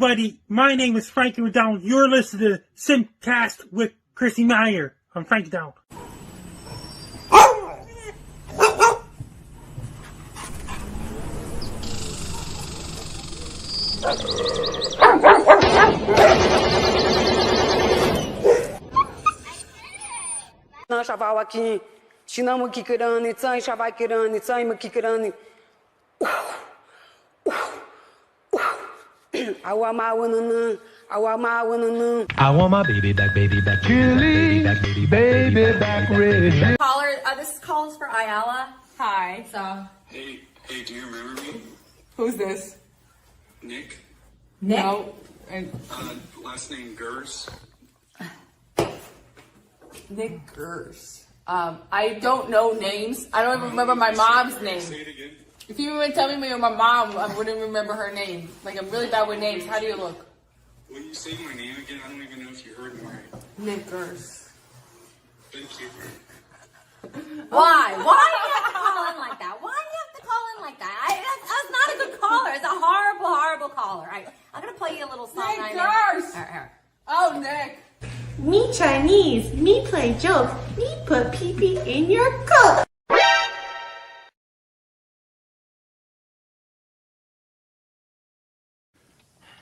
everybody, my name is Frankie McDonald. You're listening to SimpCast with Chrissie Mayr. I'm Frankie McDonald. I want my baby back, Chili, baby back, ready. Caller, this calls for Ayala. Hi. So. Hey, do you remember me? Who's this? Nick? No. Last name Gers. Nick Gers. I don't know names. I don't even remember my mom's name. Say it again. If you would tell me my mom, I wouldn't remember her name. Like, I'm really bad with names. How do you look? When you say my name again, I don't even know if you heard me right. Nick Gers. Thank you. Why? Why do you have to call in like that? Why do you have to call in like that? That's not a good caller. It's a horrible, horrible caller. I'm going to play you a little song. Nick Gers! Oh, Nick. Me Chinese, me play jokes, me put pee-pee in your coat.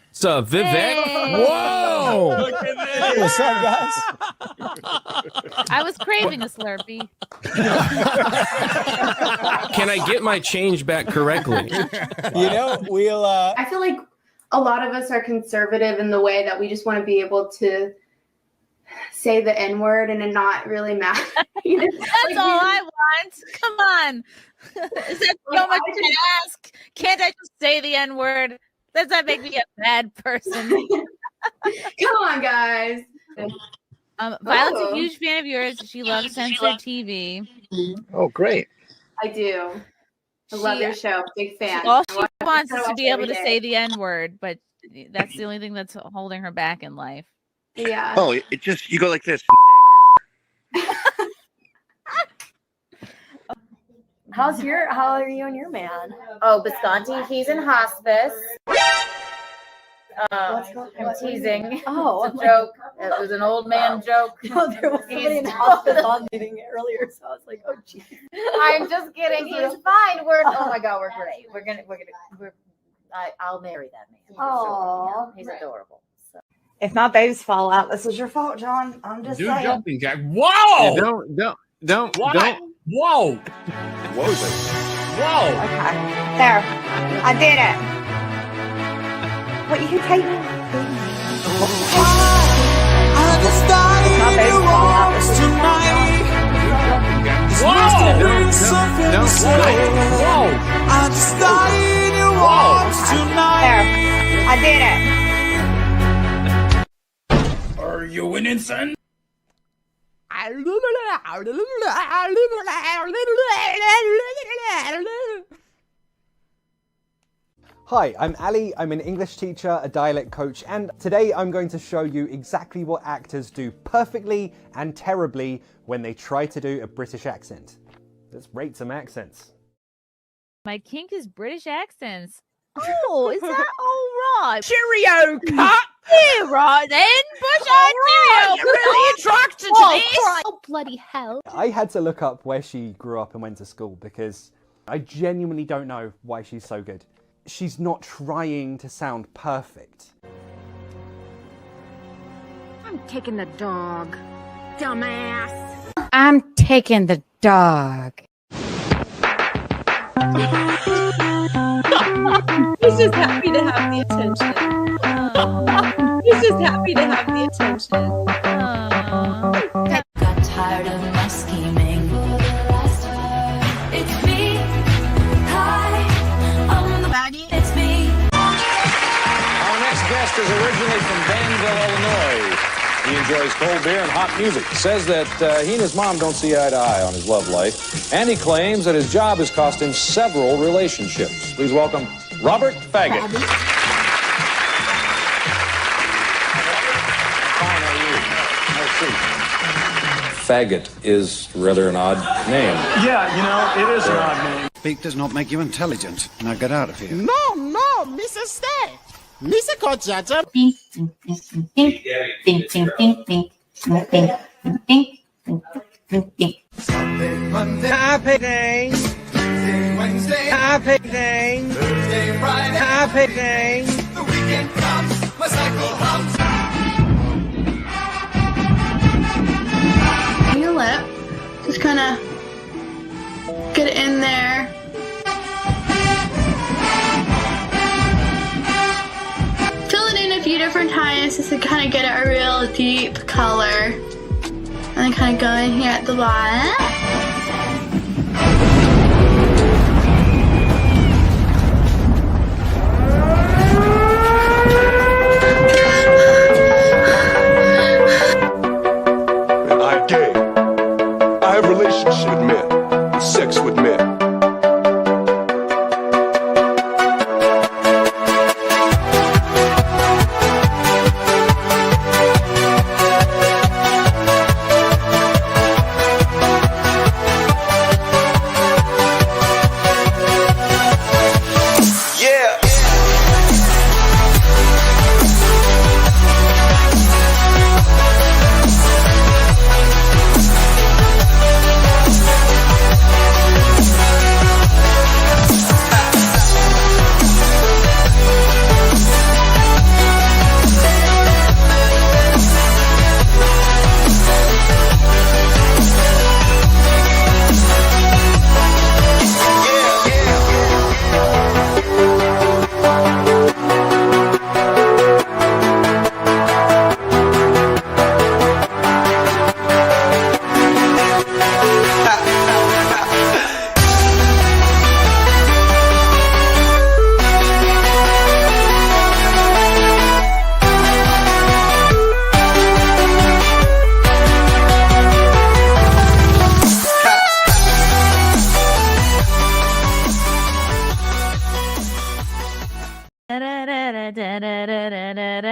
What's up, Vivek? Hey. Whoa! Look at this. What's up, guys? I was craving a Slurpee. Can I get my change back correctly? You know, we'll. I feel like a lot of us are conservative in the way that we just want to be able to say the N-word and it not really matter. That's all I want. Come on. Is that so much to ask? Can't I just say the N-word? Does that make me a bad person? Come on, guys. Violet's a huge fan of yours. She loves censored TV. Oh, great. I do. I love your show. Big fan. All she wants is to be able to say the N-word, but that's the only thing that's holding her back in life. Yeah. Oh, it just, you go like this. How are you and your man? Oh, Bisconti, he's in hospice. I'm teasing. Oh, it's a joke. It was an old man joke. No, there was somebody in the hospital on meeting earlier, so I was like, oh, geez. I'm just kidding. He's fine. Oh my God, we're great. I'll marry that man. Oh, he's adorable. So. If my baby's fall out, this is your fault, John. I'm just saying. Jumping jack. Whoa! Yeah, don't. Whoa! Whoa. Whoa! Okay. There. I did it. What, you can take me? I just died My in baby's your fall out. arms This is your fault, tonight. Whoa! I just died in your arms tonight. There. I did it. Are you winning, son? Hi, I'm Ali. I'm an English teacher, a dialect coach, and today I'm going to show you exactly what actors do perfectly and terribly when they try to do a British accent. Let's rate some accents. My kink is British accents. Oh, is that all right? Cheerio, cut! Yeah, right then. Bush eyed cheerio. You're really attracted to this. Oh, bloody hell. I had to look up where she grew up and went to school because I genuinely don't know why she's so good. She's not trying to sound perfect. I'm taking the dog, dumbass. I'm taking the dog. He's just happy to have the attention. He's just happy to have the attention. Got tired of my scheming. It's me. Hi, I'm the baddie. It's me. Our next guest is originally from Danville, Illinois. He enjoys cold beer and hot music. Says that he and his mom don't see eye to eye on his love life. And he claims that his job has cost him several relationships. Please welcome Robert Faggot. Fine, how are you? Faggot is rather an odd name. Yeah, you know, it is an odd name. Speak does not make you intelligent. Now get out of here. No, Mrs. Stay. Nisako Jaja. Ding, ding, ding, ding, ding, ding, ding, ding, ding, ding, ding, ding, ding. Happy day. Tuesday, Wednesday. Happy day. Thursday, Friday. Happy day. The weekend comes. My cycle hums. Your lip. Just kind of get it in there. Fill it in a few different times just to kind of get a real deep color. And then kind of go in here at the bottom. I'm gay. I have relationships with men, and sex with men.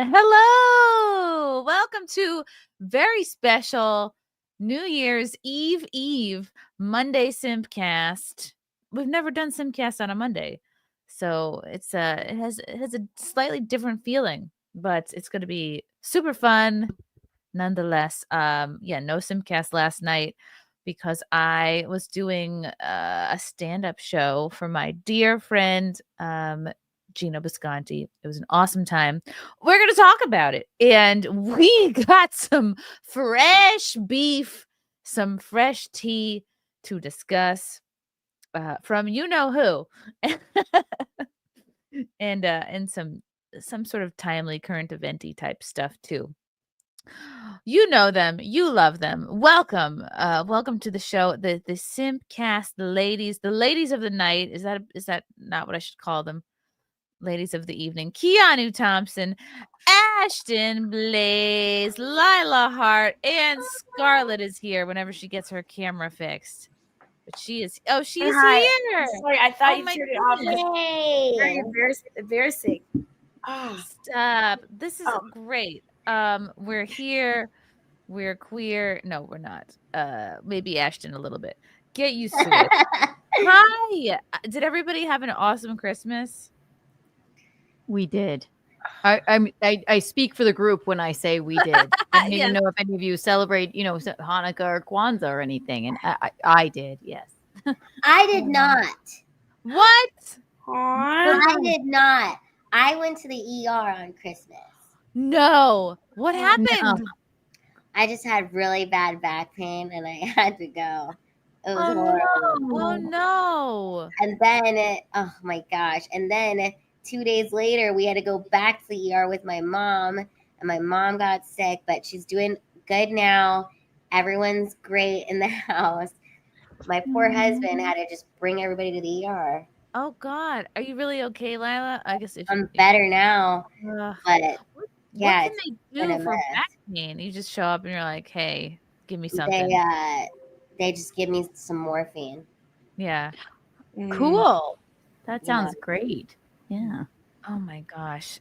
Hello, welcome to very special New Year's Eve Monday SimpCast. We've never done SimpCast on a Monday, so it has a slightly different feeling, but it's going to be super fun nonetheless. No SimpCast last night because I was doing a stand-up show for my dear friend Gino Bisconti. It was an awesome time. We're going to talk about it. And we got some fresh beef, some fresh tea to discuss from you know who. and some sort of timely current eventy type stuff too. You know them, you love them. Welcome to the show, the SimpCast, the ladies of the night. Is that not what I should call them? Ladies of the evening. Keanu, Thompson, Ashton, Blaze, Lila, Hart, and Scarlett is here whenever she gets her camera fixed. But she's Hi. here. Sorry, I thought Oh you my turned it off. Yay. Very embarrassing. Stop. This is great. We're here. We're queer. No, we're not. Maybe Ashton a little bit. Get used to it. Hi. Did everybody have an awesome Christmas? We did. I speak for the group when I say we did. I don't even know if any of you celebrate, Hanukkah or Kwanzaa or anything, and I did. Yes. I did not. What? I did not. I went to the ER on Christmas. No. What happened? No. I just had really bad back pain and I had to go. It was horrible. No. Oh no. And then oh my gosh. And then 2 days later we had to go back to the ER with my mom, and my mom got sick, but she's doing good now. Everyone's great in the house. My poor husband had to just bring everybody to the ER. Oh God. Are you really okay, Lila? I guess I'm better now. But yeah, what can they do for back pain? You just show up and you're like, hey, give me something. They just give me some morphine. Yeah. Cool. That sounds great. Yeah. Oh my gosh.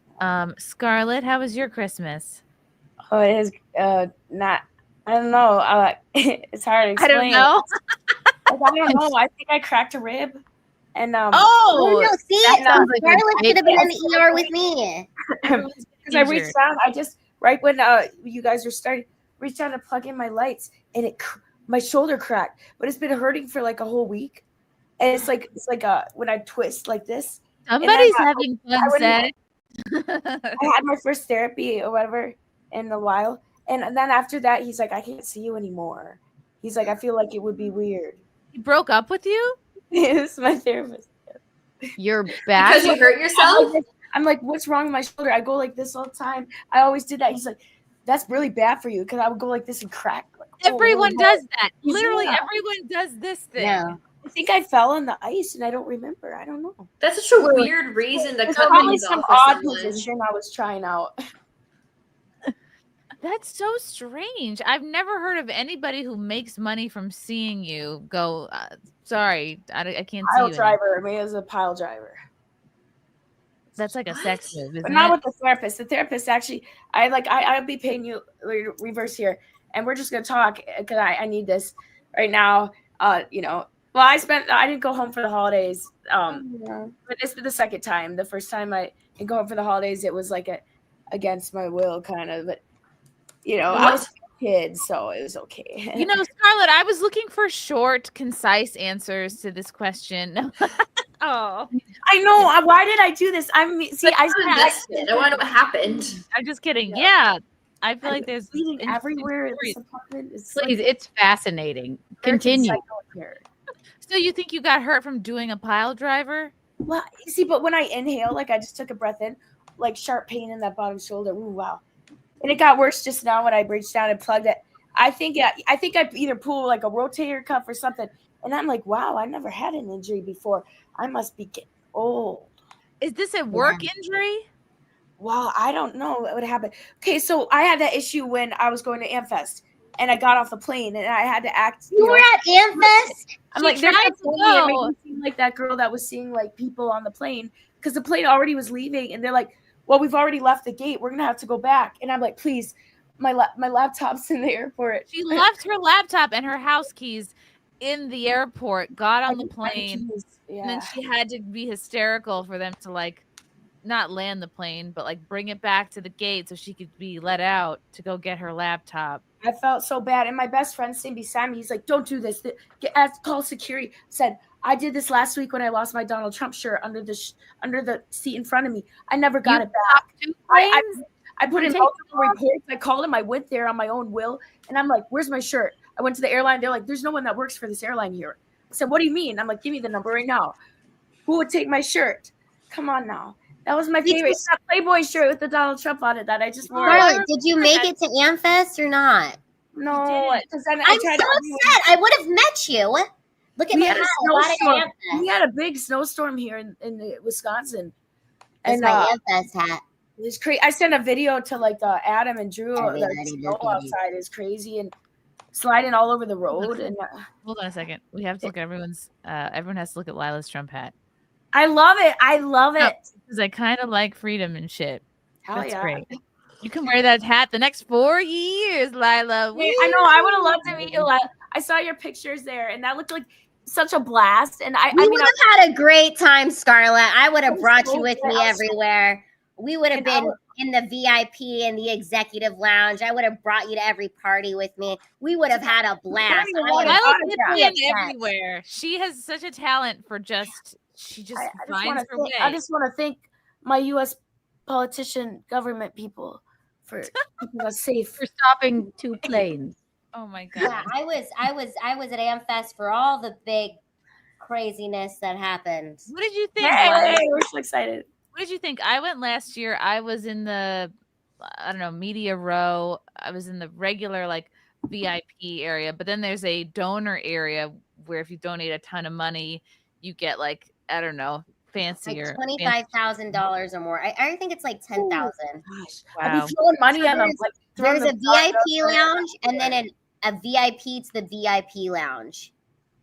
Scarlett, how was your Christmas? Oh, it is not. I don't know. It's hard to explain. I don't know. I don't know. I think I cracked a rib. And Oh no! See, that sounds like a Scarlett great should have been in guess. the ER with me. because I reached down, I just right when you guys were starting, reached down to plug in my lights, and my shoulder cracked, but it's been hurting for like a whole week, and it's like when I twist like this. Somebody's having fun sex. I had my first therapy or whatever in a while, and then after that, he's like, I can't see you anymore. He's like, I feel like it would be weird. He broke up with you? It's my therapist. You're back Because you hurt yourself? I'm like, what's wrong with my shoulder? I go like this all the time. I always did that. He's like, that's really bad for you, because I would go like this and crack. Like, Everyone does that. Literally, Yeah. everyone does this thing. Yeah. I think I fell on the ice and I don't remember. I don't know. That's such a weird reason to It's cut probably things some off for odd someone. position I was trying out. That's so strange. I've never heard of anybody who makes money from seeing you go, sorry, I can't see Pile you. driver. Me as a pile driver. That's like a sex move, But isn't not it? with the therapist. The therapist actually, I'll be paying you reverse here, and we're just gonna talk because I need this right now. Well, I didn't go home for the holidays. But this was the second time. The first time I didn't go home for the holidays, it was like against my will, kind of. But I was a kid, so it was okay. You know, Scarlett, I was looking for short, concise answers to this question. Oh, I know. Why did I do this? I want to know what happened. I'm just kidding. Yeah. I feel like there's bleeding everywhere in this apartment. Please, it's fascinating. Continue. So you think you got hurt from doing a pile driver? Well, you see, but when I inhale, like I just took a breath in, like sharp pain in that bottom shoulder. Ooh, wow. And it got worse just now when I reached down and plugged it. I think I either pulled like a rotator cuff or something. And I'm like, wow, I never had an injury before. I must be getting old. Is this a work injury? Well, I don't know what would happen. Okay, so I had that issue when I was going to Amfest. And I got off the plane and I had to act. You were at Amfest? I'm She like, they're tried not to telling me go. it made me seem like that girl that was seeing like people on the plane, because the plane already was leaving, and they're like, "Well, we've already left the gate. We're gonna have to go back." And I'm like, "Please, my laptop's in the airport." She left her laptop and her house keys in the airport, got on the plane, and then she had to be hysterical for them to like not land the plane, but like bring it back to the gate so she could be let out to go get her laptop. I felt so bad, and my best friend sitting beside me, he's like, "Don't do this. Call security." Said, "I did this last week when I lost my Donald Trump shirt under the seat in front of me. I never got it back." I put in multiple reports. I called him. I went there on my own will, and I'm like, "Where's my shirt?" I went to the airline. They're like, "There's no one that works for this airline here." I said, "What do you mean?" I'm like, "Give me the number right now. Who would take my shirt? Come on now." That was my favorite. It's that Playboy shirt with the Donald Trump on it that I just wore. Scarlett, did you make it to Amfest or not? No, because then I'm so upset. I would have met you. Look at we me. had a I bought it snowstorm. at Amfest. We had a big snowstorm here in Wisconsin. That's my Amfest hat. It was crazy. I sent a video to like Adam and Drew. Everybody The snow look at you. outside is crazy and sliding all over the road. And Hold on a second. We have to look at everyone has to look at Lila's Trump hat. I love it. I love it. Because I kind of like freedom and shit. Hell That's yeah. great. You can wear that hat the next 4 years, Lila. Wait, I know. I would have loved to meet you. I saw your pictures there, and that looked like such a blast. And We would have had a great time, Scarlett. I would have brought so you with good. me I was so- everywhere. We would have been in the VIP and the executive lounge. I would have brought you to every party with me. We would have had a blast. Lila gets me in everywhere. She has such a talent for she just finds her way. I just want to thank my U.S. politician government people for keeping us safe. For stopping 2 planes. Oh my god. Yeah, I was at Amfest for all the big craziness that happened. What did you think? Hey, we're so excited. What did you think? I went last year. I was in the, media row. I was in the regular like VIP area, but then there's a donor area where if you donate a ton of money, you get like, fancier. Like $25,000 or more. I think it's like 10,000. I've been throwing money at them. There's a VIP lounge and then a VIP to the VIP lounge.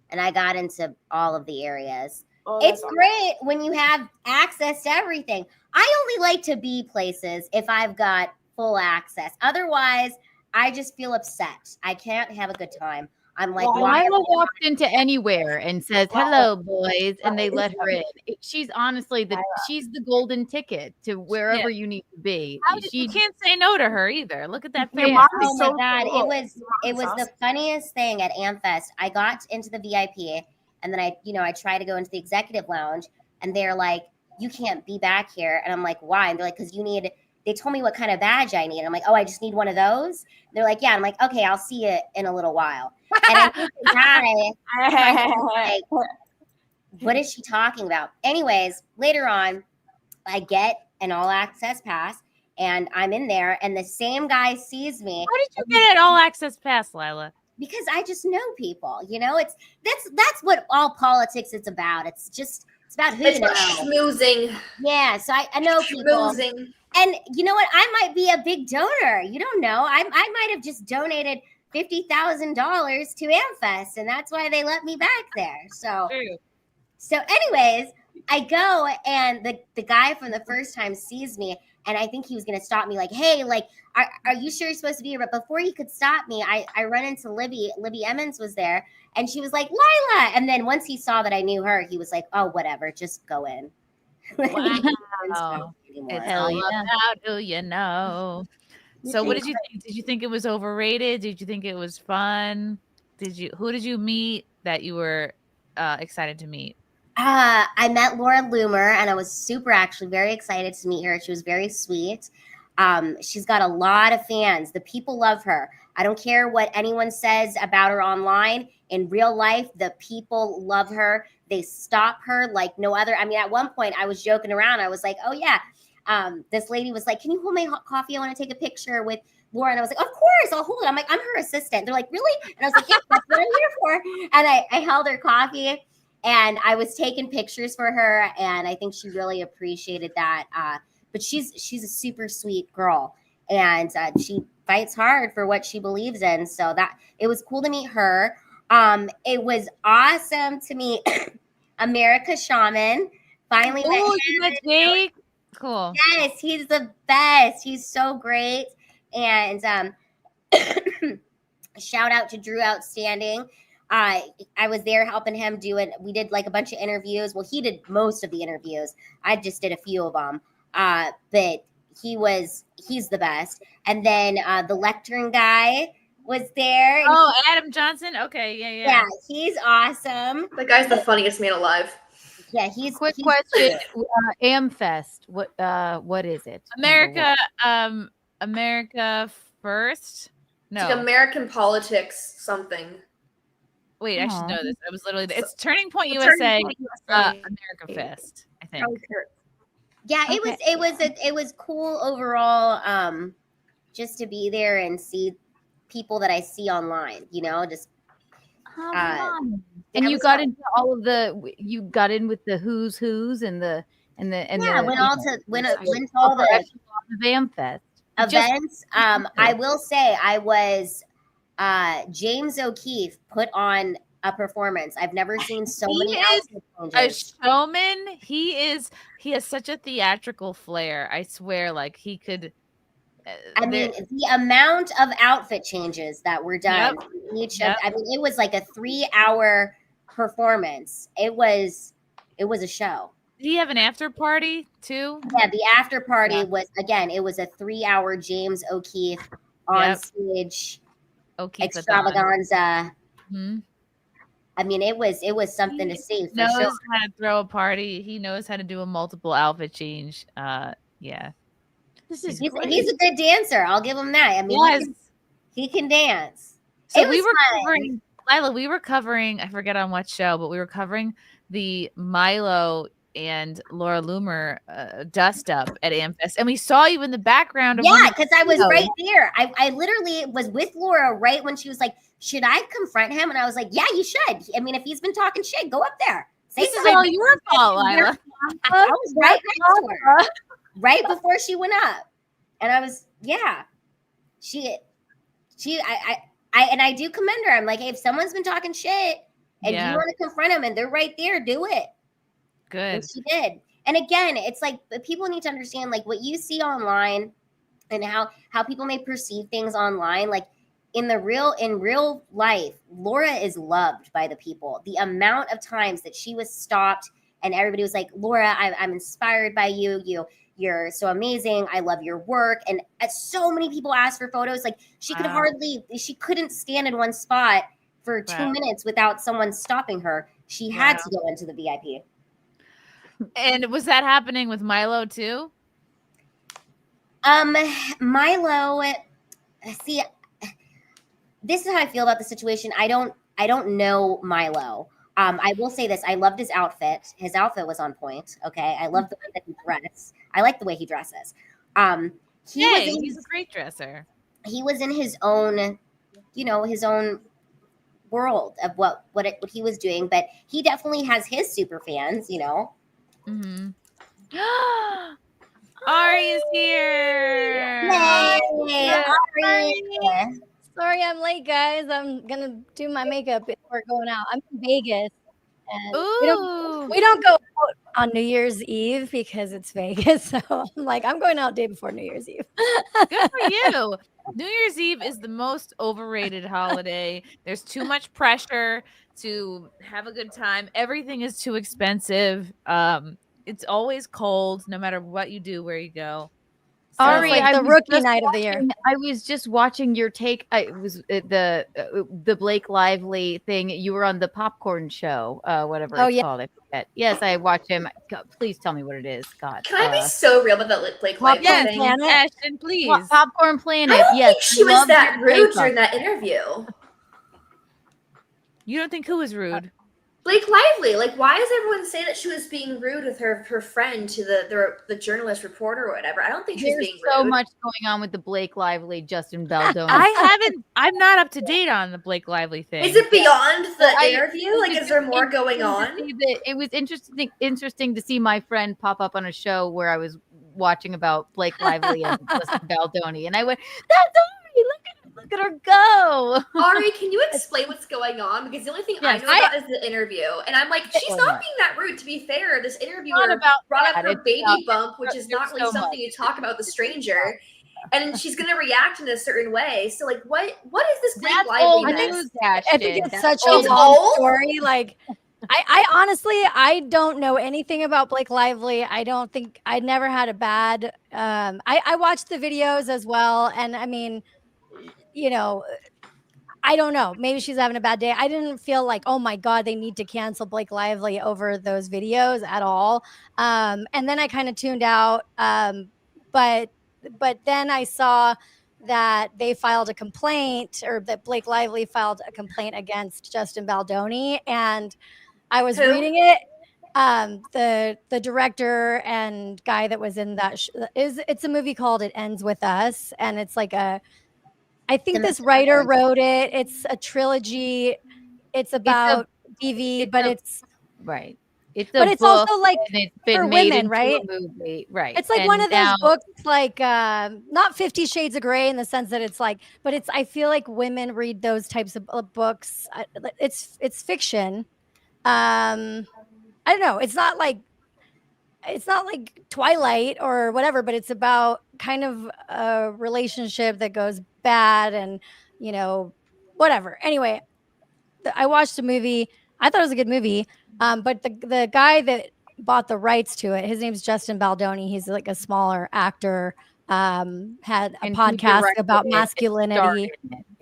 And I got into all of the areas. It's great when you have access to everything. I only like to be places if I've got full access. Otherwise, I just feel upset. I can't have a good time. I'm like, Well, why? Lila walks into anywhere and says, "Hello, boys," and they let her in. She's honestly she's the golden ticket to wherever you need to be. You can't say no to her either. Look at that Your face. mom Oh is my so god, cool. it was the funniest thing at AmFest. I got into the VIP, and then I tried to go into the executive lounge, and they're like, "You can't be back here," and I'm like, "Why?" And they're like, "Because you need." They told me what kind of badge I need. I'm like, "Oh, I just need one of those." They're like, "Yeah." I'm like, "Okay, I'll see you in a little while." And I think the guy, like, what is she talking about? Anyways, later on, I get an all access pass, and I'm in there, and the same guy sees me. How did you get an all access pass, Lila? Because I just know people, it's that's what all politics is about. It's about who It's you know. schmoozing. Yeah, so I know people. Schmoozing. And you know what? I might be a big donor. You don't know. I might have just donated $50,000 to AmFest, and that's why they let me back there. So anyways, I go, and the guy from the first time sees me, and I think he was going to stop me, like, "Hey, like, are you sure you're supposed to be here?" But before he could stop me, I run into Libby. Libby Emmons was there, and she was like, "Lila." And then once he saw that I knew her, he was like, "Oh, whatever, just go in." Wow. It's Hell all yeah. about who you know. So what did you think? Did you think it was overrated? Did you think it was fun? Who did you meet that you were excited to meet? I met Laura Loomer, and I was actually very excited to meet her. She was very sweet. She's got a lot of fans. The people love her. I don't care what anyone says about her online. In real life, the people love her. They stop her like no other. I mean, at one point, I was joking around. I was like, "Oh, yeah." This lady was like, "Can you hold my hot coffee? I want to take a picture with Laura." And I was like, "Of course, I'll hold it." I'm like, "I'm her assistant." They're like, "Really?" And I was like, "Yeah, that's what I'm here for." And I held her coffee, and I was taking pictures for her, and I think she really appreciated that. But she's a super sweet girl, and she fights hard for what she believes in. So that it was cool to meet her. It was awesome to meet America Shaman. Finally met him. You met Jake? Cool. Yes, he's the best. He's so great. And shout out to Drew Outstanding. I was there helping him do it. We did like a bunch of interviews. Well, he did most of the interviews. I just did a few of them. But he's the best. And then the lecturing guy was there. Oh, Adam Johnson. Okay, yeah. Yeah, he's awesome. That guy's the funniest man alive. Yeah, he's quick question. AmFest. What is it? America First. No, It's like American politics something. Wait, I should know this. I was literally it's Turning Point Turning USA, Point USA. America Fest, I think. Yeah, it was cool overall. Just to be there and see people that I see online, just. And you got into all of you got in with the who's and the went to all the AmFest events. I will say I was James O'Keefe put on a performance. I've never seen so many outfit changes. A showman. He has such a theatrical flair. I swear, like he could. I mean, the amount of outfit changes that were done it was like a 3-hour performance. It was a show. Did he have an after party too? Yeah, the after party was it was a 3-hour James O'Keefe on stage extravaganza. Mm-hmm. I mean, it was something to see. He knows how to throw a party. He knows how to do a multiple outfit change. Yeah. He's a good dancer. I'll give him that. I mean, he can dance. So we were covering, Lila, we were covering, I forget on what show, but we were covering the Milo and Laura Loomer dust up at AmFest. And we saw you in the background. Because I was right there. I literally was with Laura right when she was like, "Should I confront him?" And I was like, "Yeah, you should. I mean, if he's been talking shit, go up there. This is all your fault, Lila." I was right next to her. Right before she went up. And I was, I do commend her. I'm like, hey, if someone's been talking shit and you want to confront them and they're right there, do it. Good. And she did. And again, it's like people need to understand like what you see online and how people may perceive things online. Like in real life, Laura is loved by the people. The amount of times that she was stopped and everybody was like, Laura, I'm inspired by you. You're so amazing. I love your work. And so many people asked for photos. Like she couldn't stand in one spot for 2 minutes without someone stopping her. She had to go into the VIP. And was that happening with Milo too? Milo, see, this is how I feel about the situation. I don't know Milo. I will say this. I loved his outfit. His outfit was on point. Okay. I love the way that he dressed. I like the way he dresses. He's a great dresser. He was in his own, his own world of what he was doing, but he definitely has his super fans, Mm-hmm. Ari's here. Yay, Ari. Sorry I'm late, guys. I'm gonna do my makeup before going out. I'm in Vegas, and we don't go out on New Year's Eve because it's Vegas. So I'm like, I'm going out day before New Year's Eve. Good for you. New Year's Eve is the most overrated holiday. There's too much pressure to have a good time. Everything is too expensive. It's always cold, no matter what you do, where you go. So Ari, like the rookie night of the year. I was just watching your take. It was the Blake Lively thing. You were on the popcorn show, whatever it's called. I forget. Yes, I watched him. God, please tell me what it is. God, can I be so real about that Blake Lively thing? Planet? Ashton, please. Popcorn Planet. I don't think she was that rude during that interview. You don't think who was rude? Blake Lively. Like, why does everyone say that she was being rude with her friend to the journalist reporter or whatever? I don't think she's being rude. There's so much going on with the Blake Lively, Justin Baldoni. I'm not up to date on the Blake Lively thing. Is it beyond the interview? Like, is there more going on? It was interesting to see my friend pop up on a show where I was watching about Blake Lively and Justin Baldoni, and I went, "That's Ari! Look at her go!" Ari, can you explain what's going on? Because the only thing I know about is the interview, and I'm like, she's not being that rude. To be fair, this interviewer brought up her baby bump, which is not really something you talk about with a stranger. And she's gonna react in a certain way. So, like, what is this Blake Lively news? I think it's such a long story. Like, I honestly, I don't know anything about Blake Lively. I never had a bad. I watched the videos as well, and I mean, I don't know. Maybe she's having a bad day. I didn't feel like, oh my God, they need to cancel Blake Lively over those videos at all. And then I kind of tuned out. But then I saw that they filed a complaint, or that Blake Lively filed a complaint against Justin Baldoni, and I was reading it. The director and guy that was in that it's a movie called It Ends With Us, and it's like I think this writer wrote it. It's a trilogy. It's about TV, but it's right. It's also like it's been for made women, into right? A movie, right? It's like one of those books, like not 50 Shades of Grey in the sense that it's like, but it's. I feel like women read those types of books. It's fiction. I don't know. It's not like Twilight or whatever, but it's about kind of a relationship that goes bad and whatever. Anyway, I watched a movie. I thought it was a good movie. But the guy that bought the rights to it, his name's Justin Baldoni. He's like a smaller actor. Had a podcast about masculinity.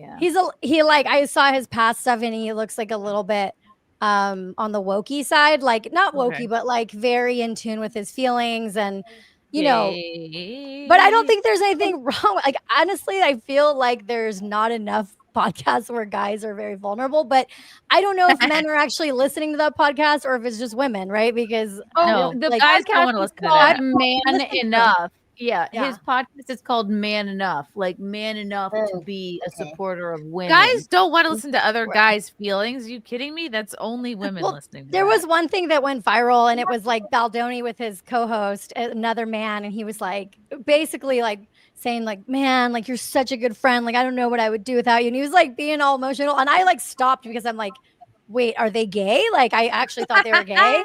I saw his past stuff, and he looks like a little bit on the wokey side, like not wokey, but like very in tune with his feelings, and but I don't think there's anything wrong. Like, honestly, I feel like there's not enough podcasts where guys are very vulnerable, but I don't know if men are actually listening to that podcast or if it's just women, right? Because the guys don't want to listen to that. Man Enough. Yeah, his podcast is called Man Enough, like man enough to be a supporter of women. Guys don't want to listen to other guys' feelings. Are you kidding me? That's only women listening. There was one thing that went viral, and it was like Baldoni with his co-host, another man, and he was like, basically like saying like, man, like you're such a good friend. Like, I don't know what I would do without you. And he was like being all emotional. And I like stopped because I'm like, wait, are they gay? Like, I actually thought they were gay.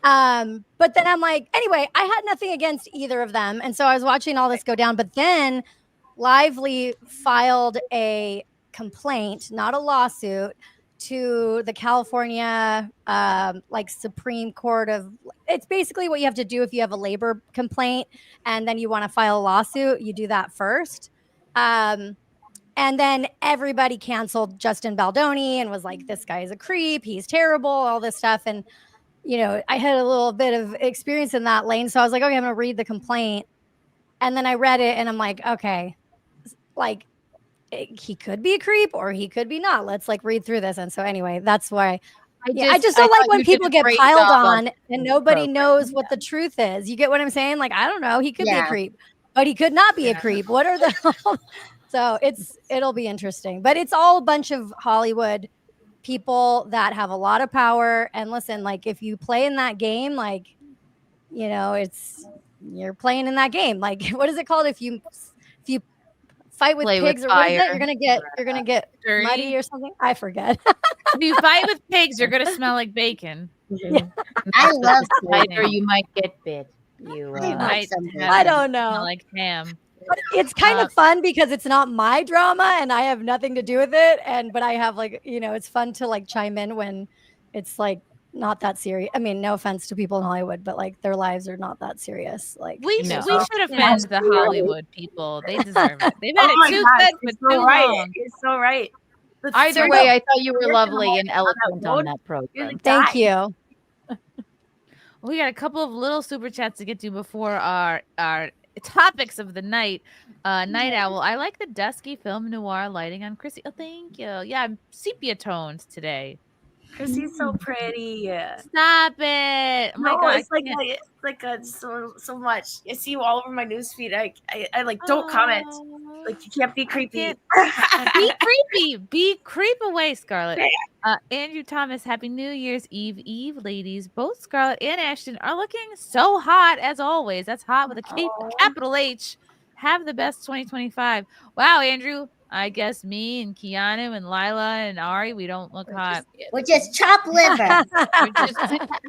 But then I'm like, anyway, I had nothing against either of them. And so I was watching all this go down, but then Lively filed a complaint, not a lawsuit, to the California like Supreme Court of. It's basically what you have to do if you have a labor complaint and then you want to file a lawsuit. You do that first. And then everybody canceled Justin Baldoni and was like, this guy is a creep. He's terrible, all this stuff. And, you know, I had a little bit of experience in that lane. So I was like, okay, I'm going to read the complaint. And then I read it and I'm like, okay, like he could be a creep or he could be not. Let's like read through this. And so anyway, that's why I just don't like when people get piled on and nobody knows what the truth is. You get what I'm saying? Like, I don't know. He could be a creep, but he could not be a creep. What are the... So it'll be interesting, but it's all a bunch of Hollywood people that have a lot of power. And listen, like if you play in that game, like, you know, you're playing in that game. Like, what is it called? If you fight with pigs or what is it? You're gonna get Dirty. muddy or something. I forget. If you fight with pigs, you're gonna smell like bacon. I love Or you might get bit. I don't know. Smell like ham. But it's kind of fun because it's not my drama and I have nothing to do with it. But I have like, you know, it's fun to like chime in when it's like not that serious. I mean, no offense to people in Hollywood, but like their lives are not that serious. Like we should offend the Hollywood people. They deserve it. They've had it too good for too long. You're so right. Either way, I thought you were lovely and eloquent on that program. Thank you. We got a couple of little super chats to get to before our topics of the night. Night Owl. I like the dusky film noir lighting on Chrissy. Oh, thank you. Yeah, I'm sepia toned today. Chrissy's so pretty. Stop it. Oh my God. It's so much. I see you all over my newsfeed. I like don't comment. Like you can't be creepy. Be creepy. Be creep away, Scarlett. Andrew Thomas, happy New Year's Eve, ladies. Both Scarlett and Ashton are looking so hot as always. That's hot with a capital H. Have the best 2025. Wow, Andrew. I guess me and Keanu and Lila and Ari, we don't look hot. We're just chopped liver.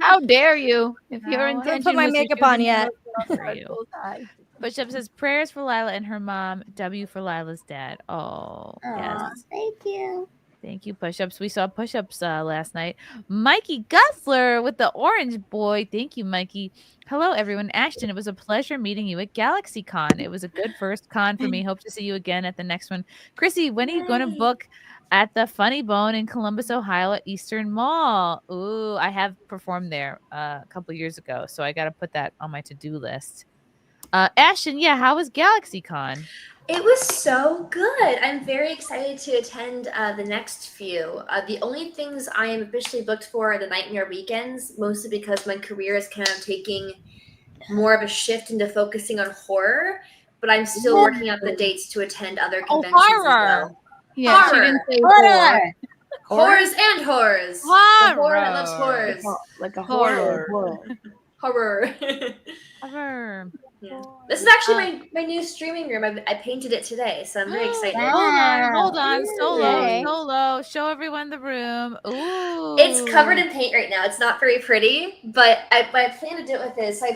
How dare you? If your I intention haven't put my was to makeup shoot on me, yet. for you. Bishop says prayers for Lila and her mom. W for Lila's dad. Oh, yes. Thank you. Thank you, push-ups. We saw push-ups last night. Mikey Gussler with the orange boy. Thank you, Mikey. Hello, everyone. Ashton, it was a pleasure meeting you at GalaxyCon. It was a good first con for me. Hope to see you again at the next one. Chrissy, when are you going to book at the Funny Bone in Columbus, Ohio at Eastern Mall? Ooh, I have performed there a couple years ago, so I got to put that on my to-do list. Ashton, yeah, how was GalaxyCon? It was so good. I'm very excited to attend the next few. The only things I am officially booked for are the Nightmare weekends, mostly because my career is kind of taking more of a shift into focusing on horror, but I'm still working out the dates to attend other conventions as well. Yeah, horror. she didn't say horror. Horrors and horrors. Horror. The horror that loves horrors. Like a horror. Horror. Horror. Yeah. This is actually my new streaming room. I painted it today, so I'm very excited. Hold on. Solo. Show everyone the room. Ooh. It's covered in paint right now. It's not very pretty, but I plan to do it with this. So I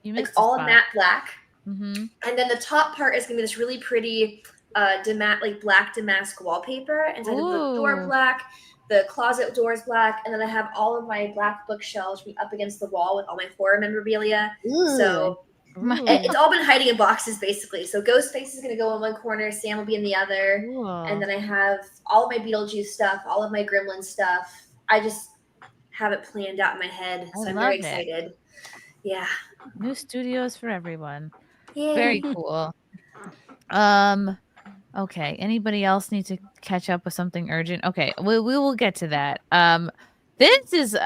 did like all matte black. Mm-hmm. And then the top part is gonna be this really pretty black damask wallpaper. And so I did the door black, the closet doors black, and then I have all of my black bookshelves up against the wall with all my horror memorabilia. Ooh. So it's all been hiding in boxes basically. So Ghostface is going to go in one corner, Sam will be in the other. Ooh. And then I have all of my Beetlejuice stuff, all of my Gremlin stuff. I just have it planned out in my head. So I'm very excited. Yeah. New studios for everyone. Yeah. Very cool. Okay. Anybody else need to catch up with something urgent? Okay. We will get to that. This is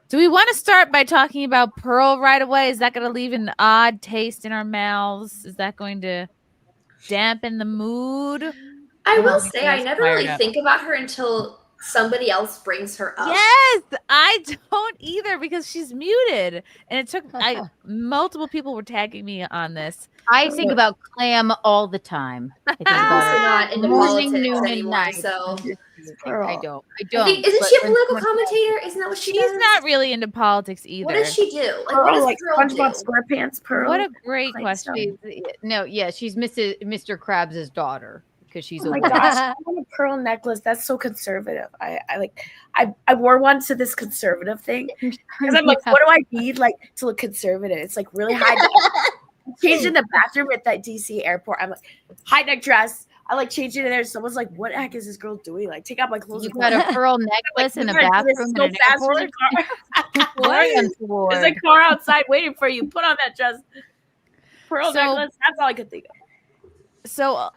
do we want to start by talking about Pearl right away? Is that going to leave an odd taste in our mouths? Is that going to dampen the mood? I will say I never really think about her until somebody else brings her up. Yes, I don't either because she's muted. And it took multiple people were tagging me on this. I think about Clam all the time. I think about her not into morning, politics noon, and anymore, night. so I don't. Isn't she a political commentator? Isn't that what she does? She's not really into politics either. What does she do? Like, what does Pearl SpongeBob do? SquarePants Pearl? What a great question. She's Mr. Krabs' daughter. because she's Oh a my woman. gosh, I want a pearl necklace. That's so conservative. I wore one to this conservative thing because I'm like, what do I need like to look conservative? It's like really high. Changed in the bathroom at that DC airport. I'm like, high neck dress. I like changed it in there. Someone's like, what the heck is this girl doing? Like, take out my clothes. You got a pearl necklace in a bathroom in an airport? What? Untoward. There's a car outside waiting for you. Put on that dress. Pearl So- necklace. That's all I could think of. So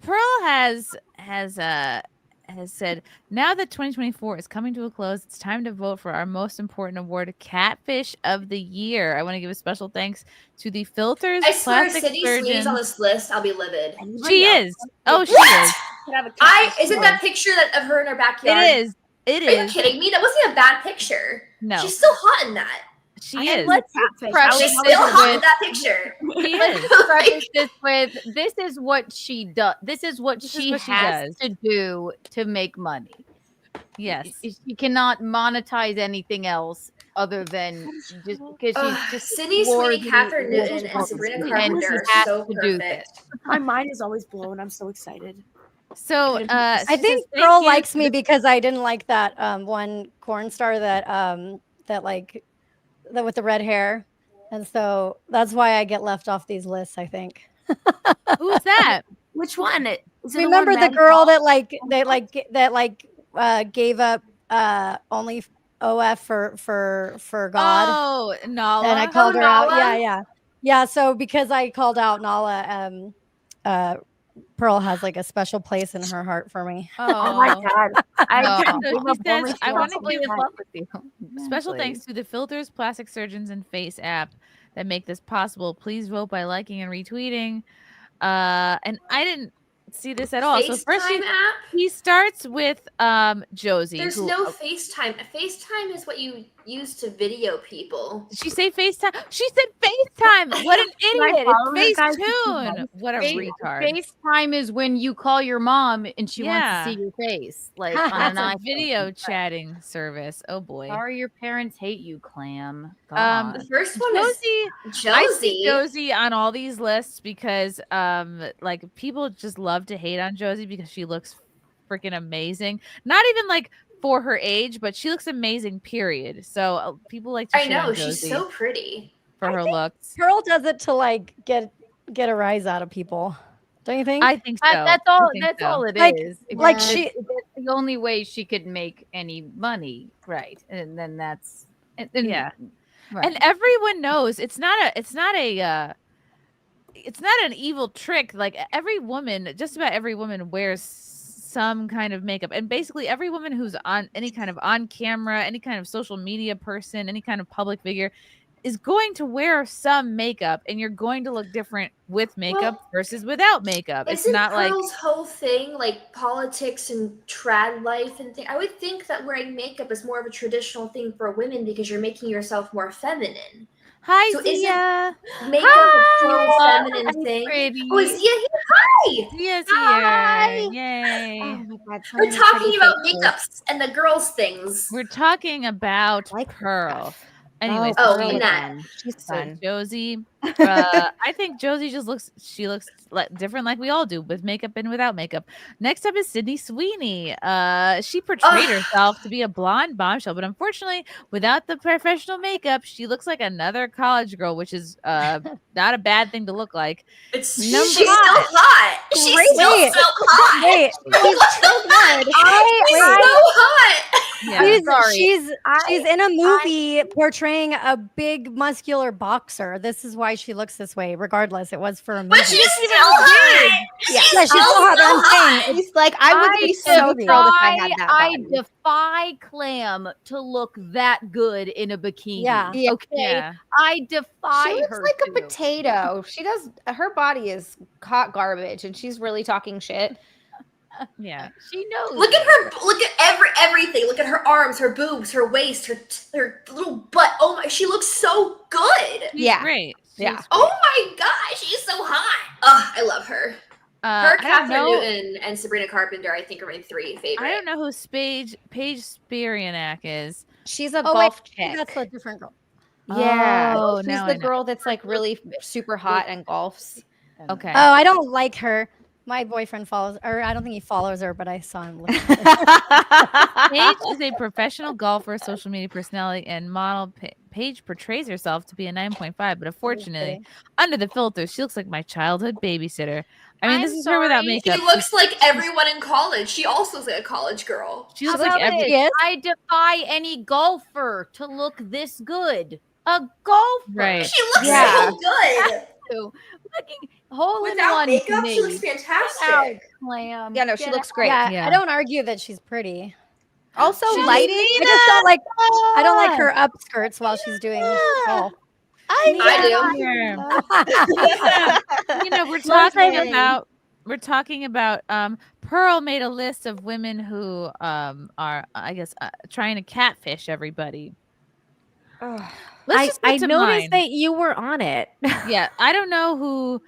Pearl has said, now that 2024 is coming to a close, it's time to vote for our most important award, Catfish of the Year. I want to give a special thanks to the Filters I swear, Plastic Sydney Sweeney's Surgeons. on this list. I'll be livid. She is. Oh, she What? is. Isn't that picture of her in her backyard? It is. It Are you is. kidding me? That wasn't a bad picture. No. She's still hot in that. She is. Let's She's still hot in that picture. Let's preface this with this is what she does. This is what she what she has does. to do to make money. Yes. She cannot monetize anything else other than just because she's just Sydney Sweeney, Catherine Newton, and Sabrina Carpenter are so perfect. My mind is always blown. I'm so excited. So I think Pearl likes me because I didn't like that one corn star that with the red hair, and so that's why I get left off these lists. I think. Who's that? Which one? Remember the girl that gave up only OF for God? Oh, Nala. And I called her Nala? out. Yeah. So because I called out Nala, Pearl has like a special place in her heart for me. Oh my God. I want to give in love with you. special thanks to the Filters Plastic Surgeons and Face app that make this possible. Please vote by liking and retweeting. And I didn't see this at all. So first FaceTime app? he starts with Josie. There's who- no FaceTime. FaceTime is what you use to video people. Did she say FaceTime? She said FaceTime. What an idiot. follow her, It's guys? Facetune. What a retard. FaceTime is when you call your mom and she Yeah. wants to see your face, like on That's an a iPhone. video chatting service. Oh boy. Sorry, your parents hate you, Clam. God. The first one Josie, is I Josie. see Josie on all these lists because like people just love to hate on Josie because she looks freaking amazing. Not even like for her age, but she looks amazing, period. So people like to I shit know, on she's Josie so pretty. for her looks. Pearl does it to like get a rise out of people. Don't you think? I think so. That's all. I think That's so. all it Like- is. like It's- she- That's the only way she could make any money, right? And then that's Yeah. right. And everyone knows it's not an evil trick. Like every woman, just about every woman wears some kind of makeup, and basically every woman who's on any kind of on camera, any kind of social media person, any kind of public figure is going to wear some makeup, and you're going to look different with makeup versus without makeup. It's Isn't not like Pearl's whole thing like politics and trad life and thing? I would think that wearing makeup is more of a traditional thing for women because you're making yourself more feminine. Hi, So Zia. Makeup a pro-feminine Hi, thing. pretty. Oh, is Zia here? Hi! Zia's Hi! here. Yay. Oh my God, so We're many talking pretty about faces. makeups and the girls' things. We're talking about Pearl. Anyways, Oh, so- Nat. She's so fun. Josie, I think Josie just looks like different, like we all do, with makeup and without makeup. Next up is Sydney Sweeney. She portrayed herself to be a blonde bombshell, but unfortunately, without the professional makeup, she looks like another college girl, which is not a bad thing to look like. She's Number still hot. She's Wait, still wait, so hot. Wait, she's so good. She's so hot. Yeah. She's in a movie portraying a big muscular boxer. This is why she looks this way. Regardless, it was for a movie. But she's still hot. Yeah, she's so hot. But I'm saying She's like, I would be so thrilled if I had that I body. defy Clam to look that good in a bikini. Yeah. Yeah. Okay. Yeah. I defy She looks her like a to. potato. She does. Her body is hot garbage, and she's really talking shit. Yeah. She knows. Look at her. Look at everything. Look at her arms, her boobs, her waist, her little butt. Oh my! She looks so good. She's Yeah. great. Yeah. She's Oh my gosh, she's so hot. Oh, I love her. Her, I don't Catherine know. Newton, and Sabrina Carpenter, I think, are my three favorite. I don't know who Paige Spirianak is. She's a oh golf wait, chick. that's a different girl. Yeah. Oh, She's now the I know. girl that's like really super hot and golfs. Okay. Oh, I don't like her. My boyfriend follows, or I don't think he follows her, but I saw him. Paige is a professional golfer, social media personality, and model. Paige portrays herself to be a 9.5, but unfortunately, under the filter, she looks like my childhood babysitter. I mean, this is her without makeup. She looks like everyone in college. She also looks like a college girl. She looks like every. I defy any golfer to look this good. A golfer. Right. She looks so good. Looking hole in Without one makeup, to she me. looks fantastic. Get out, Clam. Yeah, no, she Get looks out. great. Yeah, I don't argue that she's pretty. Also, She's lighting. I just don't like. I don't like her upskirts while she's doing golf. I do. You know, we're talking about Pearl made a list of women who are, I guess, trying to catfish everybody. I noticed that you were on it. Yeah, I don't know who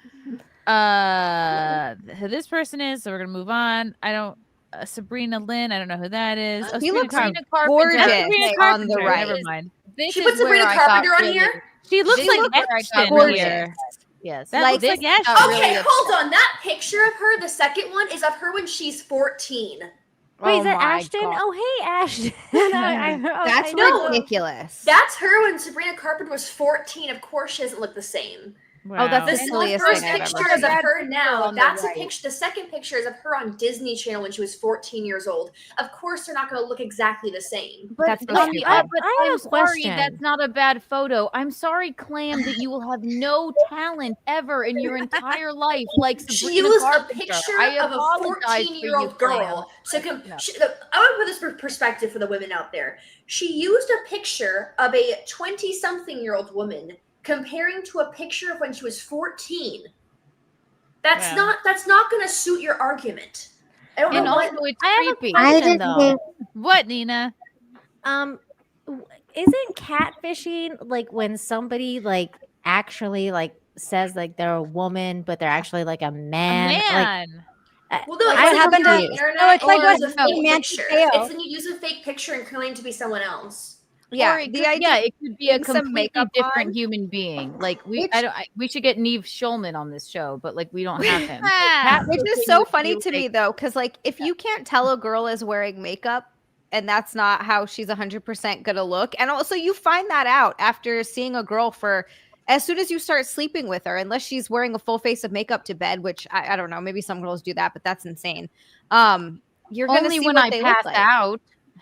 this person is, so we're gonna move on. I don't Sabrina Lynn, I don't know who that is. Oh, He looks Sabrina gorgeous Sabrina on the Carpenter, right. Never mind. She put Sabrina Carpenter on here. She looks like Ashton gorgeous. here. Yes, That looks like Ashton. Okay, hold on. That picture of her, the second one, is of her when she's 14. Wait, is that Ashton? Oh, hey, Ashton. That's ridiculous. That's her when Sabrina Carpenter was 14. Of course, she doesn't look the same. Oh, that's the The silliest first thing I've picture ever is of seen. her now. On the That's right. a picture. The second picture is of her on Disney Channel when she was 14 years old. Of course, they're not going to look exactly the same. But That's on the but I I'm have a sorry, question. that's not a bad photo. I'm sorry, Clam, that you will have no talent ever in your entire life. Like She Sabrina used a Carpenter. picture I of a apologize for you, 14-year-old girl. I want to put this perspective for the women out there. She used a picture of a 20-something-year-old woman comparing to a picture of when she was 14. That's not going to suit your argument. I don't And know also, what. it's I have a creepy. question, though. What, Nina? Isn't catfishing like when somebody like actually like says like they're a woman, but they're actually like a man? Well, no, I it's happen on to. the internet. No, it's like or what use a fake man picture. fail. It's when you use a fake picture and claim to be someone else. Yeah, Or it the could, idea. it could be a putting some completely makeup different on. human being. Like we, Which- we should get Neve Schulman on this show, but like we don't have him. Which is so funny to me though, because like if you can't tell a girl is wearing makeup and that's not how she's 100% gonna look, and also you find that out after seeing a girl for as soon as you start sleeping with her, unless she's wearing a full face of makeup to bed, which I don't know, maybe some girls do that, but that's insane. You're gonna Only see when what I they pass look like. out.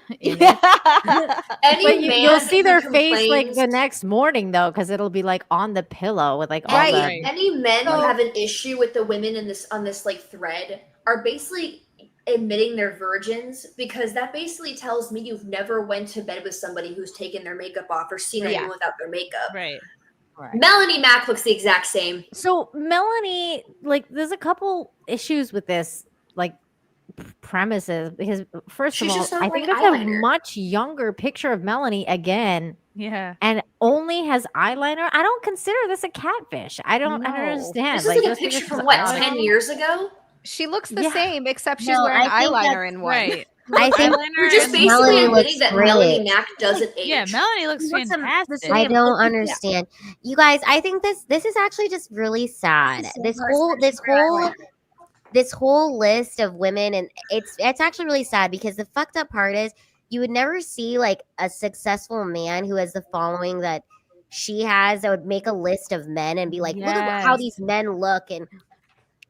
But you'll see their who face like complains- the next morning though, because it'll be like on the pillow with like all Any, the. any men who have an issue with the women in this on this like thread are basically admitting they're virgins, because that basically tells me you've never went to bed with somebody who's taken their makeup off or seen anyone without their makeup. Right. Melanie Mack looks the exact same. So Melanie, like, there's a couple issues with this, like premises, because first She's of all, just not I think wearing it's a eyeliner. much younger picture of Melanie again. Yeah. And only has eyeliner. I don't consider this a catfish. I don't understand. This is like a just because picture from it's what, eyeliner- 10 years ago? She looks the Yeah. same, except she's No, wearing I think eyeliner that's in one. Right. I think You're just basically Melanie admitting looks that great. Melanie Mack doesn't age. Yeah, Melanie looks fantastic. I don't understand. You guys, I think this is actually just really sad. This whole list of women, and it's actually really sad, because the fucked up part is you would never see like a successful man who has the following that she has that would make a list of men and be like, look at how these men look, and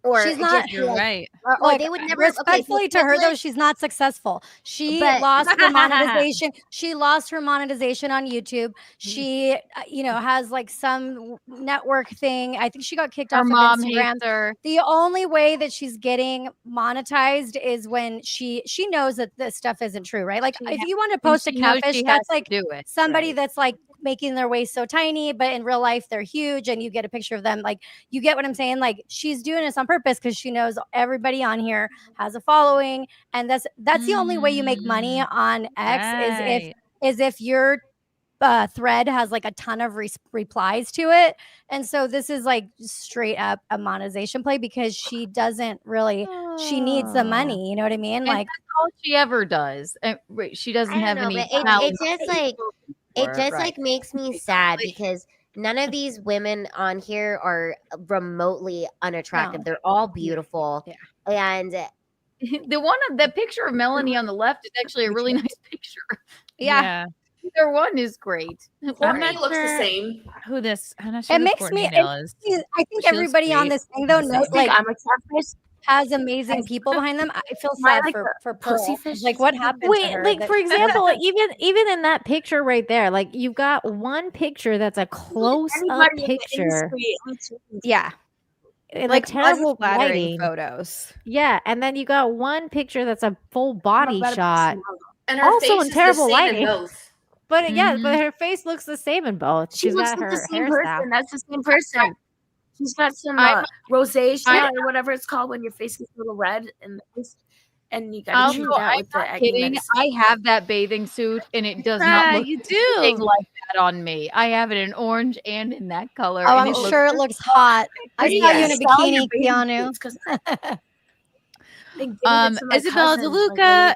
or She's not. just be You're like, right. or they would never. Respectfully to her, though, Split- she's not successful. She But- lost her monetization. She lost her monetization on YouTube. She, has like some network thing. I think she got kicked Her off mom of hates Instagram. her. The only way that she's getting monetized is when she knows that this stuff isn't true, right? Like if you want to post a she knows catfish, she has that's to like do it, somebody right. that's like making their waist so tiny, but in real life they're huge, and you get a picture of them. Like, you get what I'm saying? Like, she's doing this on purpose because she knows everybody on here has a following, and that's the only way you make money on X is if your thread has like a ton of replies to it. And so this is like straight up a monetization play, because she doesn't really she needs the money, you know what I mean? And Like, that's all she ever does. She doesn't I have don't know, any but talent. it just like makes me sad, because none of these women on here are remotely unattractive. No. They're all beautiful. Yeah. And the picture of Melanie on the left is actually a really nice picture. Yeah. Either one is great. Courtney looks the same. Who this? I'm not sure It who makes Courtney me. Nell is. I think She looks everybody on great. this thing though knows like I'm a catfish. has amazing people behind them. I feel Am I sad like for a Pearl. pussyfish? Like what happened to Wait, her? like that- for example, even in that picture right there, like you've got one picture that's a close up Anybody in the picture. industry, Yeah. Like Like terrible unflattering lighting. photos. Yeah, and then you got one picture that's a full body better shot, And her also face in is the terrible same lighting. in both. But yeah, but her face looks the same in both. She She's looks got like her the same hairstyle. person. That's the same person. She's got some rosacea or whatever it's called when your face gets a little red and you gotta treat that with the acne kidding. medicine. I have that bathing suit, and it does not look you anything do. like that on me. I have it in orange and in that color. Oh, and I'm sure it looks hot. I saw you in a bikini, Keanu. Isabella DeLuca,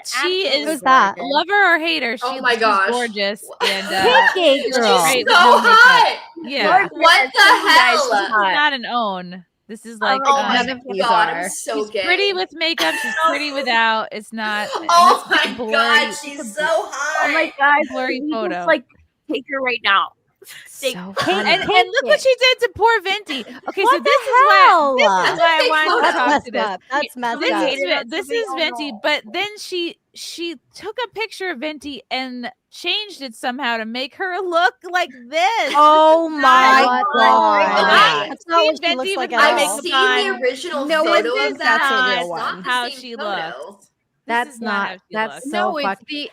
she is Who's that? love her or hate her. Oh my she's gosh. gorgeous and Pinky she's girl. great She's with so no makeup. hot. Yeah, What the hell? This is not an own. This is like Oh my none of these god, are. I'm so she's gay. pretty with makeup. She's pretty without. It's not. Oh it's a my blurry, god, she's so hot. Oh my god, blurry we photo. just like take her right now. So and look what she did to poor Venti. Okay, What so this the is why hell? I That's wanted to That's talk messed to this. up. That's messed This up. is this is Venti, but then she took a picture of Venti and changed it somehow to make her look like this. Oh my God. That's not what she Venti looks like with at I've all. seen the original No, photo this is of that. that's a real It's one. not the How same she photo. looked. That's not. That's so No, it's fucking.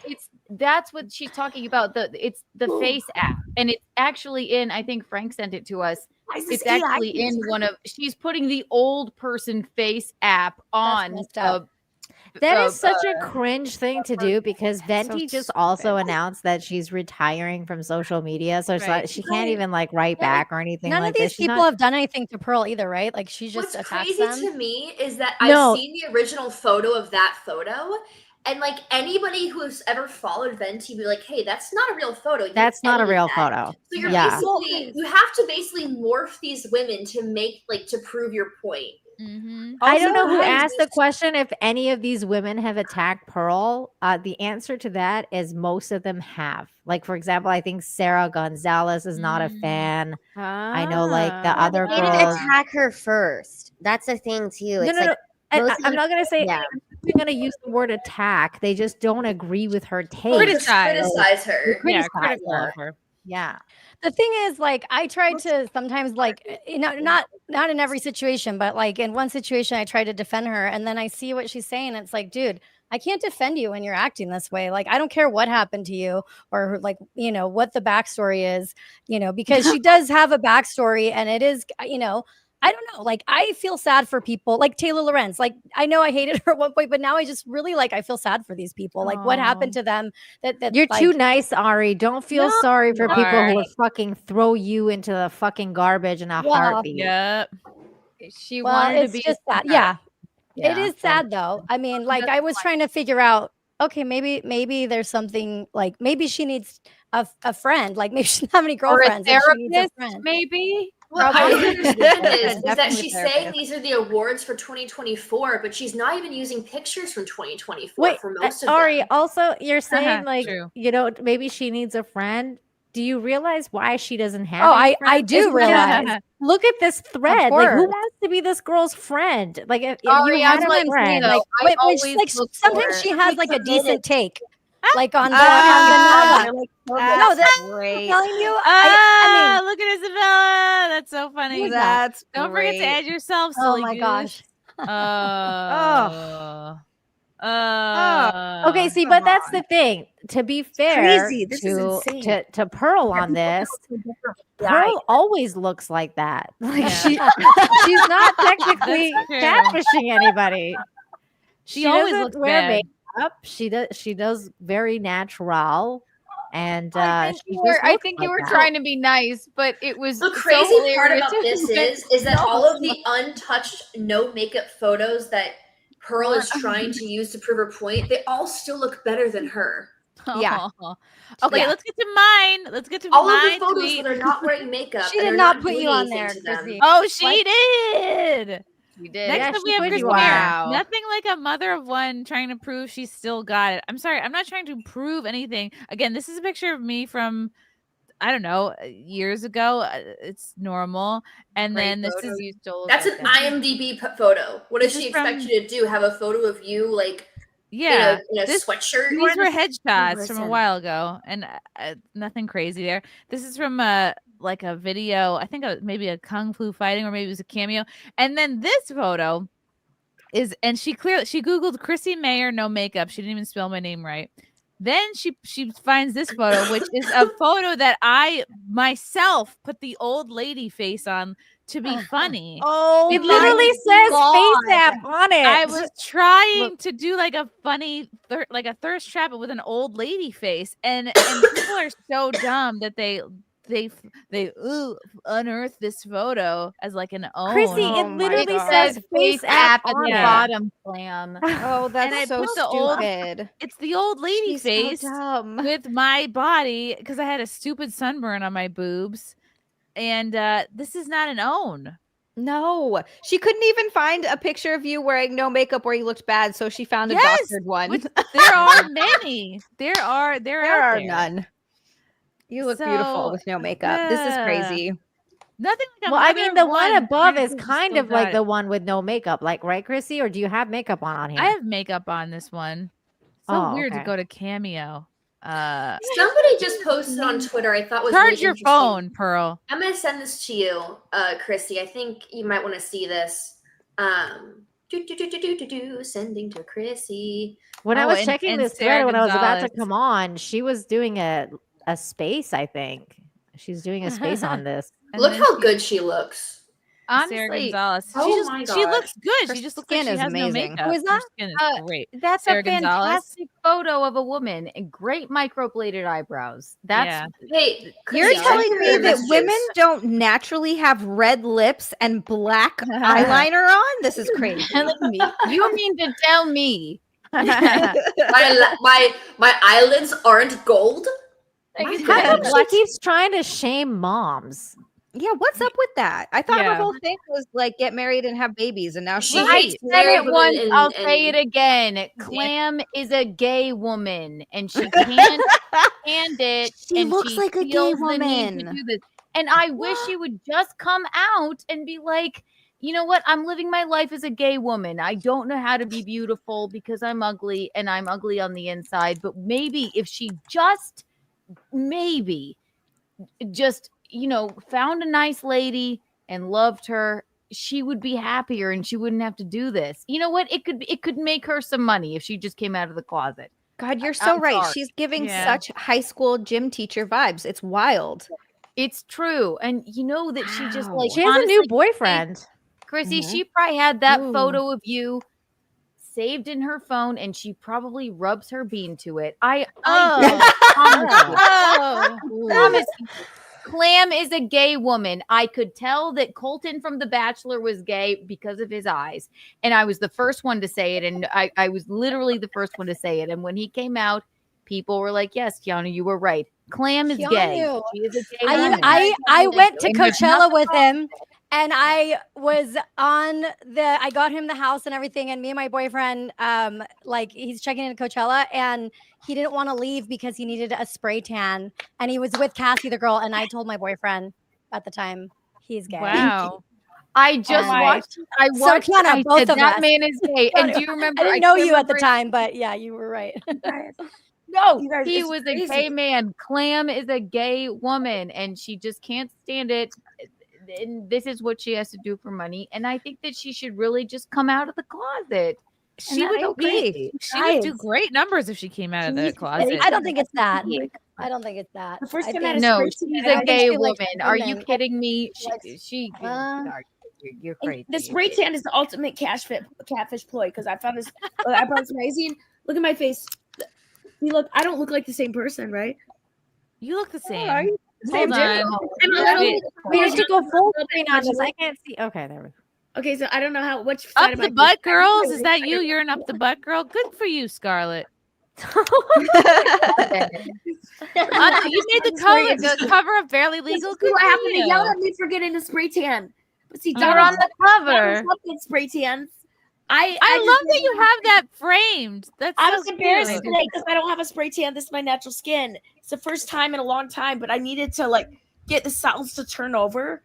that's what she's talking about. It's the face app, and it's actually in. I think Frank sent it to us. It's actually in one of. She's putting the old person face app on. messed up. That is such a cringe thing to do because Venti just also announced that she's retiring from social media, so it's Right. like she can't even like write back or anything None like of these this. She's people not- have done anything to Pearl either, right? Like she just What's attacks crazy them. to me is that No. I've seen the original photo of that photo, and like anybody who's ever followed Venti be like, "Hey, that's not a real photo. You That's not a edited real that." photo. So you're Yeah. basically you have to basically morph these women to make like to prove your point. Mm-hmm. I don't know who Also, asked the question if any of these women have attacked Pearl. The answer to that is most of them have. Like, for example, I think Sarah Gonzalez is not a fan. I know, like, the other They didn't girls. attack her first. That's the thing too. It's No. like most of I'm them- not gonna say. Yeah. I'm going to use the word attack. They just don't agree with her take. Criticize her. Yeah, Criticize critical her. of her. Yeah. The thing is, like, I try to sometimes, like, not in every situation, but like in one situation, I try to defend her, and then I see what she's saying. It's like, dude, I can't defend you when you're acting this way. Like, I don't care what happened to you or like, what the backstory is, because she does have a backstory, and it is, I don't know. Like, I feel sad for people like Taylor Lorenz. Like, I know I hated her at one point, but now I just really I feel sad for these people. Like, what happened to them? That You're like, too nice, Ari. Don't feel No, sorry for people who Ari. would fucking throw you into the fucking garbage in a Well, heartbeat. Yep. She Well, wanted to it's be just that. that. Yeah. It is sad though. I mean, like I was trying to figure out, okay, maybe there's something like maybe she needs a friend. Like maybe she doesn't have any Or a girlfriends. and she needs a therapist, friend. maybe. What I don't understand is that Definitely she's therapist. saying these are the awards for 2024, but she's not even using pictures from 2024 Wait, for most of Ari, them. also you're saying Uh-huh, like true. maybe she needs a friend. Do you realize why she doesn't have? Oh, any I friends? do It's because- realize. Look at this thread. Like, who course. wants to be this girl's friend? Like, if Ari, you had that's a what I'm saying, friend, though. Like, I wait, always like look sometimes for- she has like a decent take, like on the Ah, Nova. That's No, that's great. I'm telling you. Ah, look at Isabella. That's so funny. That's Don't forget to great. add yourself, Oh silly my goose. gosh. okay, see, but that's the thing. To be fair crazy. This is to insane. to Pearl on this, Pearl always looks like that. Like she's not technically That's true. catfishing anybody. She always doesn't looks wear bad. makeup. She does very natural, and I think you were trying to be nice, but it was The so crazy part hilarious. about this is that all of the untouched, no makeup photos that Pearl is trying to use to prove her point, they all still look better than her. Yeah. Okay, Yeah. let's get to mine. Let's get to All of my the photos tweet. where they're not wearing makeup. She and did they're not put doing you on anything there, to them. Chrissy. Oh, she did. She did. Next Yeah, up, she we have put Chrissie you on. Mayr. Wow. Nothing like a mother of one trying to prove she still got it. I'm sorry. I'm not trying to prove anything. Again, this is a picture of me from, I don't know, years ago. It's normal. And Great then this photo. is You still look That's like an that. IMDb photo. What does This she is expect from- you to do? Have a photo of you like yeah, in a this, sweatshirt? these were headshots from a while ago, and nothing crazy there. This is from like a video. I think maybe a kung fu fighting, or maybe it was a cameo. And then this photo is, and she Googled Chrissie Mayr no makeup. She didn't even spell my name right. Then she finds this photo, which is a photo that I myself put the old lady face on to be funny. Oh, it literally says face app on it. I was trying to do like a funny, like a thirst trap with an old lady face, and people are so dumb that they unearth this photo as like an own. Chrissy, it literally says face app at on the it. bottom, Clam. Oh, And I that's so put the old- stupid. It's the old lady She's so face dumb. with my body because I had a stupid sunburn on my boobs, and this is not an own. No, she couldn't even find a picture of you wearing no makeup where you looked bad, so she found a Yes, doctored one. which there are many. There are none. You look So, beautiful with no makeup. This is crazy. Nothing like a Well, I mother mean, the one one above trying is to prove kind still of like got the it. one with no makeup, like, right, Chrissy? Or do you have makeup on here? I have makeup on this one. So Oh, weird okay. to go to Cameo. Somebody just posted on Twitter. I thought was Charge really your interesting. phone, Pearl. I'm gonna send this to you, Chrissy. I think you might want to see this. Sending to Chrissy. When I was and- checking and this Sarah thread when I was about to Gonzalez. come on, she was doing a space, I think. She's doing a space on this. And Look then how she- good she looks. Sarah Honestly, Gonzalez. Oh my She God. looks good. Her She just looks like skin she is has no amazing. makeup. Who is Her that? skin is great. That's Sarah a Gonzalez. fantastic photo of a woman and great microbladed eyebrows. That's Yeah. Hey, You're Chrissy, telling check me your that messages. women don't naturally have red lips and black eyeliner on? This is crazy. You mean to tell me? my eyelids aren't gold? How come she keeps trying to shame moms? Yeah, what's up with that? I thought Yeah. her whole thing was like get married and have babies, and now she She I hates said married it women once. and- I'll say it and- again. Clam is a gay woman, and she can't stand it. She and looks she like a gay feels the need to woman. do this. And I wish she would just come out and be like, you know what? I'm living my life as a gay woman. I don't know how to be beautiful because I'm ugly, and I'm ugly on the inside. But maybe if she just found a nice lady and loved her, she would be happier and she wouldn't have to do this. You know what? It could make her some money if she just came out of the closet. God, you're so I'm right. sorry. She's giving Yeah. such high school gym teacher vibes. It's wild. It's true. And you know that she just Wow. like She has a new honestly, boyfriend. Chrissy, Mhm. she probably had that Ooh. photo of you saved in her phone and she probably rubs her bean to it. I promise you. Clam is a gay woman. I could tell that Colton from The Bachelor was gay because of his eyes. And I was the first one to say it. And I was literally the first one to say it. And when he came out, people were like, yes, Keanu, you were right. Clam is gay. Keanu. She is a gay I woman. I went to And there's Coachella nothing with wrong him, and I was on I got him the house and everything, and me and my boyfriend, like he's checking into Coachella, and he didn't want to leave because he needed a spray tan, and he was with Cassie, the girl, and I told my boyfriend at the time he's gay. Wow. I just And watched. I So watched. Kiana, I both said, of that us. man is gay. And do you remember? I didn't know can't you at the remember- time, but yeah, you were right. No, You guys, he it's was a crazy. gay man. Clam is a gay woman, and she just can't stand it. And this is what she has to do for money. And I think that she should really just come out of the closet. She And would that's be. okay. She would do great numbers if she came out of the closet. I don't think it's that. I don't think it's that. The first I time think- I No, had a she's spray tan, a I gay actually liked woman. Are you women. kidding me? Uh, You're crazy. The spray tan is the ultimate catfish ploy because I found this eyebrows amazing. Look at my face. See, look, I don't look like the same person, right? You look the same. Same Hold on. We have to go full screen on this. I can't see. Okay, there we go. Okay, so I don't know which side Up of the my butt, face- girls. Is that you? You're an up the butt girl. Good for you, Scarlett. You made the cover of Barely Legal. This is Good what for happened. They you. yelled at me for getting a spray tan. But see, You're on the cover. Spray tans. I love that you have that framed. That's I so was embarrassed cute. today because I don't have a spray tan. This is my natural skin. It's the first time in a long time, but I needed to like get the cells to turn over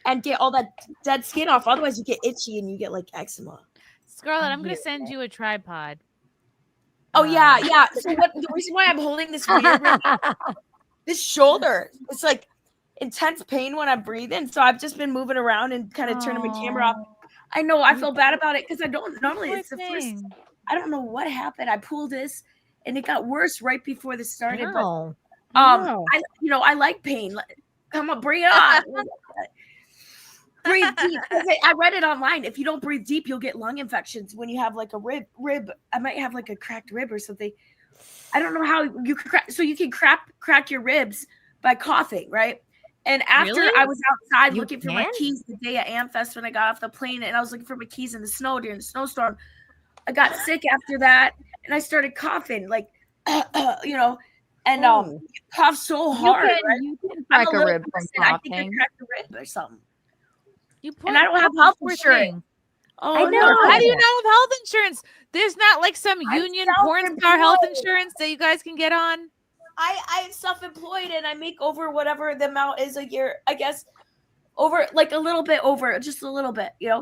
and get all that dead skin off. Otherwise, you get itchy and you get like eczema. Scarlett, I'm gonna send you a tripod. Oh yeah. So the reason why I'm holding this weird this shoulder, it's like intense pain when I'm breathing. So I've just been moving around and kind of turning my camera off. I know I feel bad about it because I don't normally. It's the first. I don't know what happened. I pulled this, and it got worse right before this started. No. But I like pain. Come on, bring it on. Breathe deep. I read it online. If you don't breathe deep, you'll get lung infections when you have like a rib. I might have like a cracked rib or something. I don't know how you can crack. So you can crack your ribs by coughing, right? And after I was outside looking for my keys the day at Amfest when I got off the plane, and I was looking for my keys in the snow during the snowstorm, I got sick after that, and I started coughing, like, and cough so hard. You can crack a rib from coughing. I think I cracked a rib or something. And I don't have health insurance. Oh, I know. How do you not have health insurance? There's not like some union porn star health insurance that you guys can get on. I'm self-employed and I make over whatever the amount is a year, I guess, over like a little bit over, just a little bit, So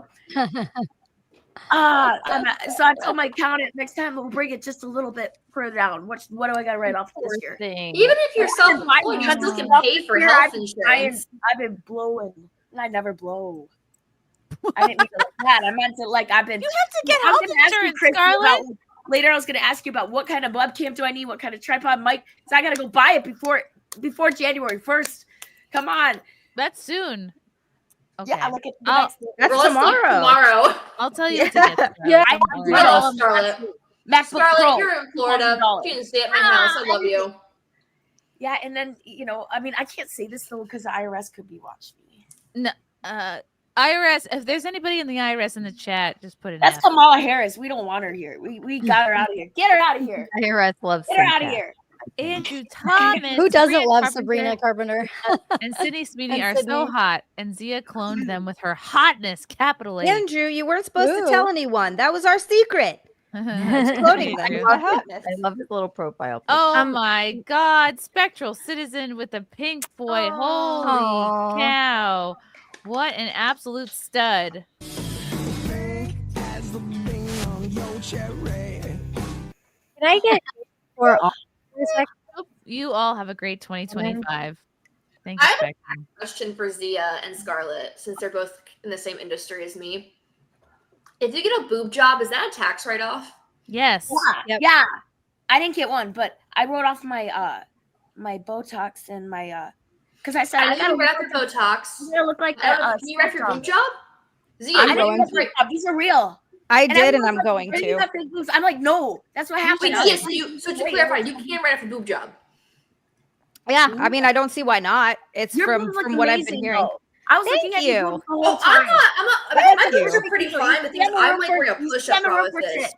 I told my accountant next time we'll bring it just a little bit further down. What do I got to write off this year? Even if you're self-employed, you still can pay for health insurance. I've been blowing, and I never blow. I didn't mean it like that. I meant to like I've been. You have to get health insurance, Scarlett. Later, I was going to ask you about what kind of webcam do I need, what kind of tripod mic. So I got to go buy it before January 1st. Come on, that's soon. Okay. Yeah, look at that's tomorrow. I'll tell you. Scarlett. Scarlett, you're in Florida. You can stay at my house. I love you. Yeah, and then I mean, I can't say this though because the IRS could be watching me. No, IRS. If there's anybody in the IRS in the chat, just put it. That's Kamala Harris. We don't want her here. We got her out of here. Get her out of here. IRS loves. Get her out of here. Andrew Thomas. Who doesn't love Sabrina Carpenter? And Sydney Sweeney are so hot, and Zia cloned them with her hotness, capital H. Andrew, you weren't supposed to tell anyone. That was our secret. Cloning them. I love his little profile. Oh my God, Spectral Citizen with a pink boy. Holy cow! What an absolute stud. Can I get for all? You all have a great 2025. Thank I you. have a question for Zia and Scarlett, since they're both in the same industry as me. If you get a boob job, is that a tax write-off? Yes. Yeah. I didn't get one, but I wrote off my my Botox and my because I said I gotta write off your Botox. I'm gonna look like Can you write your boob job? Zia, I didn't get boob job. These are real. I did, and I'm going to. I'm like, no, that's what happened. So to clarify, you can't write off a boob job. Yeah, I mean, I don't see why not. It's from what I've been hearing. I was looking at you. I'm not. My boobs are pretty fine, but I'm like wearing a push-up bra with this.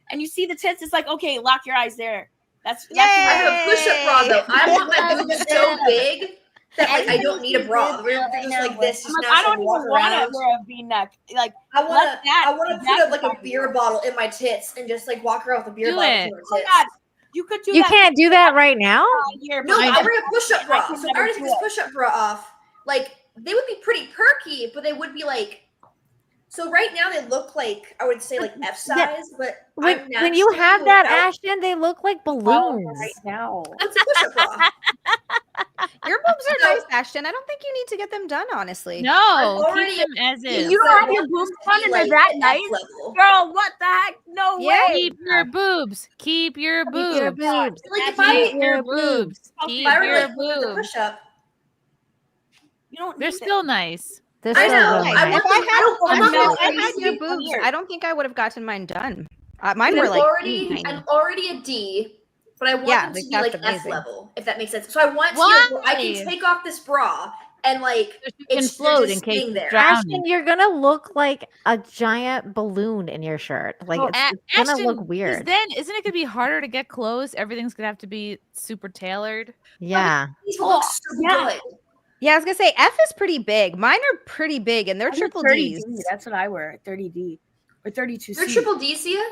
And you see the tits, it's like, okay, lock your eyes there. That's I have a push-up bra though. I want my boobs so big that like I don't need a bra. They're just like this. Just I don't even want to wear a V-neck. Like I want to put up like a beer bottle in my tits and just like walk around with a beer bottle in my tits. Oh God, you could do. You can't do that right now. No, I wear a push-up bra. So I already take this push-up bra off. Like they would be pretty perky, but they would be like. So right now they look like I would say like F size, but when you have that, Ashton, they look like balloons right now. It's a push-up bra. Your boobs are nice, Ashton. I don't think you need to get them done, honestly. No, keep them as is. You don't have your boobs done and they're that nice, girl. What the heck? No way. Keep your boobs. Keep your boobs. Like Keep your boobs. Keep your boobs. Push-up. You don't. They're still nice. I know. If I had your boobs, I don't think I would have gotten mine done. Mine were like I'm already a D, but I want them to be like F level, if that makes sense. So I want to. I can take off this bra and like it's float in case there. Ashton, you're gonna look like a giant balloon in your shirt. Like it's gonna look weird. Then isn't it gonna be harder to get clothes? Everything's gonna have to be super tailored. Yeah. These look so good. Yeah, I was gonna say F is pretty big. Mine are pretty big, and they're triple 30D. Ds. That's what I wear. 30D or 32C. They're triple D, Sia?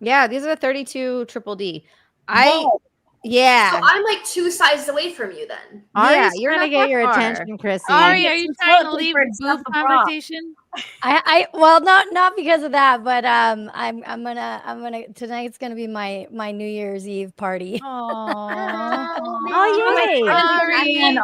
Yeah, these are 32 triple D. Whoa. Yeah. So I'm like 2 sizes away from you then. Ari's you're trying to not get your that far. attention, Chrissy. Ari, are you trying to leave It's not boob the bra. conversation? Well, not because of that, but I'm gonna tonight's gonna be my New Year's Eve party. Oh, yay.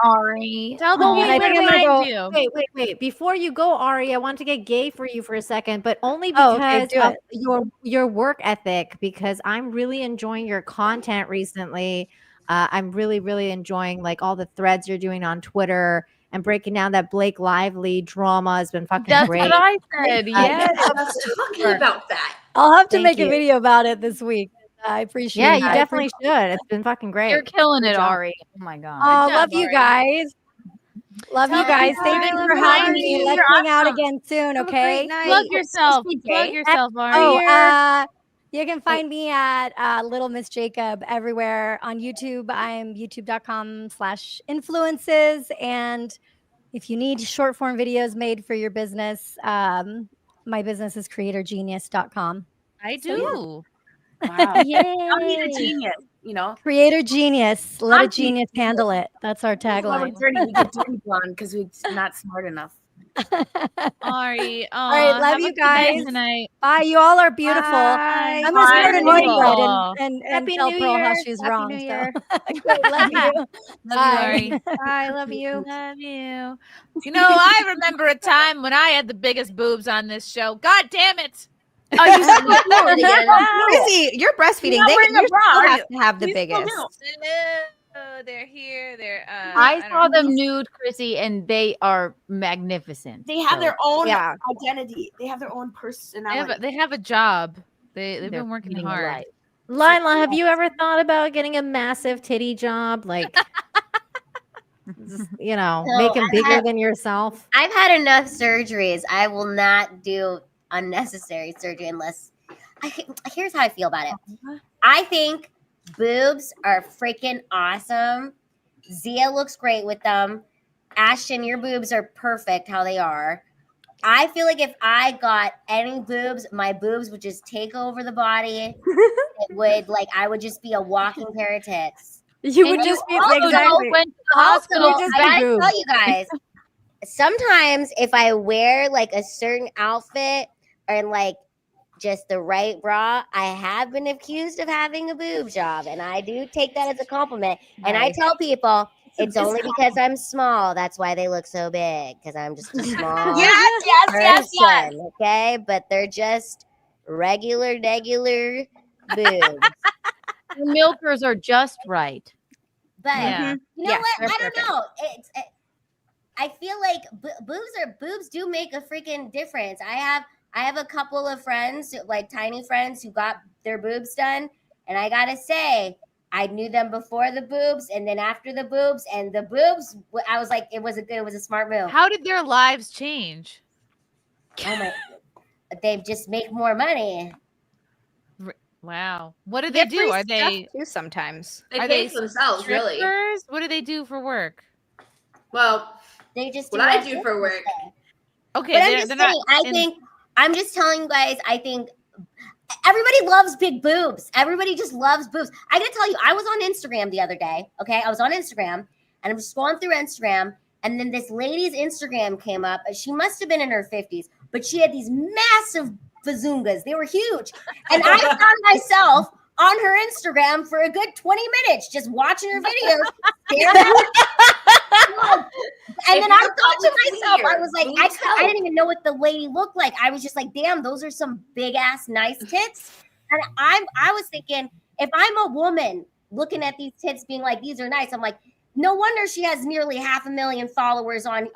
Ari. Tell them Oh, what wait, it reminds you. wait. Before you go, Ari, I want to get gay for you for a second, but only Oh, okay, because do of your work ethic, because I'm really enjoying your content recently. I'm really, really enjoying like all the threads you're doing on Twitter and breaking down that Blake Lively drama has been fucking That's great. what I said. Yeah, Yes. I was talking about that. I'll have to Thank make you. a video about it this week. I appreciate Yeah, it. you definitely should. It's been fucking great. You're killing Good it, job. Ari. Oh my god. Oh, Good love job, you Ari. guys. Love you guys. Thank you for having me. Let's hang out again soon, okay? Plug yourself. Plug yourself, Ari. Oh, you can find me at Little Miss Jacob everywhere on YouTube. I'm youtube.com/influences. And if you need short form videos made for your business, my business is creatorgenius.com. I do. Wow. Yay. I need a genius, you know. Creator genius. Let a Not genius handle it. That's our Well, tagline. we're dirty. We get dirty blonde because we're not smart enough. Ari. All right, love have you a good night guys. tonight. Bye. You all are beautiful. Bye. I'm gonna start a Bye. new thread and Happy tell New Pearl how Year. she's Happy wrong. New So. Year. Okay, love you. Love you, Ari. Bye, love you. Love you. You know, I remember a time when I had the biggest boobs on this show. God damn it. Oh, you said that Chrissy, you're breastfeeding. You're not wearing a You bra, still are have you? to have the You still biggest. do. Oh, they're here. They're I don't saw know. them nude, Chrissy, and they are magnificent. They have their own Yeah. identity. They have their own personality. They have a job. They've They're been working leading a hard. life. Lila, have you ever thought about getting a massive titty job? Like, just, No, make them I've bigger had- than yourself? I've had enough surgeries. I will not do unnecessary surgery unless. Here's how I feel about it. I think boobs are freaking awesome. Zia looks great with them. Ashton, your boobs are perfect how they are. I feel like if I got any boobs, my boobs would just take over the body. It would I would just be a walking pair of tits. You And would just be also exactly. went to the Also, hospital. just I big gotta boobs. tell you guys, sometimes if I wear a certain outfit and just the right bra, I have been accused of having a boob job, and I do take that as a compliment. And I tell people it's only because I'm small. That's why they look so big, because I'm just a small Yes. person, okay? But they're just regular boobs. The milkers are just right. But Yeah. you know Yeah, what? they're I don't perfect. know. I feel like boobs do make a freaking difference. I have a couple of friends, tiny friends, who got their boobs done, and I gotta say, I knew them before the boobs, and then after the boobs, and the boobs, I was like, it was a smart move. How did their lives change? Oh my! They just make more money. Wow. What do They they do? Are have free stuff, they too sometimes? They Are pay they for themselves, really. strippers? What do they do for work? Well, They just do what I like do for work. Okay, But I'm just saying, I'm just telling you guys, I think everybody loves big boobs. Everybody just loves boobs. I gotta tell you, I was on Instagram the other day. Okay, I was on Instagram and I'm just going through Instagram, and then this lady's Instagram came up. She must have been in her 50s, but she had these massive bazungas. They were huge, and I found myself on her Instagram for a good 20 minutes just watching her videos. staring at her. And then I thought to myself, I was like, I didn't even know what the lady looked like. I was just like, damn, those are some big ass nice tits. And I was thinking, if I'm a woman looking at these tits being like, these are nice, I'm like, no wonder she has nearly 500,000 followers on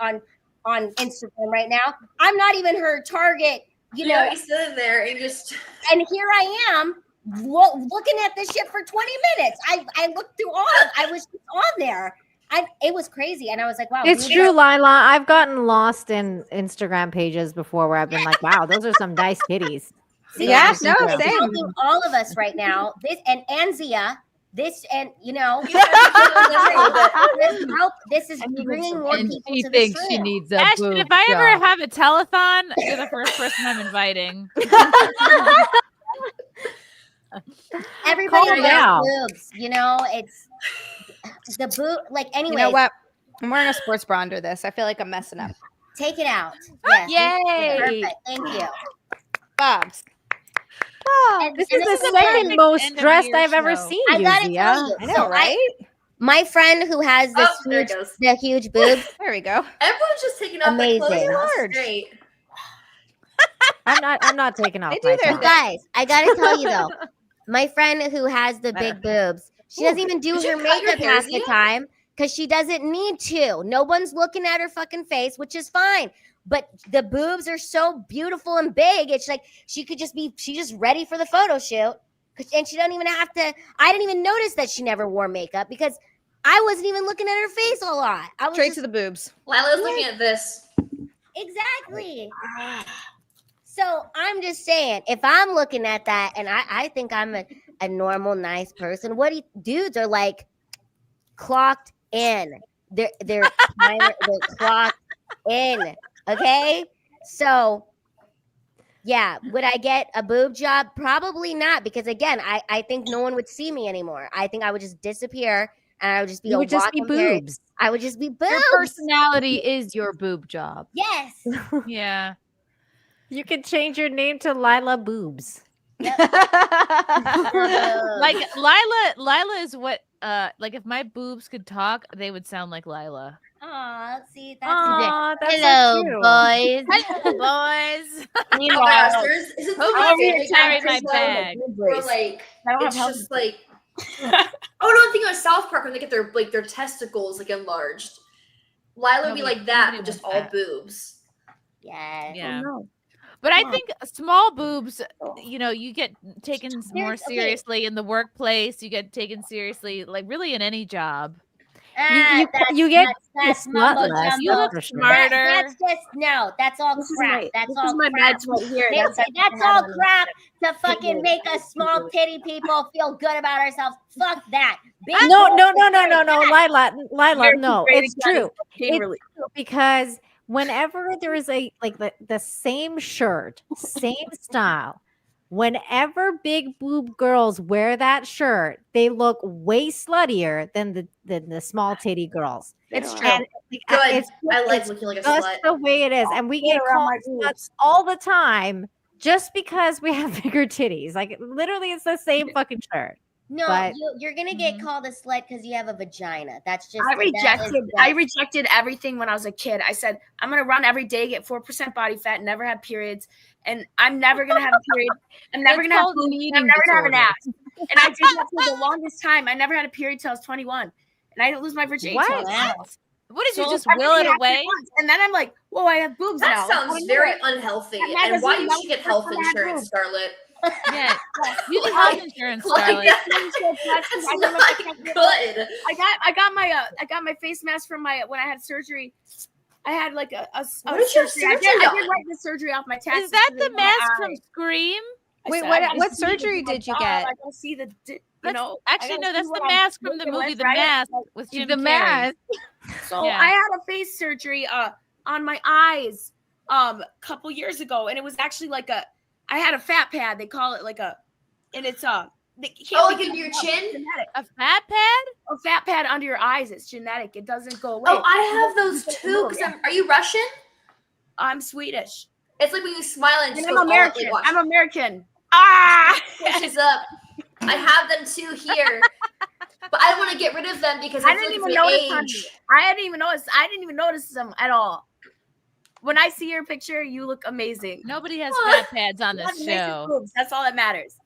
Instagram right now. I'm not even her target, you know. You're sitting there and just. And here I am looking at this shit for 20 minutes. I looked through I was just on there. It was crazy. And I was like, wow. It's true, Lila. I've gotten lost in Instagram pages before where I've been like, wow, those are some nice titties. See, Yeah, Ashton no, is same. helping all of us right now. This and Zia, this, and you know, this is bringing more And people she to the thinks she trail. needs a Ashton, boob if I ever job. have a telethon, you're the first person I'm inviting. Everybody Calm loves down. boobs, you know. It's the boob. Like, anyway, You know what? I'm wearing a sports bra under this. I feel like I'm messing up. take it out. Yay! Perfect. Thank you. Bobs. This is the second most dressed I've ever seen I you, gotta Zia. tell you. I know, So right? my friend who has this there it huge, goes. the huge boobs. There we go. Everyone's just taking off their clothes. Amazing. That's great. I'm not taking off They my do their top. You guys, I gotta tell you though, my friend who has the big boobs, she doesn't even do Did you her cut your makeup hair, half the Zia? time because she doesn't need to. No one's looking at her fucking face, which is fine. But the boobs are so beautiful and big. It's like she's just ready for the photo shoot. And she doesn't even have to. I didn't even notice that she never wore makeup because I wasn't even looking at her face a lot. I was Straight just, to the boobs. Lila's looking at this. exactly. So I'm just saying, if I'm looking at that and I think I'm a normal, nice person, what do you, dudes are like clocked in. They're clocked in. Okay. So yeah, would I get a boob job? Probably not, because again, I think no one would see me anymore. I think I would just disappear and I would just be You a would just be walking parrot. boobs. I would just be boobs. Your personality is your boob job. Yes. Yeah. You can change your name to Lila Boobs. Like Lila is what like if my boobs could talk, they would sound like Lila. Aw, see, Aw, that's so hello, cute. boys. Hello, boys. Oh my gosh, isn't Who there wants a me family to carry guy my episode bag? where like I don't have it's help. just like oh no, I'm thinking of South Park when they get their testicles like enlarged. Lila would be Nobody- like that, nobody but just wants all that. boobs. Yes. Yeah. No. But I think small boobs, you know, you get taken more okay. seriously in the workplace. You get taken seriously, like really in any job. You get that's mumbo mumbo less, jumbo. You look for sure. smarter. That's just no. That's all crap. That's all my crap. meds right here. That's all crap to fucking make us small titty people feel good about ourselves. Fuck that. Big No, boobs no, is very bad. Lila, no, great it's again. true. Being It's really- true because whenever there is the same shirt, same style, whenever big boob girls wear that shirt, they look way sluttier than the small titty girls. It's true. And Good. it's I like it's looking like a just slut. the way it is, and we Get get around called my sluts boobs. all the time just because we have bigger titties. Like literally, it's the same fucking shirt. No, But- you're gonna get called a slut because you have a vagina. That's just I that is I just- rejected everything when I was a kid. I said, I'm gonna run every day, get 4% body fat, never have periods, and I'm never gonna have a period. I'm never That's gonna have called an boobs, eating I'm never gonna have an disorder. ass. And I did that for the longest time. I never had a period till I was 21. And I didn't lose my virginity till I was What? 12. What did you So just everything will it happened away? at once. And then I'm like, whoa, I have boobs That now. sounds very unhealthy. That And why magazine, you that should get was health the first one I had insurance, boobs. Scarlett. Yeah. You need health insurance, Like, Scarlett. that's not good. I got my face mask from when I had surgery. I had like a What did you have surgery. I surgery did on? write the surgery off my taxes. Is that because the of my mask eye. from Scream? I Wait, said, what- I gotta what see this surgery with my did you job. get? I gotta see you That's- know. Actually, I no, gotta that's see the what I'm mask from the looking movie like, The right? Mask Like, with Jim The Carrey. mask. So Yeah. I had a face surgery on my eyes a couple years ago, and it was actually like I had a fat pad. They call it like and it's like under your chin? Genetic. A fat pad? A fat pad under your eyes. It's genetic. It doesn't go away. Oh, I have those too. Are you Russian? I'm Swedish. It's like when you smile and And just I'm goes all American. like, watch. I'm American. Ah! Pushes up. I have them too here, but I want to get rid of them because I I feel didn't like even it's notice. my Honey. age. I didn't even notice them at all. When I see your picture, you look amazing. Nobody has fat pads on You this have nice show. boobs. That's all that matters.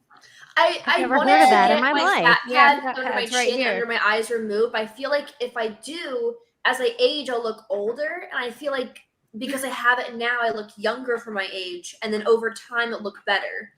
I never want heard of to that in get my my life. fat Yeah, pad fat under my pad's right chin, here. under my eyes removed. But I feel like if I do, as I age, I'll look older, and I feel like because I have it now, I look younger for my age, and then over time, it look better.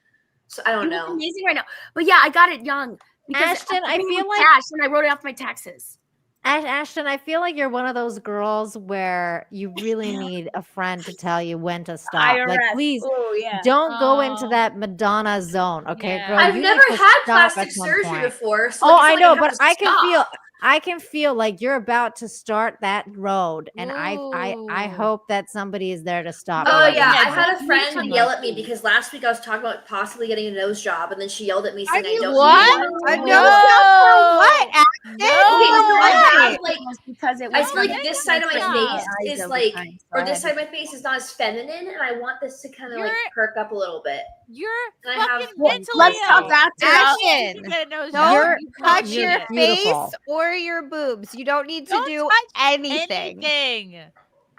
So I don't You look know. amazing right now. But yeah, I got it young. Because Ashton, I gave me feel like- cash and I wrote it off my taxes. Ashton, I feel like you're one of those girls where you really need a friend to tell you when to stop. Like, IRS. please Oh, yeah. don't go into that Madonna zone, okay, girl? I've You never need to had stop plastic at some surgery point. before, so Oh, like, I it's know, not like but I I have to can feel. stop. I can feel like you're about to start that road, and I hope that somebody is there to stop. Oh you. yeah, I had a friend yell at me because last week I was talking about possibly getting a nose job, and then she yelled at me saying I don't what? need A nose job for what? Ashton? Okay, so I have like because it I was feel like this side of my face eyes is over like, time, or so this side of my face is not as feminine, and I want this to kind of like perk up a little bit. You're and I have mentally Let's talk ill. back to Ashton, Don't don't touch you're your beautiful. face or your boobs. You don't need to Don't do touch anything.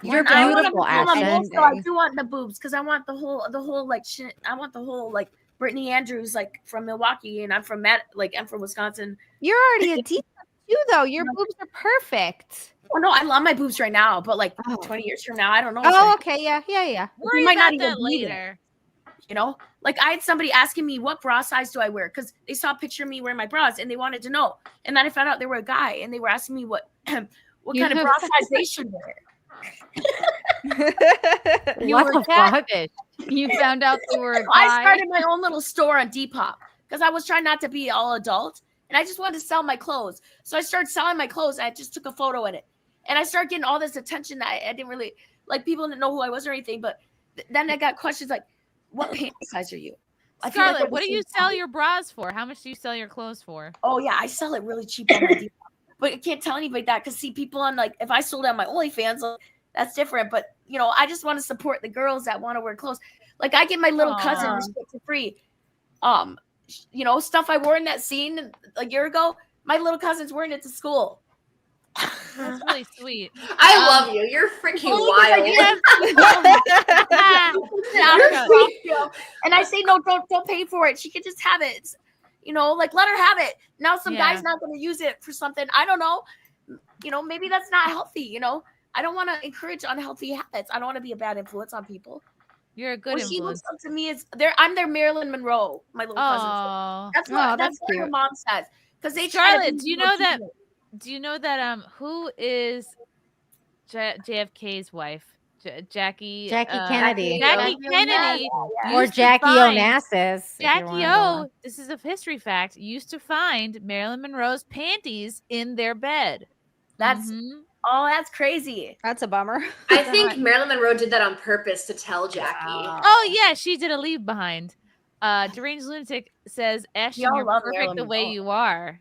You're I want to beautiful, become a Ashton. mole, so I do want the boobs because I want the whole like shit. I want the whole like Brittany Andrews like from Milwaukee, and I'm from Wisconsin. You're already a D too, though. Your boobs are perfect. Oh no, I love my boobs right now, but like 20 years from now, I don't know. Oh, okay, yeah. We might not even be there. You know, like I had somebody asking me what bra size do I wear because they saw a picture of me wearing my bras and they wanted to know, and then I found out they were a guy and they were asking me what kind of bra size they should wear. What the fuck? You found out they were a guy. I started my own little store on Depop because I was trying not to be all adult and I just wanted to sell my clothes. So I started selling my clothes and I just took a photo in it. And I started getting all this attention that I didn't really like. People didn't know who I was or anything. But then I got questions like, "What pant size are you?" Scarlett, what do you sell your bras for? How much do you sell your clothes for? Oh yeah, I sell it really cheap on my Depop. But I can't tell anybody that because see, people on like if I sold it on my OnlyFans, like, that's different. But you know, I just want to support the girls that want to wear clothes. Like I get my little cousin this shit for free. You know, stuff I wore in that scene a year ago. My little cousin's wearing it to school. That's really sweet. I love you. You're freaking wild. And I say no, don't pay for it. She could just have it. It's, you know, like let her have it. Now some guy's not going to use it for something. I don't know. You know, maybe that's not healthy. You know, I don't want to encourage unhealthy habits. I don't want to be a bad influence on people. You're a good what influence. She looks up to me is I'm their Marilyn Monroe. My little cousin. That's what that's what her mom says. Because they Scarlett, do you know that? Do you know that? Who is JFK's wife? Jackie Kennedy. Jackie Kennedy. Or Jackie Onassis. Jackie O, this is a history fact, used to find Marilyn Monroe's panties in their bed. That's that's crazy. That's a bummer. I think Marilyn Monroe did that on purpose to tell Jackie. Oh yeah, she did a leave behind. Deranged Lunatic says, Ashton, you're perfect Marilyn the way Monroe. you are.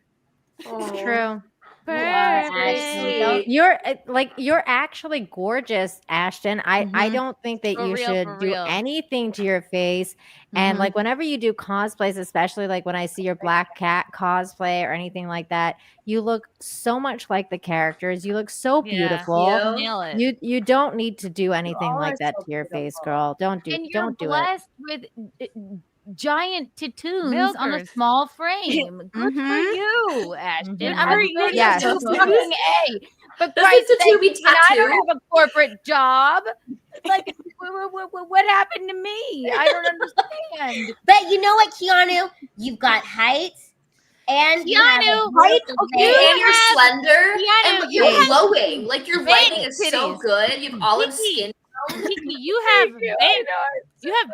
True. Perfect. You're actually gorgeous, Ashton. I don't think that you should do anything to your face. And like whenever you do cosplays, especially like when I see your Black Cat cosplay or anything like that, you look so much like the characters. You look so beautiful. You don't need to do anything like that to your face, girl. Don't do it. Blessed with giant tattoos on a small frame. Good for you, Ashton. Yes. But Does Christ, the tattoo be I don't tattooed? have a corporate job. Like, what happened to me? I don't understand. But you know what, Keanu? You've got height. And you have Keanu, height, And you're slender. Keanu, And you're glowing. Like your bank lighting is so titties. good. You have olive skin. Kiki, you have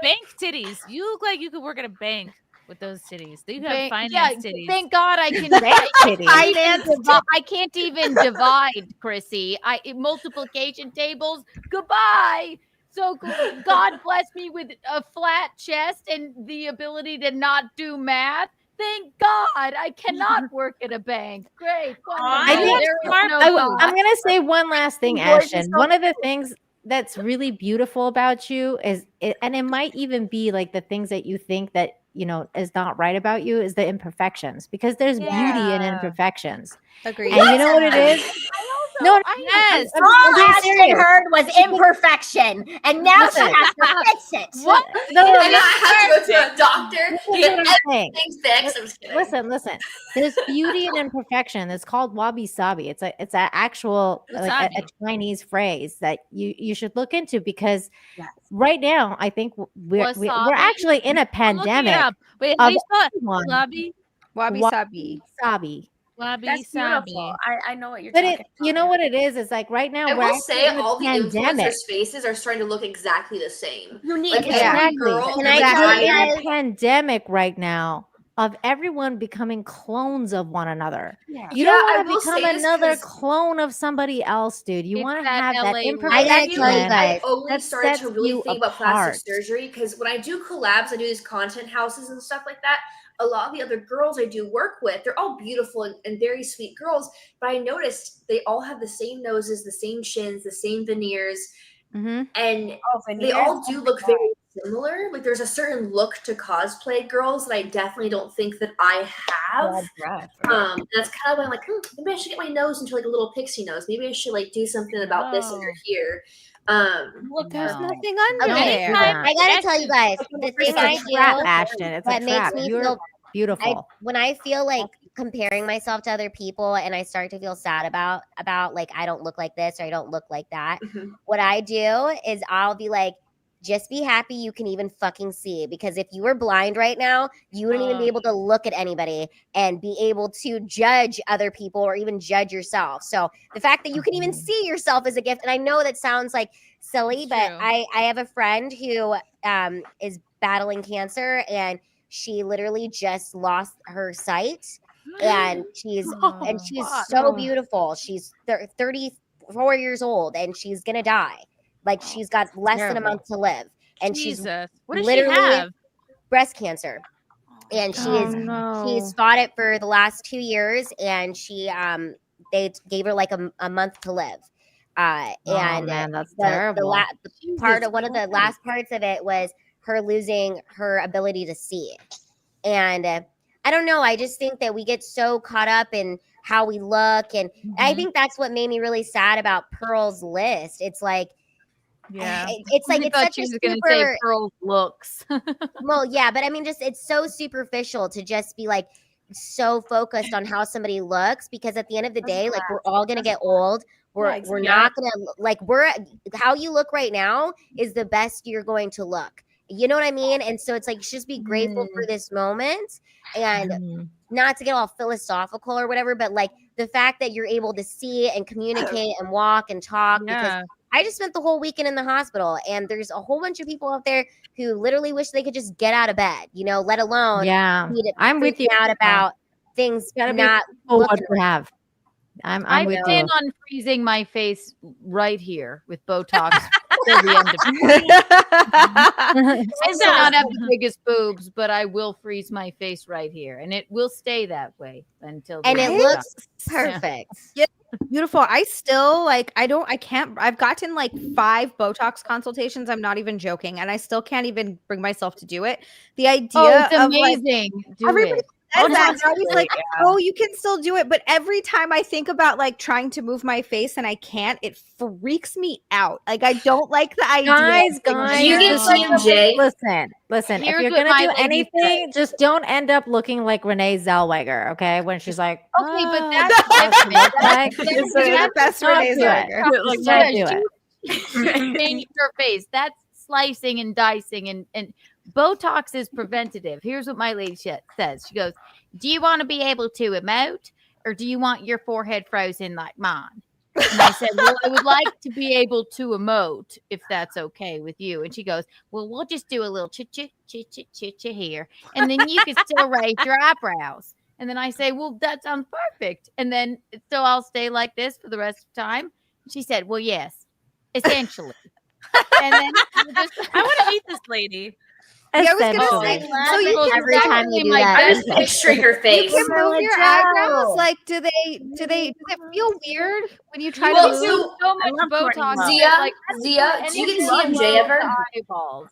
bank titties. You look like you could work at a bank with those titties. You have finance titties. Thank God I can I can't even divide, Chrissy. Multiplication tables. Goodbye. So God bless me with a flat chest and the ability to not do math. Thank God I cannot work at a bank. Great. I'm going to say one last thing, Ashton. One of the things that's really beautiful about you is, and it might even be like the things that you think that, you know, is not right about you, is the imperfections, because there's beauty in imperfections. Agreed. And you know what it is? No, yes. All Ashton heard was imperfection, and now she has to fix it. What? No, and now I have to go to a doctor. Get everything fixed. I'm just kidding. Listen. There's beauty in imperfection. It's called wabi sabi. It's an actual like a Chinese phrase that you should look into, because right now I think we're actually in a pandemic. Wait, how do you spell it? Wabi sabi. Wabi That's sabi. beautiful. I know what you're But talking it, about. you know what it is? It's like right now I we're will actually say in a all the pandemic. influencers' faces are starting to look exactly the same. Unique. Like every Exactly. girl, Can like, I tell We're you in a guys? pandemic right now of everyone becoming clones of one another. Yeah. You Yeah, don't I want to will become say this another 'cause- clone of somebody else, dude. You It's want to that have that LA I gotta imperfection tell you I guys. only that started sets to really you think about plastic apart. surgery because when I do collabs, I do these content houses and stuff like that. A lot of the other girls I do work with, they're all beautiful and very sweet girls, but I noticed they all have the same noses, the same chins, the same veneers, and they all do look very similar. Like there's a certain look to cosplay girls that I definitely don't think that I have. That's kind of why I'm like, maybe I should get my nose into like a little pixie nose. Maybe I should like do something about this under here. Look, there's nothing Don't under do there. that. I gotta tell you guys, the thing It's I a trap, do Ashton. It's a that makes trap. me You're feel beautiful. when I feel like comparing myself to other people and I start to feel sad about like I don't look like this or I don't look like that, what I do is I'll be like, just be happy you can even fucking see, because if you were blind right now, you wouldn't even be able to look at anybody and be able to judge other people or even judge yourself. So the fact that you can even see yourself is a gift. And I know that sounds like silly, but I have a friend who is battling cancer, and she literally just lost her sight, and she's so beautiful. She's 34 years old and she's gonna die. Like she's got less than a month to live, and Jesus. she's What does literally she have? breast cancer, and she's fought it for the last 2 years, and she they gave her like a month to live. And man, that's the terrible. part of one of the last parts of it was her losing her ability to see. And I don't know, I just think that we get so caught up in how we look, and I think that's what made me really sad about Pearl's list. It's like, it's like it's such a going to say super Pearl's looks. well, yeah, but I mean, just it's so superficial to just be like so focused on how somebody looks, because at the end of the day, like we're all gonna get old. We're not gonna like how you look right now is the best you're going to look. You know what I mean? And so it's like just be grateful for this moment, and not to get all philosophical or whatever, but like the fact that you're able to see and communicate and walk and talk. Because I just spent the whole weekend in the hospital, and there's a whole bunch of people out there who literally wish they could just get out of bed, you know, let alone I'm with you out about things not what we have. I'm with plan you. on freezing my face right here with Botox till the end of it. I may not have the biggest boobs, but I will freeze my face right here, and it will stay that way until. And it looks perfect. Yeah, beautiful. I still I've gotten like 5 Botox consultations. I'm not even joking, and I still can't even bring myself to do it. The idea it's amazing. Of everybody says that, and I was like, oh, you can still do it, but every time I think about like trying to move my face and I can't, it freaks me out. Like I don't like the idea. Guys, do you get TMJ? Listen. Here's if you're what gonna my do lady anything, just don't end up looking like Renee Zellweger. Okay, when she's like, okay, but that's like, It's the best Renee Zellweger. Like, don't do it. Change your face. That's slicing and dicing, and Botox is preventative. Here's what my lady says. She goes, do you want to be able to emote, or do you want your forehead frozen like mine? And I said, well, I would like to be able to emote if that's okay with you. And she goes, well, we'll just do a little chit here, and then you can still raise your eyebrows. And then I say, well, that sounds perfect. And then so I'll stay like this for the rest of the time. She said, well, yes, essentially. And then I want to meet this lady. Yeah, I was gonna say, so you can every time you do that. I'm just picturing her face. You can move your eyebrows. Like, does it feel weird when you try to move? So much Botox. Zia, do you get TMJ ever?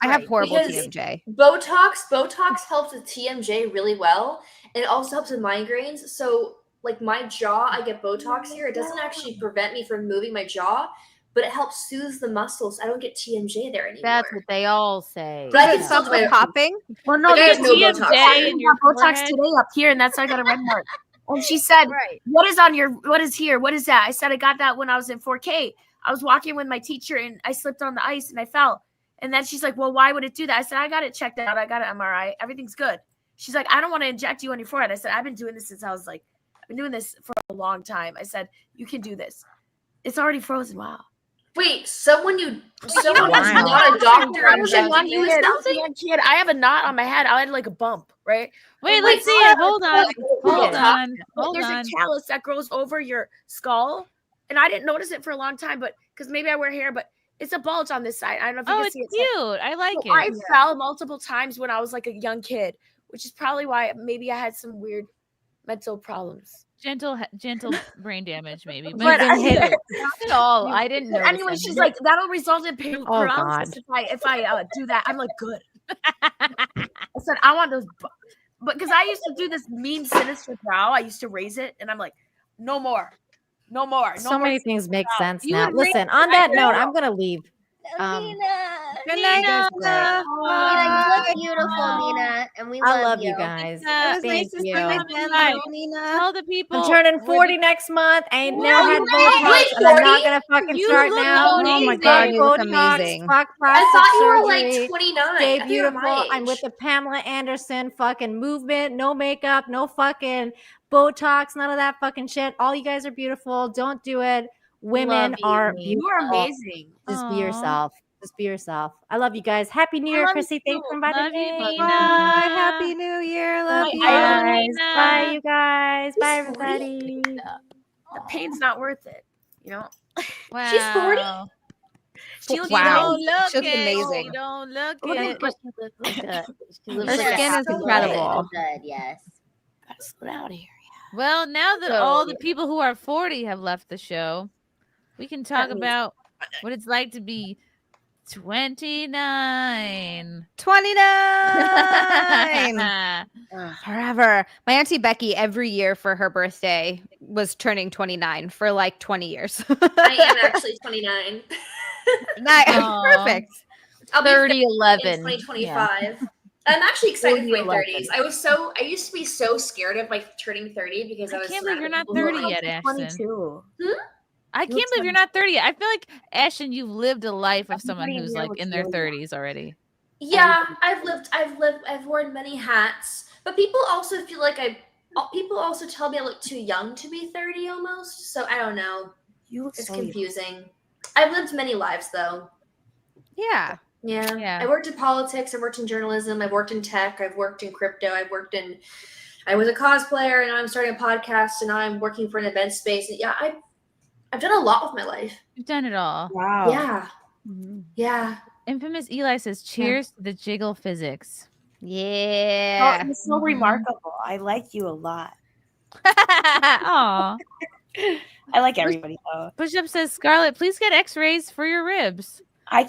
I have horrible Because TMJ. Botox helps with TMJ really well, and it also helps with migraines. So, like my jaw, I get Botox here. It doesn't actually prevent me from moving my jaw, but it helps soothe the muscles. I don't get TMJ there anymore. That's what they all say. But I can still do my popping. Well, no, Like, I there's have no TMJ Botox. and your Botox today up here, and that's why I got a red mark. And she said, what is here? What is that? I said, I got that when I was in 4K. I was walking with my teacher, and I slipped on the ice, and I fell. And then she's like, well, why would it do that? I said, I got it checked out. I got an MRI. Everything's good. She's like, I don't want to inject you on your forehead. I said, I've been doing this since I was like been doing this for a long time. I said, you can do this. It's already frozen. Wow. Wait, someone that's Wow. not a doctor I was a young injecting you with kid. I was a something? young kid. I have a knot on my head. I had like a bump, right? Wait, And let's my see it. brother- Hold on. Hold on. Hold There's on. a callus that grows over your skull, and I didn't notice it for a long time, but because maybe I wear hair, but it's a bulge on this side. I don't know if you Oh, can it's see it. cute. I like So I it. fell multiple times when I was like a young kid, which is probably why maybe I had some weird mental problems. Gentle brain damage, maybe. But it's cute. Not at all. I didn't know. Anyway, she's like, that'll result in Oh, paralysis God. if I do that. I'm like, good. I said, I want those, but because I used to do this mean, sinister brow, I used to raise it, and I'm like, no more, no more. So many things make sense You now. would raise Listen, it, on I that know. note, I'm gonna leave. Good night, Nina. Nina. Nina, you look beautiful, Nina, and we I love love you guys. It was nice Thank to see you. you again, Nina. Tell the people. I'm turning 40 next month. I ain't never had Wait, Botox, and I'm not 40? gonna fucking You start look now. amazing. Oh my god, You look Botox, amazing. fuck I plastic thought you were surgery. like 29. Stay I thought you were beautiful. my I'm with age. the Pamela Anderson fucking movement. No makeup, no fucking Botox, none of that fucking shit. All you guys are beautiful. Don't do it. Women Love you, are Nina. beautiful. You are amazing. Just be Aw. yourself. Just be yourself. I love you guys. Happy New I Year, love Chrissy. you Thanks too. for inviting Love you, me. Nina. Bye. Happy New Year. Love Love you you. guys. Nina. Bye, you guys. Bye, She's 40? everybody. The pain's not worth it, you know. Wow. She's 40? She looks Wow. Don't look She looks it. amazing. You don't look Look it. at But she looks like a, she looks Her like a skin is happy incredible. Good, yes. Gotta slow down here. Well, now that So, all the people who are 40 have left the show, we can talk means- about what it's like to be 29. 29. Forever. My auntie Becky, every year for her birthday, was turning 29 for like 20 years. I am actually 29. Aw. Perfect. I'll be 30, 30 11. in 2025. I'm actually excited for my 11. 30s. I used to be so scared of my turning 30 because I I was can't believe you're not surrounded by 30 people who yet, are- Ashton. 22. I can't believe you're not 30 yet. I feel like, Ashton, you've lived a life of someone Everybody who's here like looks in their really 30s already. Yeah, I've worn many hats, but people also feel like people also tell me I look too young to be 30 almost. So I don't know. You look It's so young. confusing. I've lived many lives though. Yeah. Yeah. Yeah. I worked in politics, I worked in journalism, I've worked in tech, I've worked in crypto, I was a cosplayer, and now I'm starting a podcast, and now I'm working for an event space. And yeah, I've done a lot with my life. You've done it all. Wow. Yeah. Yeah. Infamous Eli says, cheers to the jiggle physics. Yeah. Oh, you're so remarkable. I like you a lot. Aw. I like everybody though. Push Up says, Scarlett, please get x-rays for your ribs. I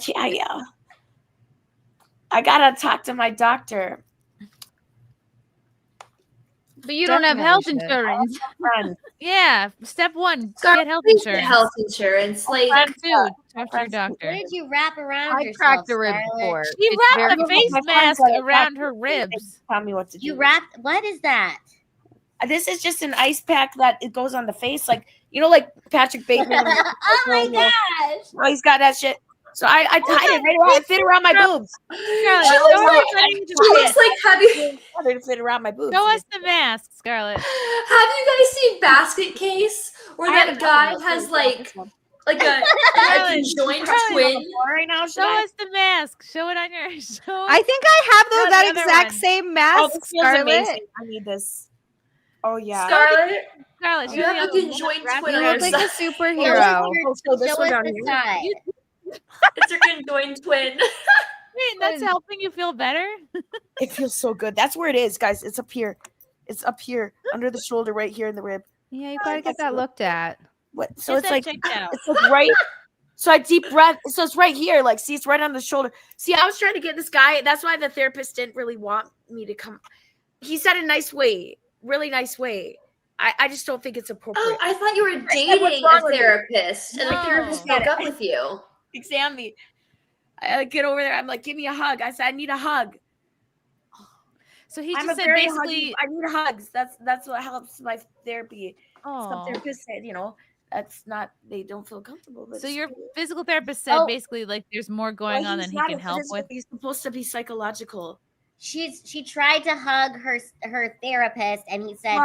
gotta talk to my doctor. But you don't have health insurance. Yeah, step 1, Scarlett, get health please get insurance. health insurance. Like, Step 2, talk to your What doctor. did you wrap around I yourself, cracked a rib Scarlett? before. She It's wrapped very- a face My friends mask like, around her ribs. Tell me what to do. You wrapped. What is that? This is just an ice pack that it goes on the face, like like Patrick Bateman. Oh my gosh! Oh, he's got that shit. So I tied it right around. It fit around my boobs. Scarlett, She show looks us like- the- she looks like It fit around my boobs. show us the mask, Scarlett. have you guys seen Basket Case where I that haven't guy done has this. like a conjoined twin? Right now, Show us the mask. Show it on your show. I think I have No, that the other exact one. same Oh, mask, this feels Scarlett. amazing. I need this. Oh yeah. Scarlett, Scarlett, you show have the a other one. conjoined Wrap twin it You on look your like a side. superhero. So this Show one us down the here. side. It's her conjoined twin. Wait, that's helping you feel better? It feels so good. That's where it is, guys. It's up here. It's up here under the shoulder, right here in the rib. Yeah, you gotta get that looked at. What? So Get it's that like checked out. it's like right. So I deep breath. So it's right here. Like, see, it's right on the shoulder. See, I was trying to get this guy. That's why the therapist didn't really want me to come. He said a nice way, really nice way. I just don't think it's appropriate. Oh, I thought you were what's dating wrong a with you? therapist, and the No. therapist broke up with you. Examine me. I get over there. I'm like, give me a hug. I said, I need a hug. So he I'm just a said very basically. huggy- I need hugs. That's what helps my therapy. Some Aw. therapists said, that's not. They don't feel comfortable. But So it's your cool. physical therapist said Oh. basically like there's more going Well, on than he's he not can a help physical, with. He's supposed to be psychological. she tried to hug her therapist, and he said,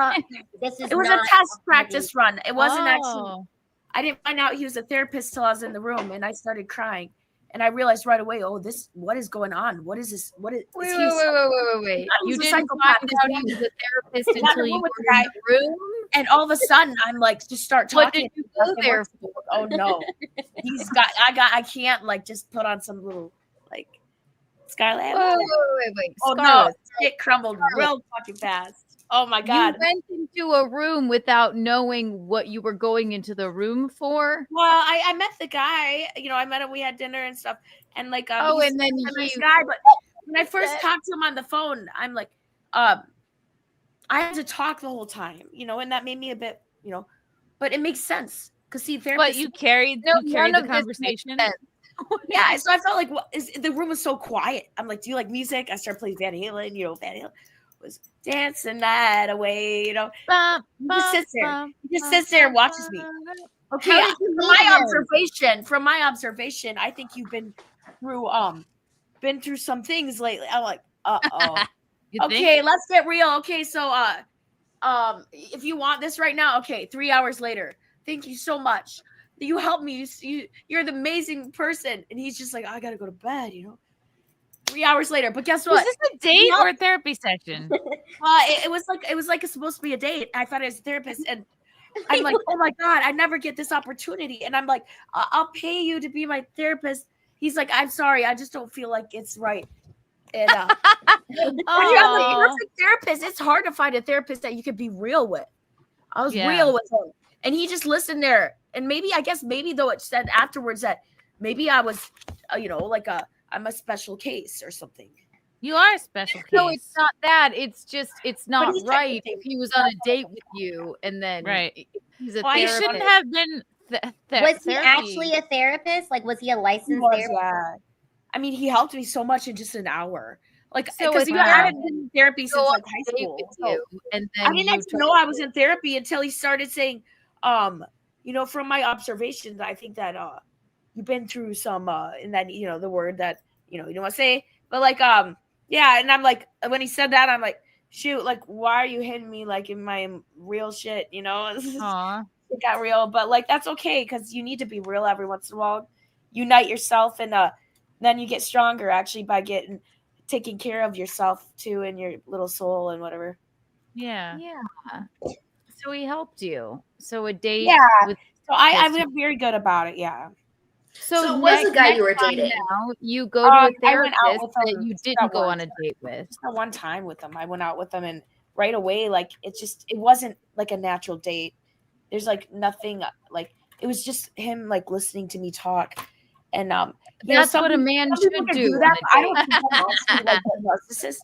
"This is." It was not a test practice run. It wasn't actually. Oh. I didn't find out he was a therapist till I was in the room, and I started crying, and I realized right away, oh, what is going on? What is this? What is? Wait. He's You a didn't psychopath find 'cause out he was a therapist I got in until the you room with were the in guy, the room? and all of a sudden, I'm like, just start talking. What did you go there for? Oh no, I can't like just put on some little like Scarlett. Wait. Oh no, Scarlett. it crumbled real fucking fast. Oh my god. You went into a room without knowing what you were going into the room for? Well, I met the guy. I met him. We had dinner and stuff. And like, and then he's a nice guy. But when I first talked to him on the phone, I'm like, I had to talk the whole time. And that made me a bit, but it makes sense because see, therapists. But you carried the conversation. Yeah, so I felt like the room was so quiet. I'm like, do you like music? I started playing Van Halen. Van Halen was dancing that away. He just sits there. He just sits there and watches me. Okay, from my observation, I think you've been through some things lately. I'm like, uh-oh. Okay, let's get real. Okay, so if you want this right now, okay, 3 hours later. Thank you so much. You helped me. You're the amazing person. And he's just like, I gotta go to bed, 3 hours later. But guess what? Was this a date or a therapy session? It was like it's supposed to be a date. I thought it was a therapist, and I'm like, oh my god, I never get this opportunity. And I'm like, I'll pay you to be my therapist. He's like, I'm sorry, I just don't feel like it's right. And when you have a perfect therapist, it's hard to find a therapist that you can be real with. I was real with him, and he just listened there. And maybe though it said afterwards that maybe I was, I'm a special case or something. You are a special case. No, it's not that. It's just, it's not right if he was on a date with you and then he's a therapist. He shouldn't have been. Was he actually a therapist? Like, was he a licensed therapist? Yeah. I mean, he helped me so much in just an hour. Like, So because it's I haven't been in therapy since like high date school. with you, and then I didn't you actually know I was in therapy until he started saying, from my observations, I think that you've been through some and then the word that you don't want to say, but like yeah, and I'm like, when he said that, I'm like, shoot, like, why are you hitting me like in my real shit, Aww. It got real, but like that's okay because you need to be real every once in a while. Unite yourself, and then you get stronger actually by taking care of yourself too and your little soul and whatever. Yeah. So he helped you. So a date. Yeah. With so I'm very good about it. Yeah. So what's the guy you were dating? Now, you go to a therapist that you didn't that go one on a date with. Just that one time with him. I went out with him, and right away, like it wasn't like a natural date. There's like nothing like it was just him like listening to me talk, and that's what a man should do. That, I don't think I want to be like a narcissist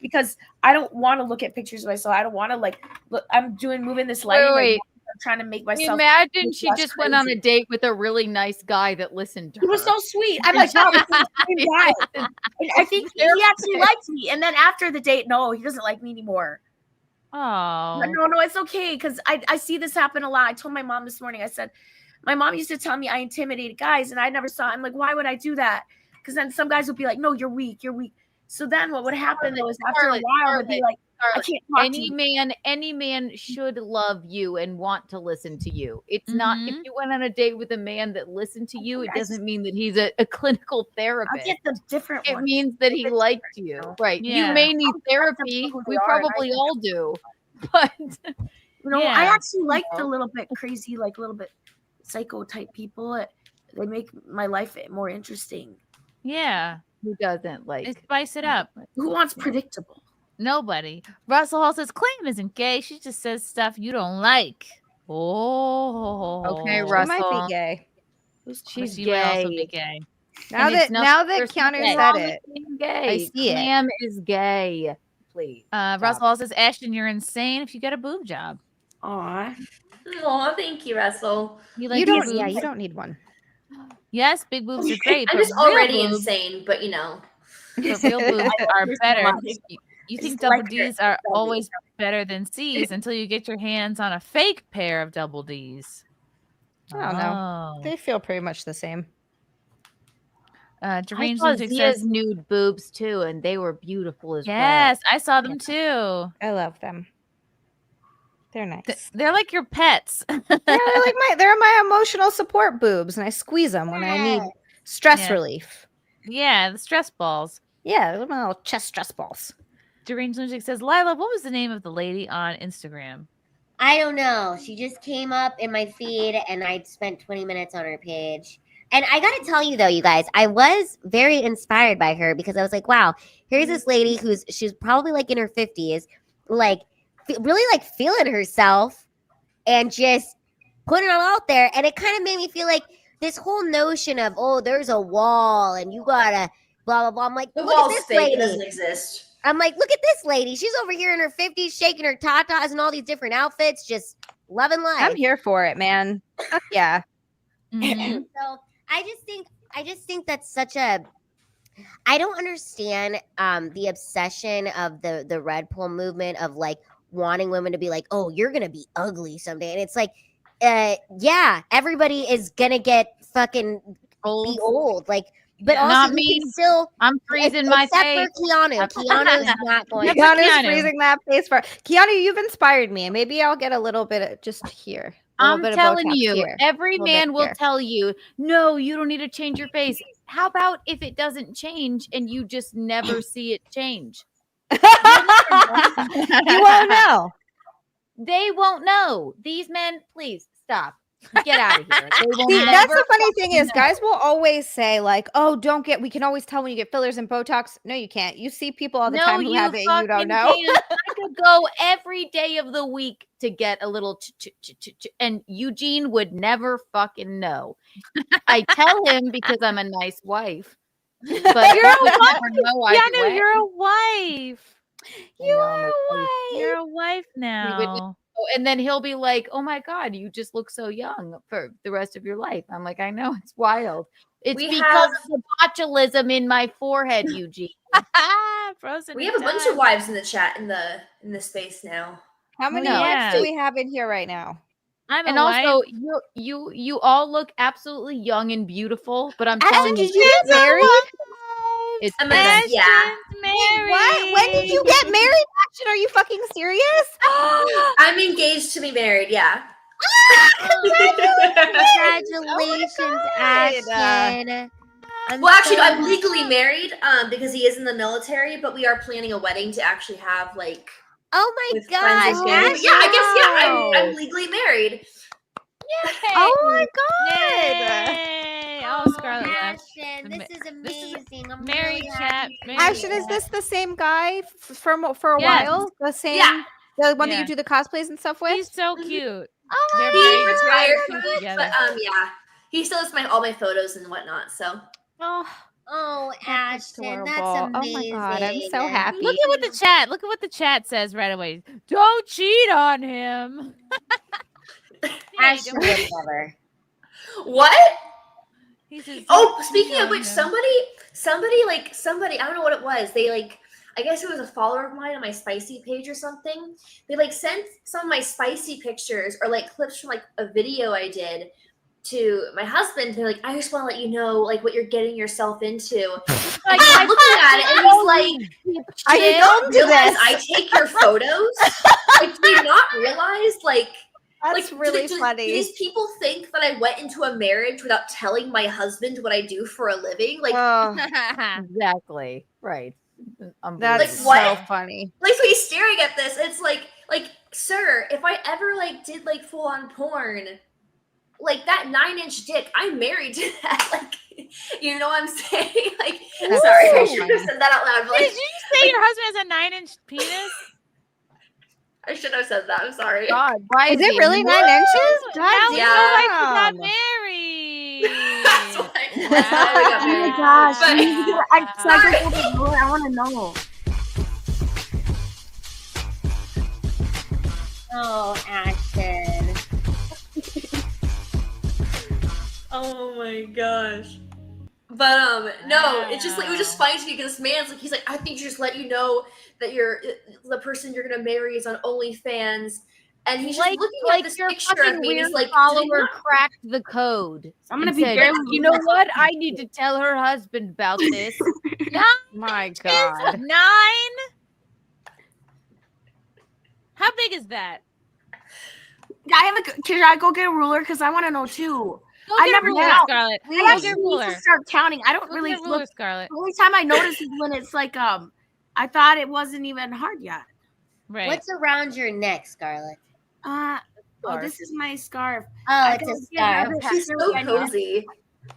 because I don't want to look at pictures of myself. I don't want to like look. I'm moving this lighting. Wait. I'm trying to make myself. Imagine she just went on a date with a really nice guy that listened to her. He was so sweet. I'm like, wow, this is the same guy. And I think he actually likes me. And then after the date, no, he doesn't like me anymore. Oh. No, it's okay because I see this happen a lot. I told my mom this morning. I said, my mom used to tell me I intimidated guys, and I never saw. I'm like, why would I do that? Because then some guys would be like, no, you're weak. So then what would happen was after a while, would be like, I can't talk to you. Any man should love you and want to listen to you. It's not if you went on a date with a man that listened to you, it doesn't mean that he's a clinical therapist. I get the different It ones. means that he liked you. Right. Yeah. You may need therapy. We probably all do. But I actually like the little bit crazy, like a little bit psycho type people. They make my life more interesting. Yeah. Who doesn't They spice it up? Who wants predictable? Nobody. Russell Hall says Clayton isn't gay. She just says stuff you don't like. Oh. Okay, She Russell. might be gay. She's She gay. might also be gay. Now And it's that there's Keanu nothing said wrong it, with being gay. I see it. Clam is gay. Please. Russell Hall says, Ashton, you're insane if you get a boob job. Aw. Oh, thank you, Russell. You like You big don't. boobs? Yeah, you don't need one. Yes, big boobs are great. I'm but just real already boobs- insane, but But real boobs are better. You I think just like double your D's are belly. always better than C's until you get your hands on a fake pair of double D's. I don't know. They feel pretty much the same. I Deranged saw Lunatic Zia's says, nude boobs too, and they were beautiful as yes, well. I saw them too. I love them. They're nice. They're like your pets. Yeah, they're my emotional support boobs, and I squeeze them when I need stress relief. Yeah, the stress balls. Yeah, they're my little chest stress balls. Deranged Lunatic says, Lila, what was the name of the lady on Instagram? I don't know. She just came up in my feed, and I spent 20 minutes on her page. And I got to tell you, though, you guys, I was very inspired by her because I was like, wow, here's this lady she's probably like in her 50s, like really like feeling herself and just putting it all out there. And it kind of made me feel like this whole notion of, oh, there's a wall and you got to blah, blah, blah. I'm like, The look at wall's this fake. lady. It doesn't exist. I'm like, look at this lady. She's over here in her 50s shaking her tatas and all these different outfits, just loving life. I'm here for it, man. Fuck yeah. Mm-hmm. So I just think that's such a, I don't understand the obsession of the Red Pill movement of like wanting women to be like, oh, you're gonna be ugly someday, and it's like, yeah, everybody is gonna get fucking be old, like, but also Not you me. can still. I'm freezing my except face. for Keanu. Keanu's not going. Keanu's freezing that face for Keanu. You've inspired me. Maybe I'll get a little bit of just here. I'm telling Botox you, here. every Little man bit will here. tell you, no, you don't need to change your face. How about if it doesn't change and you just never see it change? You won't know. They won't know. These men, please stop. Get out of here. They will See, that's never the funny thing is know. guys will always say like, oh, we can always tell when you get fillers and Botox. No, you can't. You see people all the time who have it and you don't fucking know. can't. I could go every day of the week to get a little and Eugene would never fucking know. I tell him because I'm a nice wife. But You're a he would wife. never know either Keanu, way. you're a wife. You are a wife. You're a wife now. And then he'll be like, oh my God, you just look so young for the rest of your life. I'm like, I know, it's wild. It's We because of the botulism in my forehead, Eugene. Frozen. We have a bunch of wives in the chat in the space now. How many No. wives do we have in here right now? I'm And a also, wife. you all look absolutely young and beautiful, but I'm Ashton, telling did you, you get married? it's I'm gonna, yeah. What? When did you get married, Ashton? Are you fucking serious? I'm engaged to be married. Yeah. Congratulations, Ashton. Well, actually, no, I'm legally married because he is in the military, but we are planning a wedding to actually have like. Oh my with friends and gosh! family. Yeah, I guess I'm legally married. Oh my God! Yay! Oh, Scarlett left. Ashton, this is amazing. I'm Married really chat. happy. Ashton, is this the same guy for a Yes. while? The same, Yeah. the one that Yeah. you do the cosplays and stuff with? He's so cute. Oh my They're He very retired cute from it, together. but yeah, he still has all my photos and whatnot. So Oh, Ashton, that's adorable. amazing. Oh my God, I'm so happy. Look at what the chat says right away. Don't cheat on him. Ashton would never. what? He says, Oh, "Don't speaking cheat of on which, him." somebody, I don't know what it was. They I guess it was a follower of mine on my spicy page or something. They sent some of my spicy pictures or clips from a video I did to my husband. They're I just want to let you know what you're getting yourself into. I'm looking at it and he's like, I do you don't not do realize this. I take your photos? Do you not realize That's really funny. Do these people think that I went into a marriage without telling my husband what I do for a living? Exactly. Right. That's so what? funny. So he's staring at this. It's sir, if I ever did full on porn, that 9-inch dick, I'm married to that. You know what I'm saying? That's sorry, so I should funny. have said that out loud. But, Did you say your husband has a 9-inch penis? I should have said that. I'm sorry. God, why Is it really 9 inches? God Now we know Yeah. why you got married. That's why we got Oh married. my gosh! But- I want to know. Oh, Ashton. Oh my gosh. But no, it's just it was just funny to me because this man's he's I think you just let you know that you're the person you're gonna marry is on OnlyFans, And he's just looking at this your picture fucking of me. And weird he's like, follower cracked the code. I'm gonna and be said, very. You know what? I need to tell her husband about this. My God. 9. How big is that? Can I go get a ruler? Because I want to know too. Go I get never a ruler, count. Scarlett. I Go actually get a need ruler. to start counting. I don't Go really get a ruler, look. Scarlett. The only time I notice is when it's like I thought it wasn't even hard yet. Right. What's around your neck, Scarlett? Oh, this is my scarf. Oh, it's a scarf. She's so cozy.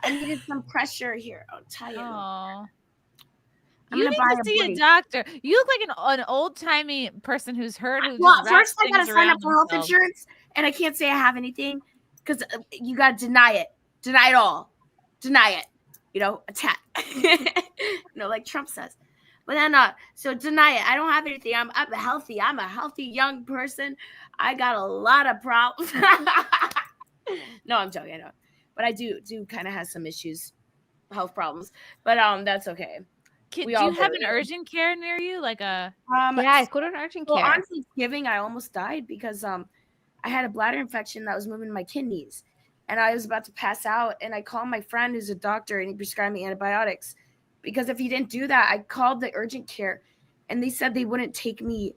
I needed some pressure here. I'll tell you. Aww. I'm You gonna need buy to a see a brace. doctor. You look like an old-timey person who's hurt. Who Well, just first I wraps gotta things sign around up for health themselves. insurance, and I can't say I have anything because you gotta deny it. Deny it all. Deny it. You know, attack. Like Trump says. But then, so deny it. I don't have anything. I'm healthy. I'm a healthy young person. I got a lot of problems. No, I'm joking. I know, but I do kind of have some issues, health problems. But that's okay. Do you have an urgent care near you? Like a Yeah, go to an urgent care. On Thanksgiving, I almost died because I had a bladder infection that was moving my kidneys, and I was about to pass out. And I called my friend who's a doctor, and he prescribed me antibiotics. Because if he didn't do that, I called the urgent care, and they said they wouldn't take me,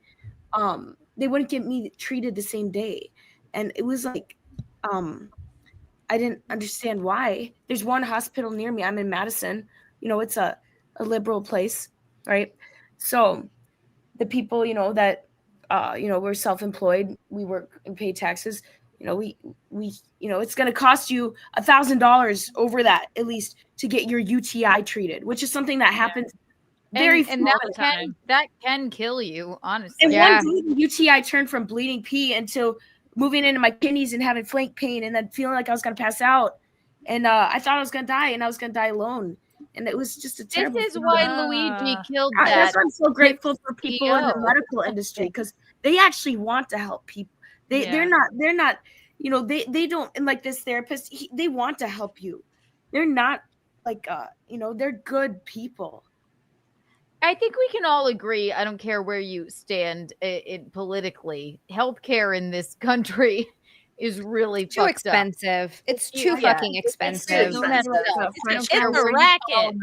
they wouldn't get me treated the same day. And it was like, I didn't understand why. There's one hospital near me. I'm in Madison. It's a liberal place, right? So the people, that, we're self-employed, we work and pay taxes, we it's going to cost you $1,000 over that, at least, to get your UTI treated, which is something that happens very and that can kill you, honestly. And one day the UTI turned from bleeding pee until moving into my kidneys and having flank pain, and then feeling like I was going to pass out. And I thought I was going to die, and I was going to die alone. And it was just a terrible. This is why Luigi killed that. That's why I'm so grateful for people in the medical industry, because they actually want to help people. They're not, they don't, and like this therapist, they want to help you. They're not like, they're good people. I think we can all agree, I don't care where you stand politically, healthcare in this country is really too expensive. Up. It's too fucking expensive. It's a racket.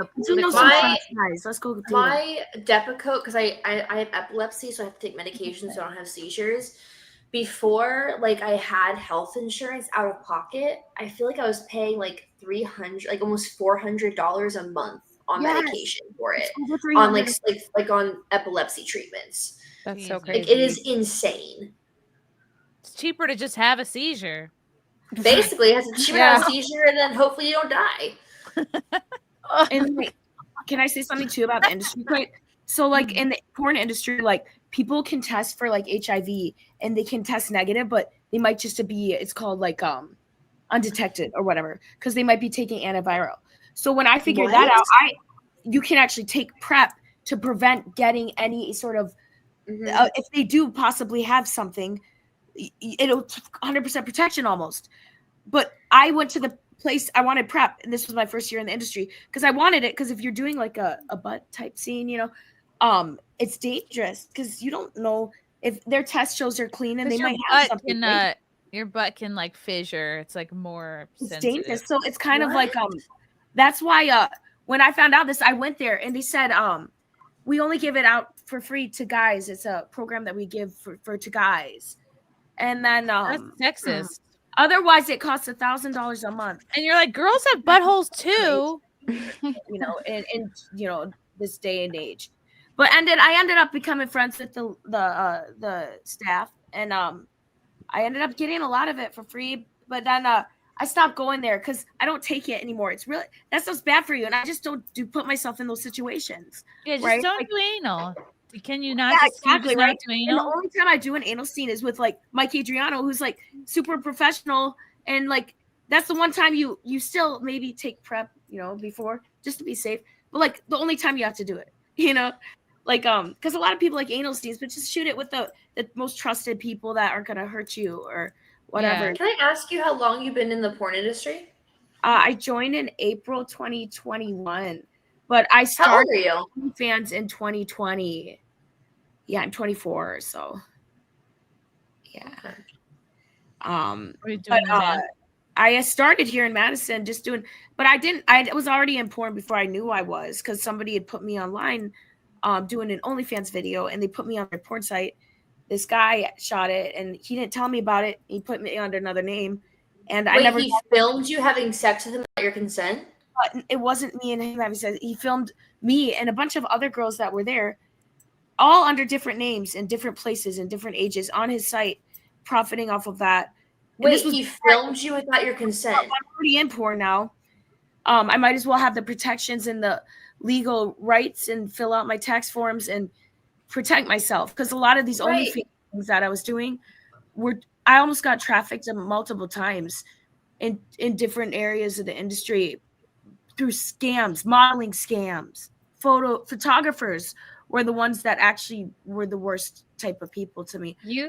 Let's go. My Depakote, because I have epilepsy, so I have to take medication so I don't have seizures. Before, like, I had health insurance out of pocket, I feel like I was paying like $300, like almost $400 a month on medication for it, on like on epilepsy treatments. That's so crazy. Like, it is insane. It's cheaper to just have a seizure. Basically, it has a cheaper to have a seizure, and then hopefully you don't die. And wait, can I say something too about the industry? So, like, in the porn industry, like, people can test for like HIV and they can test negative, but they might just be, it's called like undetected or whatever, because they might be taking antiviral. So when I figured that out, you can actually take PrEP to prevent getting any sort of, if they do possibly have something, it'll 100% protection almost. But I went to the place, I wanted PrEP, and this was my first year in the industry, because I wanted it, because if you're doing like a butt type scene, it's dangerous, because you don't know if their test shows are clean, and they might have something. Your butt can like fissure. It's like more sensitive. Dangerous. So it's kind of like that's why when I found out this, I went there and they said we only give it out for free to guys. It's a program that we give for to guys. And then that's sexist. Otherwise it costs $1,000 a month. And you're like, girls have buttholes too. In this day and age. But I ended up becoming friends with the staff, and I ended up getting a lot of it for free. But then I stopped going there because I don't take it anymore. It's really, that stuff's bad for you, and I just don't put myself in those situations. Yeah, just right? don't do anal. Can you not? Yeah, exactly right. Do anal? And the only time I do an anal scene is with like Mike Adriano, who's like super professional, and like that's the one time you still maybe take PrEP, before, just to be safe. But like the only time you have to do it, like because a lot of people like anal scenes, but just shoot it with the most trusted people that aren't gonna hurt you or whatever. Yeah. Can I ask you how long you've been in the porn industry? I joined in April 2021, but I started fans in 2020. Yeah, I'm 24, so yeah. Okay. What are you doing I started here in Madison just doing, but I was already in porn before I knew I was, because somebody had put me online doing an OnlyFans video, and they put me on their porn site. This guy shot it, and he didn't tell me about it. He put me under another name, and I never. He filmed you having sex with him without your consent? It wasn't me and him having sex. He filmed me and a bunch of other girls that were there, all under different names in different places and different ages on his site, profiting off of that. Wait, he filmed you without your consent? I'm already in porn now. I might as well have the protections and the legal rights and fill out my tax forms and protect myself, because a lot of these only things that I was doing I almost got trafficked multiple times in different areas of the industry through scams, modeling scams. Photographers were the ones that actually were the worst type of people to me. You're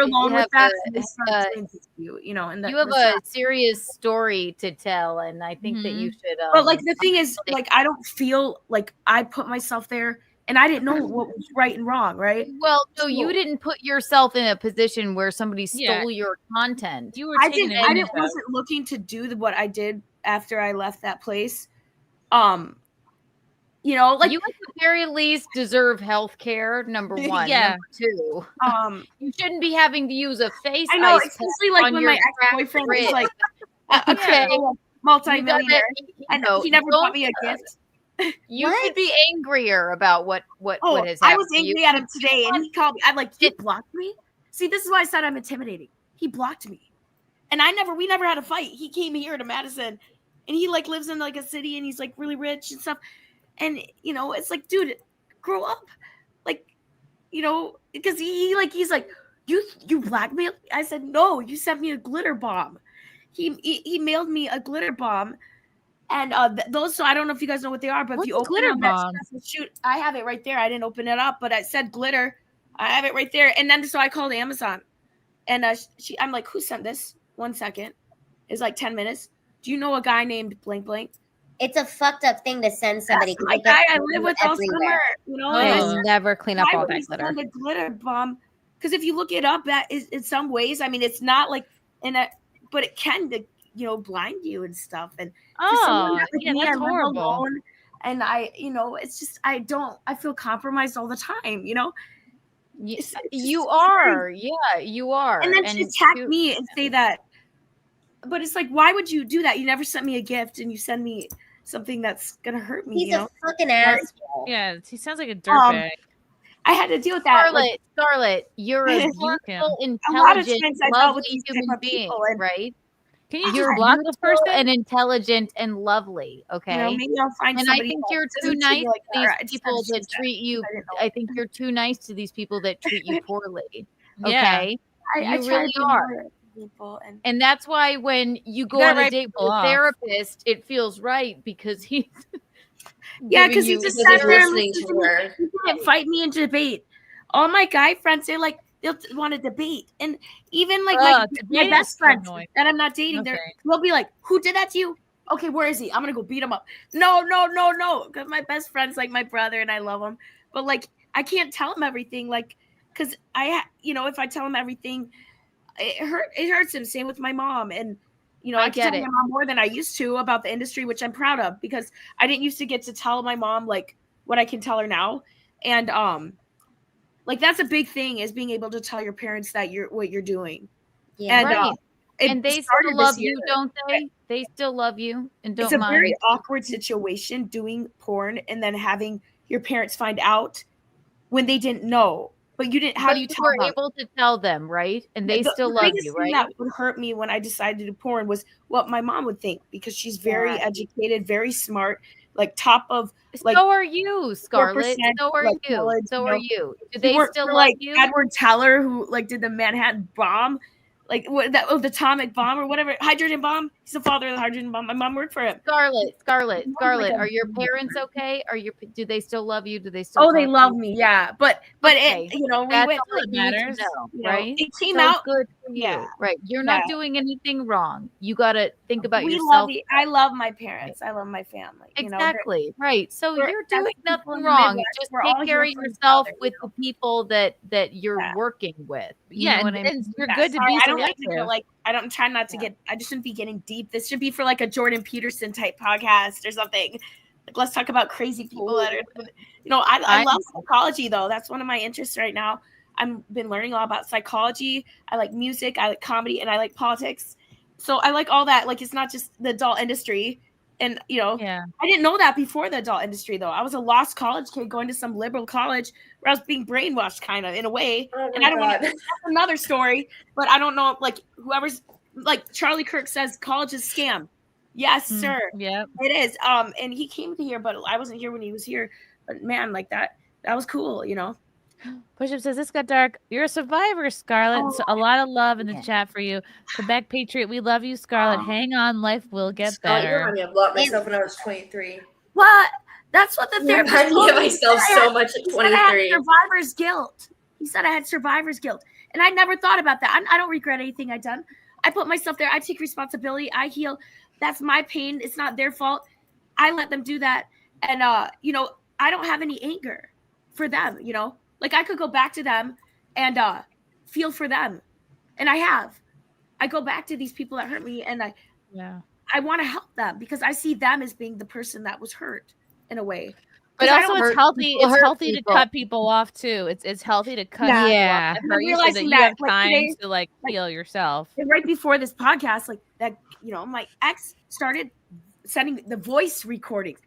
alone with that. And you have a serious story to tell, and I think that you should. But like the thing is, like I don't feel like I put myself there, and I didn't know what was right and wrong. Right? Well, no, you didn't put yourself in a position where somebody stole your content. You were. I wasn't looking to do what I did after I left that place. You know, like you at the very least deserve health care, number one. Yeah. Number two, you shouldn't be having to use a face. I know, ice especially like when my ex-boyfriend was like a multi-millionaire, and he never bought me a gift. You should be angrier about what has happened. I was angry at him today, and he called me. I'm like, "You blocked me." See, this is why I said I'm intimidating. He blocked me, and we never had a fight. He came here to Madison, and he like lives in like a city, and he's like really rich and stuff. And you know, it's like, dude, grow up, like, you know, because he's like, you blackmailed. I said, no, you sent me a glitter bomb. He mailed me a glitter bomb, and those. So I don't know if you guys know what they are, but if you open glitter them, bomb? shoot, I have it right there. I didn't open it up, but I said glitter. I have it right there. And then so I called Amazon, and I'm like, who sent this? 1 second. It's like 10 minutes. Do you know a guy named blank blank? It's a fucked up thing to send somebody. That's my guy I live with all summer. You know, I never clean up why all would that he glitter. send a glitter bomb? Because if you look it up, that is in some ways. I mean, it's not like but it can, blind you and stuff. And for someone like me, that's I live horrible. alone, and it's just I feel compromised all the time. You know, You are. And then she attacked me and say that. But it's like, why would you do that? You never sent me a gift, and you send me something that's gonna hurt me. He's a fucking asshole. Yeah, he sounds like a dirtbag. I had to deal with that. Scarlett, you're a beautiful, a lot of intelligent, times I dealt with lovely these type human of being, people, and right? Can you You're just block this beautiful person? and intelligent and lovely, okay? Maybe I'll find and I somebody think else you're that too doesn't treat nice me like to that, or I these just people had to that choose that. treat you. I didn't know. I think you're too nice to these people that treat you poorly. Yeah. Okay, I you try really to be are. more people, And that's why when you go gotta on a write date people with a off. therapist, it feels right because he's Yeah, giving because he you- just because sat he's there and listening listened to to me. her. He didn't fight me in debate. All my guy friends, they'll want to debate, and even like my debate best is friends annoying. that I'm not dating, Okay. they'll be like, "Who did that to you? Okay, where is he? I'm gonna go beat him up." No, because my best friend's like my brother, and I love him, but like I can't tell him everything, like, because if I tell him everything, it hurts him. Same with my mom, and I get can tell it. my mom more than I used to about the industry, which I'm proud of, because I didn't used to get to tell my mom like what I can tell her now, and like that's a big thing, is being able to tell your parents that what you're doing. Yeah. And, right. And they started still this love you, year. don't they? They still love you and don't It's a mind. very awkward situation doing porn and then having your parents find out when they didn't know. But you didn't. How But do you you tell were them? able to tell them, right? And they The still love biggest you, thing right? that would hurt me when I decided to do porn was what my mom would think, because she's very educated, very smart, like top of like. So are you, Scarlett. 4%, So are like, you. college, So you are know. you. Do She they worked still for, love like you? Edward Teller, who like did the Manhattan bomb, like the atomic bomb or whatever, hydrogen bomb. He's the father of the hydrogen bomb. My mom worked for him. Scarlett, like a- are your parents okay? Do they still love you? Do they still? Oh, they talk to love you? me, yeah. But Okay. it, we That's went. all that matters, right? It came So out. good for you, Yeah. right? You're not Yeah. doing anything wrong. You got to think about We yourself. love. I love my parents. I love my family. Exactly, right. So we're- you're as doing people in nothing the wrong. Midwest, Just we're all take care of here for each yourself other, with the people that you're working with. You Yeah, know what I and mean? you're Yeah, good to sorry, be I don't like I'm trying not to get. I just shouldn't be getting deep. This should be for like a Jordan Peterson type podcast or something. Like, let's talk about crazy people that are. I love psychology though. That's one of my interests right now. I've been learning a lot about psychology. I like music. I like comedy, and I like politics. So I like all that. Like, it's not just the adult industry. And, I didn't know that before the adult industry, though. I was a lost college kid going to some liberal college where I was being brainwashed kind of in a way. And I don't want to, that's another story, but I don't know, like, whoever's, like, Charlie Kirk says college is scam. Yes, sir. Yeah, it is. And he came to here, but I wasn't here when he was here. But man, like that was cool, Push-Up says, this got dark. You're a survivor, Scarlett. So a lot of love in the chat for you. Quebec Patriot, we love you, Scarlett. Hang on. Life will get better. I blocked myself when I was 23. What? That's what the therapist I told me. myself so much at 23. I had survivor's guilt. He said I had survivor's guilt. And I never thought about that. I don't regret anything I've done. I put myself there. I take responsibility. I heal. That's my pain. It's not their fault. I let them do that. And, I don't have any anger for them, Like, I could go back to them and feel for them. And I have. I go back to these people that hurt me, and I want to help them because I see them as being the person that was hurt in a way. But also it's healthy. It's healthy to cut people off too. It's healthy to cut people off and hurt you so that you have time to heal yourself. And right before this podcast, my ex started sending the voice recordings.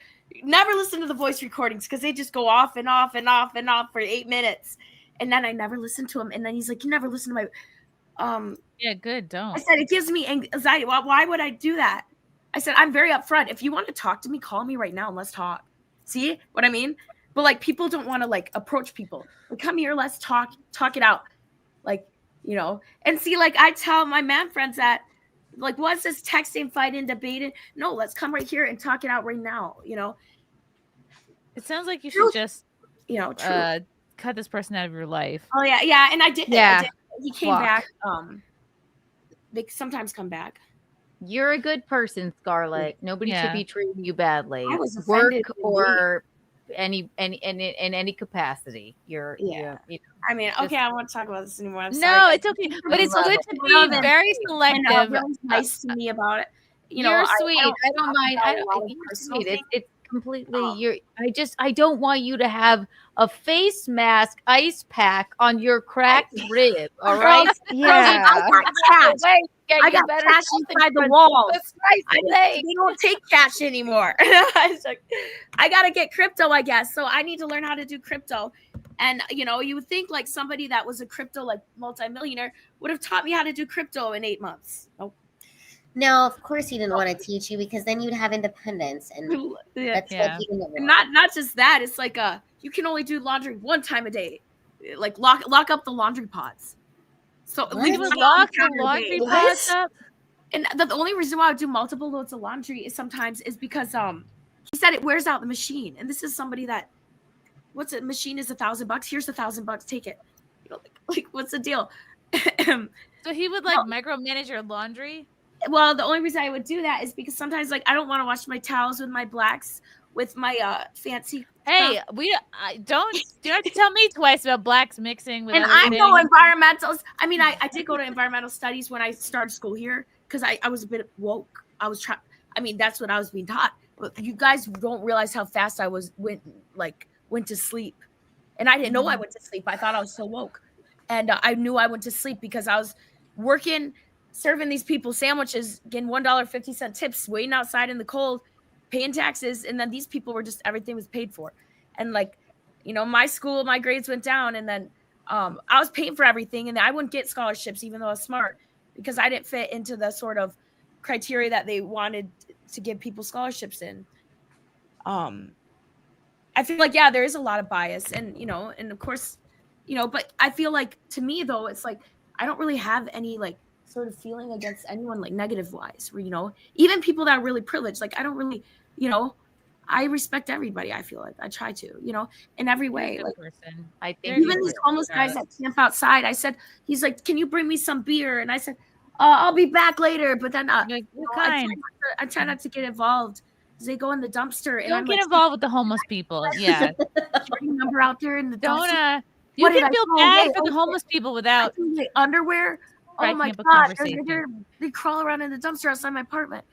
Never listen to the voice recordings because they just go off and off and off and off for 8 minutes. And then I never listened to him. And then he's like, you never listen to my yeah, good, don't. I said, it gives me anxiety. Why would I do that? I said, I'm very upfront. If you want to talk to me, call me right now and let's talk. See what I mean? But people don't want to approach people. Come here, let's talk it out. And see, I tell my man friends that what's this texting, fighting, debating? No, let's come right here and talk it out right now. It sounds like you should just, cut this person out of your life. Oh yeah, and I did. Yeah, I did. He came back. They sometimes come back. You're a good person, Scarlett. Nobody should be treating you badly. I was work offended or in any capacity. You're I mean, okay, I won't talk about this anymore. I'm No, sorry. it's okay. But it's good to be very selective. Really nice to me about it. You're sweet. I don't mind. I don't think you're sweet. It's completely I don't want you to have a face mask ice pack on your cracked rib. All right. Yeah. I got cash. I got cash inside the walls. They don't take cash anymore. I gotta get crypto, I guess. So I need to learn how to do crypto. And you would think somebody that was a crypto multimillionaire would have taught me how to do crypto in 8 months. Nope. No, of course he didn't want to teach you because then you'd have independence, and that's not just that. It's you can only do laundry one time a day. Lock up the laundry pods. So we would lock the laundry pods up. And the only reason why I do multiple loads of laundry is because he said it wears out the machine, and this is somebody that machine is $1,000. Here's $1,000. Take it. What's the deal? So he would micromanage your laundry. Well, the only reason I would do that is because sometimes I don't want to wash my towels with my blacks with my fancy. Hey, don't have to tell me twice about blacks mixing with. And I know environmentals. I mean, I did go to environmental studies when I started school here because I was a bit woke. I was trying. I mean, that's what I was being taught. But you guys don't realize how fast I went to sleep, and I didn't know I went to sleep. I thought I was so woke, and I knew I went to sleep because I was working. Serving these people sandwiches, getting $1.50 tips, waiting outside in the cold, paying taxes, and then these people were just everything was paid for, and my school, my grades went down, and then I was paying for everything, and I wouldn't get scholarships even though I was smart because I didn't fit into the sort of criteria that they wanted to give people scholarships in. I feel there is a lot of bias, and and of course, but I feel to me though, it's I don't really have any sort of feeling against anyone negative wise, where even people that are really privileged, I don't really, I respect everybody. I feel I try to, in every way. I think even these homeless guys that camp outside, I said, he's can you bring me some beer? And I said, I'll be back later. But then I try not to get involved because they go in the dumpster. And don't get involved with the homeless people. Yeah, number out there in the don't. You can feel bad for the homeless people without underwear. Oh my up a god, conversation. they crawl around in the dumpster outside my apartment.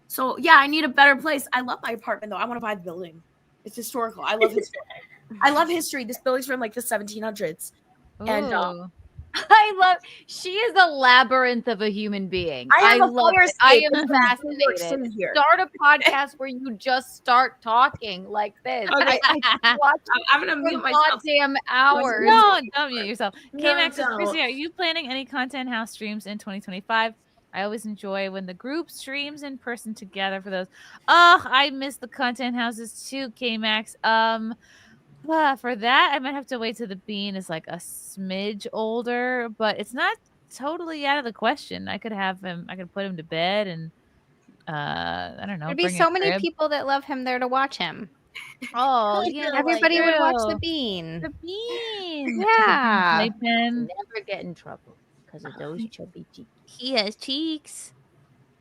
So yeah, I need a better place. I love my apartment though. I want to buy the building. It's historical. I love history. I love history. This building's from like the 1700s. And Ooh. She is a labyrinth of a human being. I have a love fire it. I escape. am It's from New York fascinated. City here. Start a podcast where you just start talking like this. Okay. I watch I'm gonna mute myself. goddamn hours. No, don't mute yourself. No, K-Max and don't. Chrissy, are you planning any content house streams in 2025? I always enjoy when the group streams in person together for those. Oh, I miss the content houses too, K-Max. For that, I might have to wait till the bean is like a smidge older, but it's not totally out of the question. I could put him to bed and I don't know. There'd be bring a so many crib. people that love him there to watch him. Oh, yeah. Everybody would watch the true. bean. The bean. Yeah. Playpen. Never get in trouble because of those chubby cheeks. He has cheeks.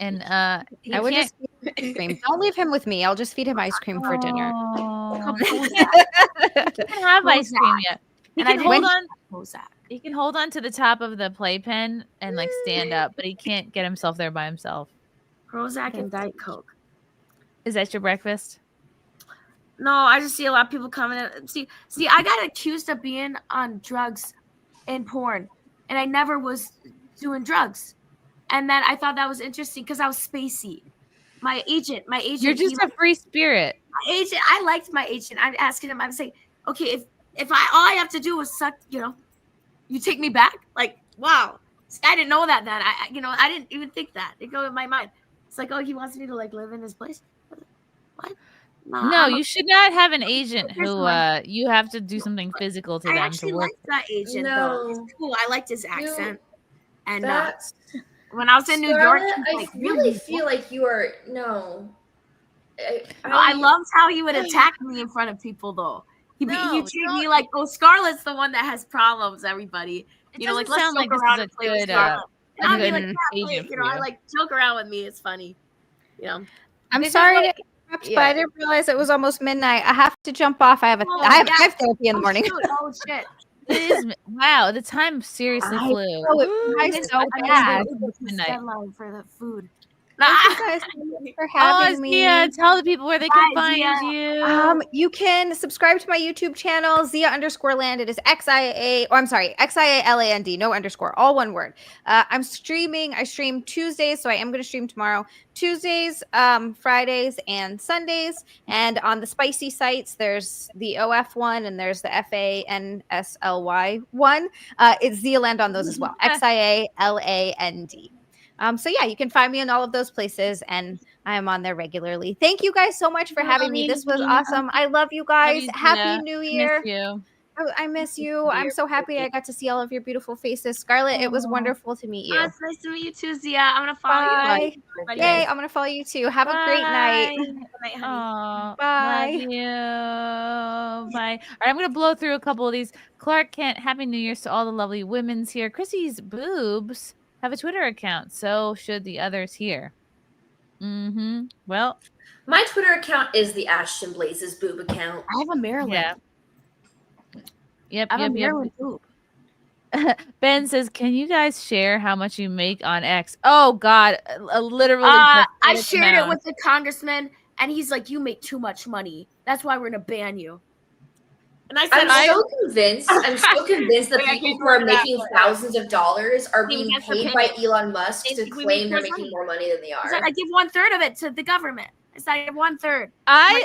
And I would can't- just feed him ice cream. Don't leave him with me. I'll just feed him ice cream for dinner. Oh. He can't have ice cream yet. He And I can hold didn't- on. Prozac. He can hold on to the top of the playpen and like stand up, but he can't get himself there by himself. Prozac and Diet Coke. Is that your breakfast? No, I just see a lot of people coming in. See, I got accused of being on drugs and porn, and I never was doing drugs. And then I thought that was interesting because I was spacey. My agent. You're just a free spirit. My agent. I liked my agent. I'm asking him. I'm saying, okay, if all I have to do was suck, you take me back. Like, wow, I didn't know that. I didn't even think that. It go in my mind. It's like, oh, he wants me to like live in his place. What? No, you should not have an agent Here's who one. you have to do something physical to I them actually to work. liked that agent though. He's cool. I liked his accent. And That's when I was in New York, Scarlett, he's I like, really feel like you are no. I loved how he would attack me in front of people though. He treat me like, oh, Scarlett's the one that has problems. Everybody, like let's sound joke like this around is and a play with good, Scarlett. And I'll be like, good yeah, agent play, for I you. like joke around with me. It's funny, I'm This is sorry what- to interrupt, but I didn't realize it was almost midnight. I have to jump off. I have therapy in the morning. Oh shit. It is wow. The time seriously I flew. know, it flies so I fast. missed the Midnight. deadline for the food. Thank you guys for having me. Zia, tell the people where they can Bye, find Zia. you. You can subscribe to my YouTube channel, Zia_land. It is XIALAND, no underscore, all one word. I'm streaming. I stream Tuesdays, so I am going to stream tomorrow. Tuesdays, Fridays, and Sundays. And on the spicy sites, there's the OF one and there's the FANSLY one. It's Zialand on those as well. XIALAND. So yeah, you can find me in all of those places, and I am on there regularly. Thank you guys so much for having me. This was awesome. I love you guys. Happy New Year. Miss you. I miss you. I'm so happy I got to see all of your beautiful faces. Scarlett, it was wonderful to meet you. Oh, it's nice to meet you too, Zia. I'm gonna follow Bye. you. Yay, I'm gonna follow you too. Have a great night. Aw, Bye. Love you. Bye. All right, I'm gonna blow through a couple of these. Clark Kent, happy New Year's to all the lovely women's here. Chrissy's boobs have a Twitter account, so should the others here. Well, my Twitter account is the Ashton Blazes boob account. I have a Maryland. yeah. Yep. I have a Maryland boob. Ben says, "Can you guys share how much you make on X?" Oh God, literally. I pathetic shared it amount. with the congressman, and he's like, "You make too much money. That's why we're gonna ban you." And I said, I'm so convinced that Wait, I people can't who are remember that making part. thousands of dollars are He being gets the paid by payment. Elon Musk to We claim they're make making more more money than they I are. said, I give 1/3 of it to the government. I said, I give 1/3.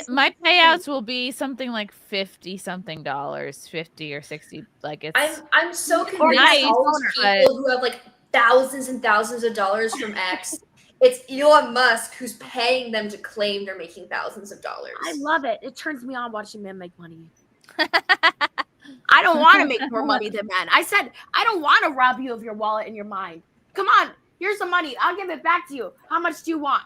My payouts will be something like $50-something, 50 or 60. Like it's. I'm so Nice, convinced all those but- people who have like thousands and thousands of dollars from X, it's Elon Musk who's paying them to claim they're making thousands of dollars. I love it. It turns me on watching men make money. I don't want to make more money than men. I said, I don't want to rob you of your wallet and your mind. Come on, here's the money. I'll give it back to you. How much do you want?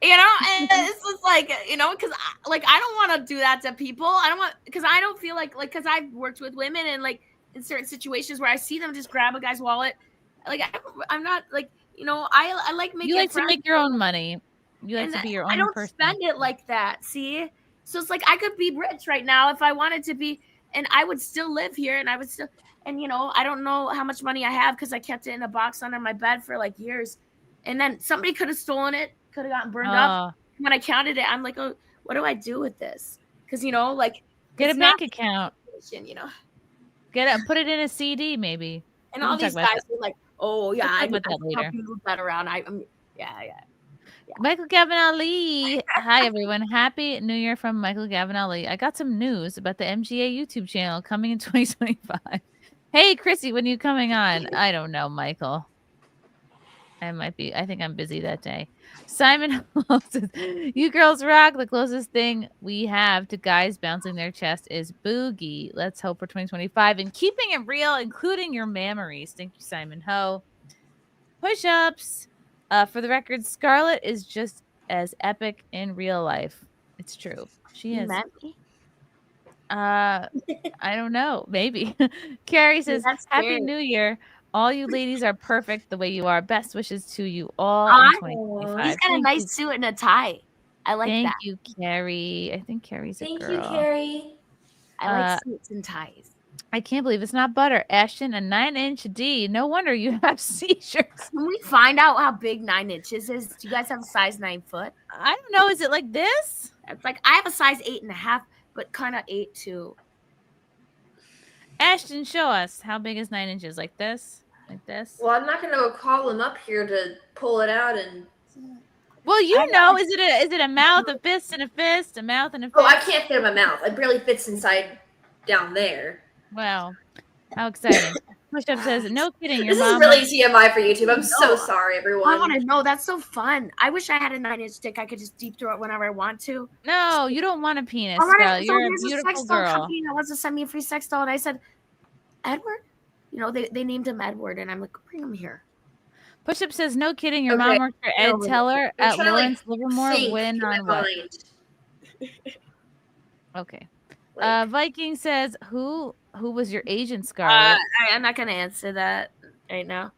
And it's just like, because I don't want to do that to people. I don't want, because I don't feel like, because I've worked with women and like in certain situations where I see them just grab a guy's wallet. Like, I'm not like, I like making You like to friends. make your own money. You like And to be your own I don't person. spend it like that. See, so it's like I could be rich right now if I wanted to be, and I would still live here, and I would still, and I don't know how much money I have because I kept it in a box under my bed for like years, and then somebody could have stolen it, could have gotten burned up. When I counted it, I'm like, oh, what do I do with this? Because like, get a bank account. Get it, put it in a CD maybe. And all these guys were like, oh yeah, I put that later. Move that around. Yeah. Michael Gavin Ali. Hi everyone. Happy New Year from Michael Gavin Ali. I got some news about the MGA YouTube channel coming in 2025. Hey Chrissy, when are you coming on? I don't know, Michael. I think I'm busy that day. Simon says, you girls rock. The closest thing we have to guys bouncing their chest is boogie. Let's hope for 2025 and keeping it real, including your memories. Thank you, Simon Ho. Push-ups. For the record, Scarlett is just as epic in real life. It's true. She is. I don't know. Maybe. Carrie says, Happy New Year. All you ladies are perfect the way you are. Best wishes to you all in 2025. He's got a nice suit and a tie. I like that. Thank you, Carrie. I think Carrie's a girl. Thank you, Carrie. I like suits and ties. I can't believe it's not butter. Ashton, a 9-inch D. No wonder you have seizures. Can we find out how big 9 inches is? Do you guys have a size 9 foot? I don't know. Is it like this? It's like I have a size 8.5, but kind of 8 too. Ashton, show us how big is 9 inches. Like this? Like this? Well, I'm not going to call him up here to pull it out and. Well, is it a mouth, a fist, and a fist, a mouth and a fist? Oh, I can't fit in my mouth. It barely fits inside down there. Wow, how exciting! Push-up says, "No kidding, your this mom." This is really TMI for YouTube. I'm so sorry, everyone. I want to know. That's so fun. I wish I had a 9-inch dick. I could just deep throw it whenever I want to. No, you don't want a penis, girl. You're a beautiful girl. Company that wants to send me a free sex doll, and I said, Edward. They named him Edward, and I'm like, bring him here. Push-up says, "No kidding, your mom worked for Ed Teller at Lawrence Livermore. Win on what?" Okay. Viking says, "Who was your agent, Scarlett?" I'm not gonna answer that right now.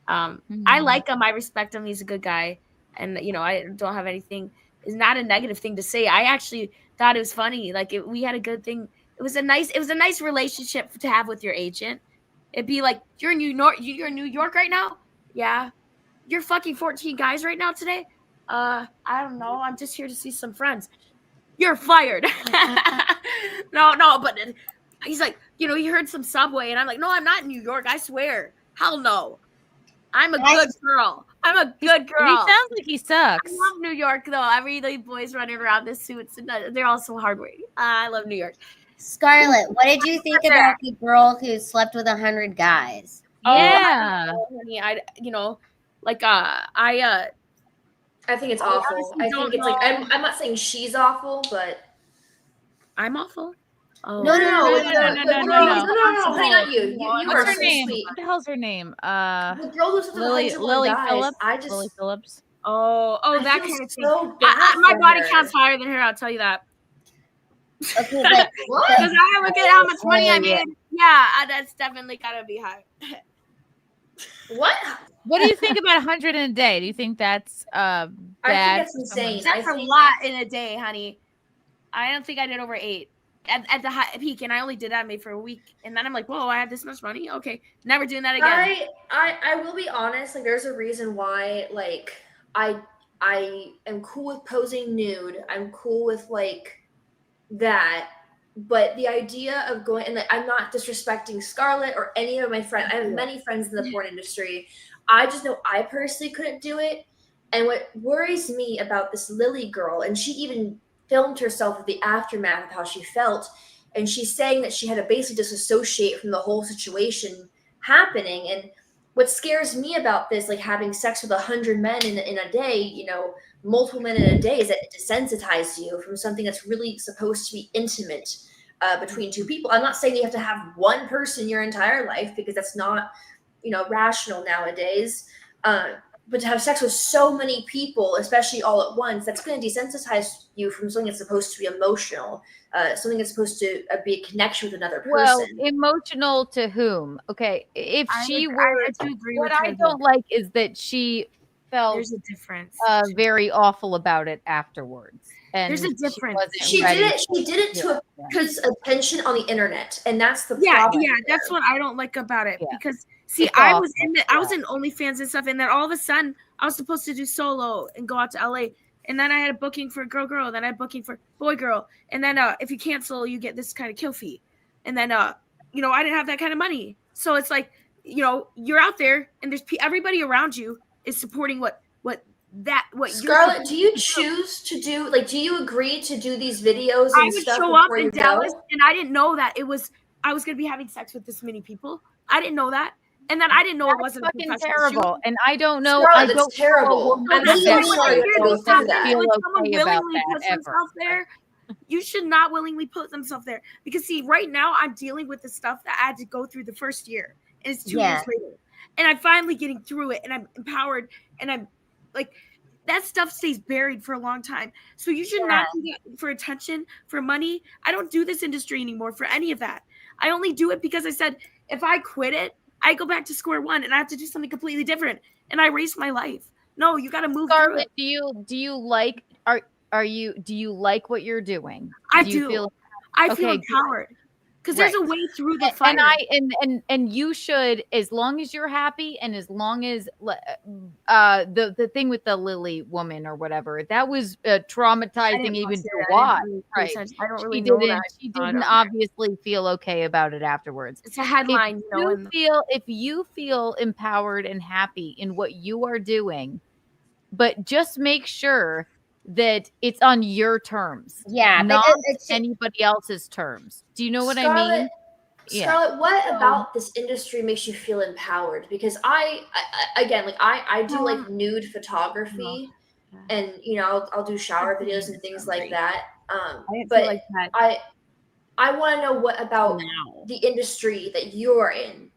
I like him. I respect him. He's a good guy, and I don't have anything. It's not a negative thing to say. I actually thought it was funny. Like we had a good thing. It was a nice relationship to have with your agent. It'd be like, you're in New York. You're in New York right now. Yeah, you're fucking 14 guys right now today. I don't know. I'm just here to see some friends. You're fired. No, but he's like, you heard some Subway, and I'm like, no, I'm not in New York. I swear. Hell no. I'm a good girl. I'm a good girl. He sounds like he sucks. I love New York, though. Every the boys running around in suits, and they're all so hardworking. I love New York. Scarlett, what did you think about the girl who slept with 100 guys? Yeah. I think it's awful. I think it's like I'm not saying she's awful, but I'm awful. Oh. No. Putting on you. You What's are her so name? sweet. What the hell's her name? The girl who's with Lily Phillips. Phillips. Lily Phillips. Oh, I that feel kind of thing. so bad My for body her. count's higher than her. I'll tell you that. Okay, but Because I look at how much money I made. Yeah, that's definitely gotta be high. What? What do you think about 100 in a day? Do you think that's bad? I think that's insane. That's a lot in a day, honey. I don't think I did over 8 at the high peak, and I only did that maybe for a week, and then I'm like, whoa, I have this much money. Okay, never doing that again. I will be honest. Like, there's a reason why. Like, I am cool with posing nude. I'm cool with like that. But the idea of going, and I'm not disrespecting Scarlett or any of my friends. I have many friends in the porn industry. I just know I personally couldn't do it. And what worries me about this Lily girl, and she even filmed herself with the aftermath of how she felt, and she's saying that she had to basically disassociate from the whole situation happening. And what scares me about this, like having sex with 100 men in a day, multiple men in a day, is that it desensitizes you from something that's really supposed to be intimate between two people. I'm not saying you have to have one person your entire life, because that's not, rational nowadays. But to have sex with so many people, especially all at once, that's going to desensitize you from something that's supposed to be emotional, something that's supposed to be a connection with another person. Well, emotional to whom? Okay, if she were, what I don't like is that she felt there's a difference. Very awful about it afterwards. And There's a difference. She did it to put attention on the internet, and that's the problem. Yeah, that's what I don't like about it. Because see, It's I awful. was in OnlyFans and stuff, and then all of a sudden I was supposed to do solo and go out to LA, and then I had a booking for girl, then I had a booking for boy, and then if you cancel, you get this kind of kill fee, and then I didn't have that kind of money, so it's like you're out there, and there's everybody around you is supporting what Scarlett, do you choose to do, like, do you agree to do these videos and I would stuff show up before in you Dallas, go? and I didn't know that I was going to be having sex with this many people. I didn't know that, and then I didn't know it wasn't fucking a terrible. shoot. And I don't know. Scarlett, I don't that's terrible. know I'm so sorry you have to go through that. feel When okay someone about willingly that puts ever. themselves there, you should not willingly put themselves there. Because see, right now I'm dealing with the stuff that I had to go through the first year, and it's 2 years later, and I'm finally getting through it, and I'm empowered, and I'm like, that stuff stays buried for a long time. So you should not do that for attention, for money. I don't do this industry anymore for any of that. I only do it because I said, if I quit it, I go back to square one and I have to do something completely different. And I erase my life. No, you got to move through it. Do you like do you like what you're doing? I do. You do. Feel, I feel empowered. Because there's a way through the fire. And you should, as long as you're happy, and as long as the thing with the Lily woman or whatever, that was traumatizing even to watch. Right? I don't really know that. She didn't obviously feel okay about it afterwards. It's a headline. If you feel empowered and happy in what you are doing, but just make sure that it's on your terms, not anybody else's terms. Do you know what I mean? Scarlett, what about this industry makes you feel empowered? Because I do like nude photography, and I'll do shower videos and things like that. But I want to know what about the industry that you're in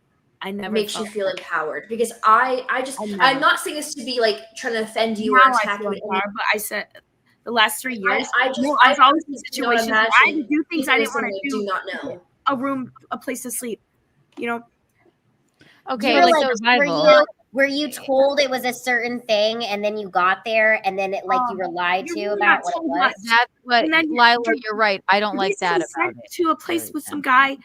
makes you feel empowered, because I'm not saying this to be like trying to offend you or attack you, but I said the last 3 years I've always in situations where I had to do things I didn't want to do. Do not know a place to sleep, Okay, were you told it was a certain thing, and then you got there, and then you were lied to about what it was? That's what, Lila, you're right. I don't like that about it. To a place with some guy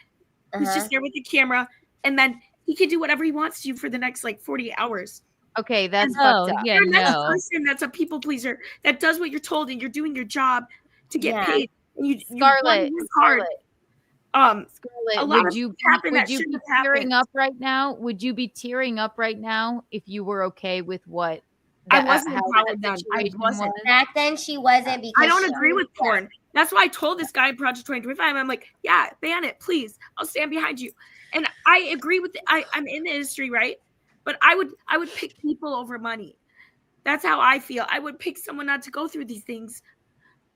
who's just there with the camera, and then he can do whatever he wants to you for the next 48 hours. Okay, that's fucked up. Yeah, person that's a people pleaser that does what you're told, and you're doing your job to get paid. And Scarlett, would you be tearing up right now? Would you be tearing up right now if you were okay with what? I wasn't empowered then. I wasn't. Back then, she wasn't, because I don't agree with porn. That's why I told this guy in Project 2025, I'm like, yeah, ban it, please. I'll stand behind you. And I agree with I'm in the industry, right? But I would pick people over money. That's how I feel. I would pick someone not to go through these things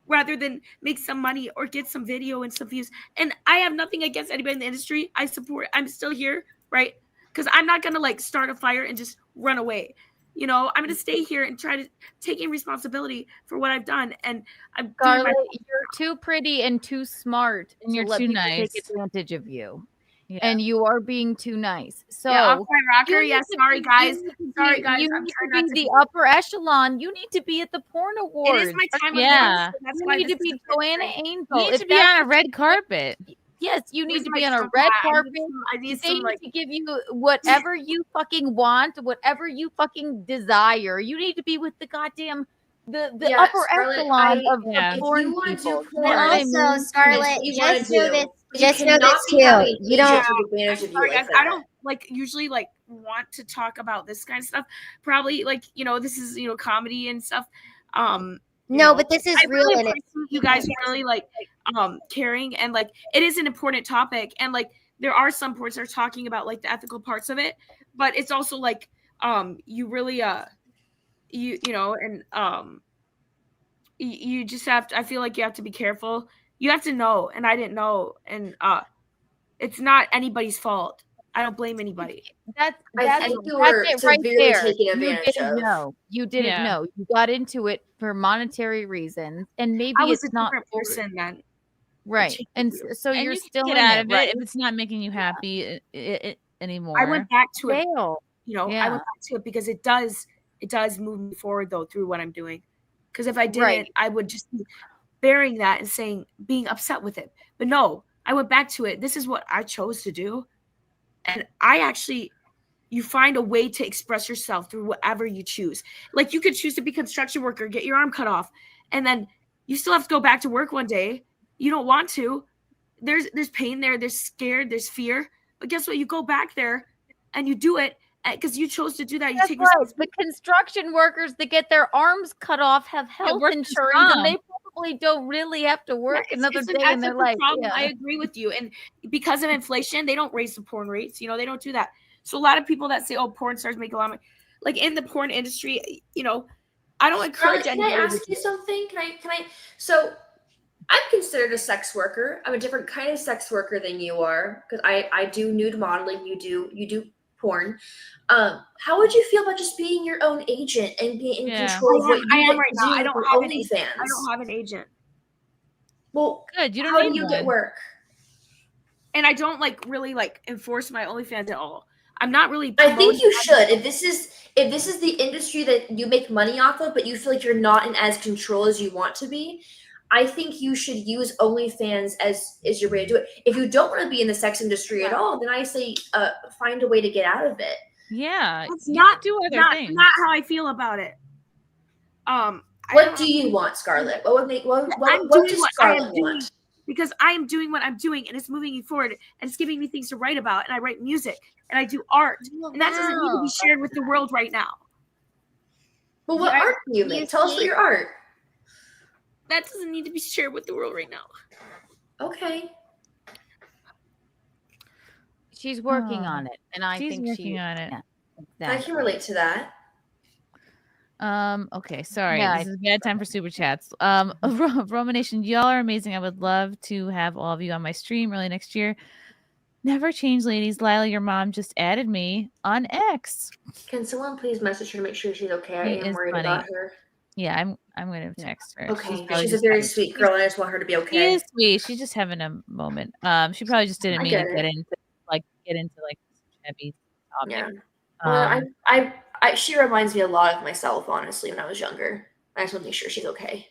rather than make some money or get some video and some views. And I have nothing against anybody in the industry. I'm still here, right? Because I'm not going to start a fire and just run away. I'm going to stay here and try to take in responsibility for what I've done. And Scarlett, you're too pretty and too smart, and you're too nice. Take advantage of you. Yeah. And you are being too nice. So rocker. Yeah, sorry guys. Sorry guys. You need to be the upper echelon. You need to be at the porn awards. It is my time. Yeah. That's you why need to be Joanna Angel. You need to be on a red carpet. Yes, you need to be on a red carpet. They need to give you whatever you fucking want, whatever you fucking desire. You need to be with the goddamn the upper echelon of porn people. And also, Scarlett, just know this too. You don't. I don't usually want to talk about this kind of stuff. Probably this is comedy and stuff. No, but this is real. Really you guys really caring, and it is an important topic, and there are some ports that are talking about the ethical parts of it, but it's also you really you just have to. I feel like you have to be careful. You have to know, and I didn't know, and it's not anybody's fault. I don't blame anybody. That's it right there. You didn't know. You got into it for monetary reasons, and maybe I was it's a not different person then. Right, and so and you're you still get in out it, of it right? if it's not making you happy anymore. I went back to it. Fail. I went back to it because it does it does move me forward though through what I'm doing. Because if I didn't, I would just be bearing that and being upset with it. But no, I went back to it. This is what I chose to do. And you find a way to express yourself through whatever you choose. Like you could choose to be a construction worker, get your arm cut off, and then you still have to go back to work one day. You don't want to. There's pain there. There's scared. There's fear. But guess what? You go back there and you do it because you chose to do that. You That's take right. The construction workers that get their arms cut off have health insurance, and they probably don't really have to work another day in their life. Problem. I agree with you. And because of inflation, they don't raise the porn rates. You know, they don't do that. So a lot of people that say, "Oh, porn stars make a lot of money," like in the porn industry, you know, I don't encourage anybody. Can I ask you something? Can I? So I'm considered a sex worker. I'm a different kind of sex worker than you are because I do nude modeling. You do porn. How would you feel about just being your own agent and being in control of what you I am right now. do I don't for have an agent. OnlyFans? I don't have an agent. Well, good. You don't how need do you one. get work? And I don't really enforce my OnlyFans at all. I'm not really. I think you should. If this is the industry that you make money off of, but you feel like you're not in as control as you want to be, I think you should use OnlyFans as your way to do it. If you don't want to be in the sex industry at all, then I say find a way to get out of it. Yeah, it's not other things. Not how I feel about it. What do you want, Scarlett? What would make what does Scarlett want? Because I am doing what I'm doing, and it's moving me forward, and it's giving me things to write about. And I write music, and I do art, and that doesn't need to be shared with the world right now. Well, what art do you make? Tell us about your art. That doesn't need to be shared with the world right now. Okay. She's working on it, and I think working on it. Yeah, exactly. I can relate to that. Okay, sorry. Yeah, this is a bad time for super chats. Roman Nation, y'all are amazing. I would love to have all of you on my stream early next year. Never change, ladies. Lila, your mom just added me on X. Can someone please message her to make sure she's okay? I am worried about her. Yeah, I'm gonna text her. Okay, she's a very sweet girl. I just want her to be okay. She is sweet. She's just having a moment. She probably just didn't mean to get into heavy topic. Yeah. She reminds me a lot of myself, honestly, when I was younger. I just want to make sure she's okay.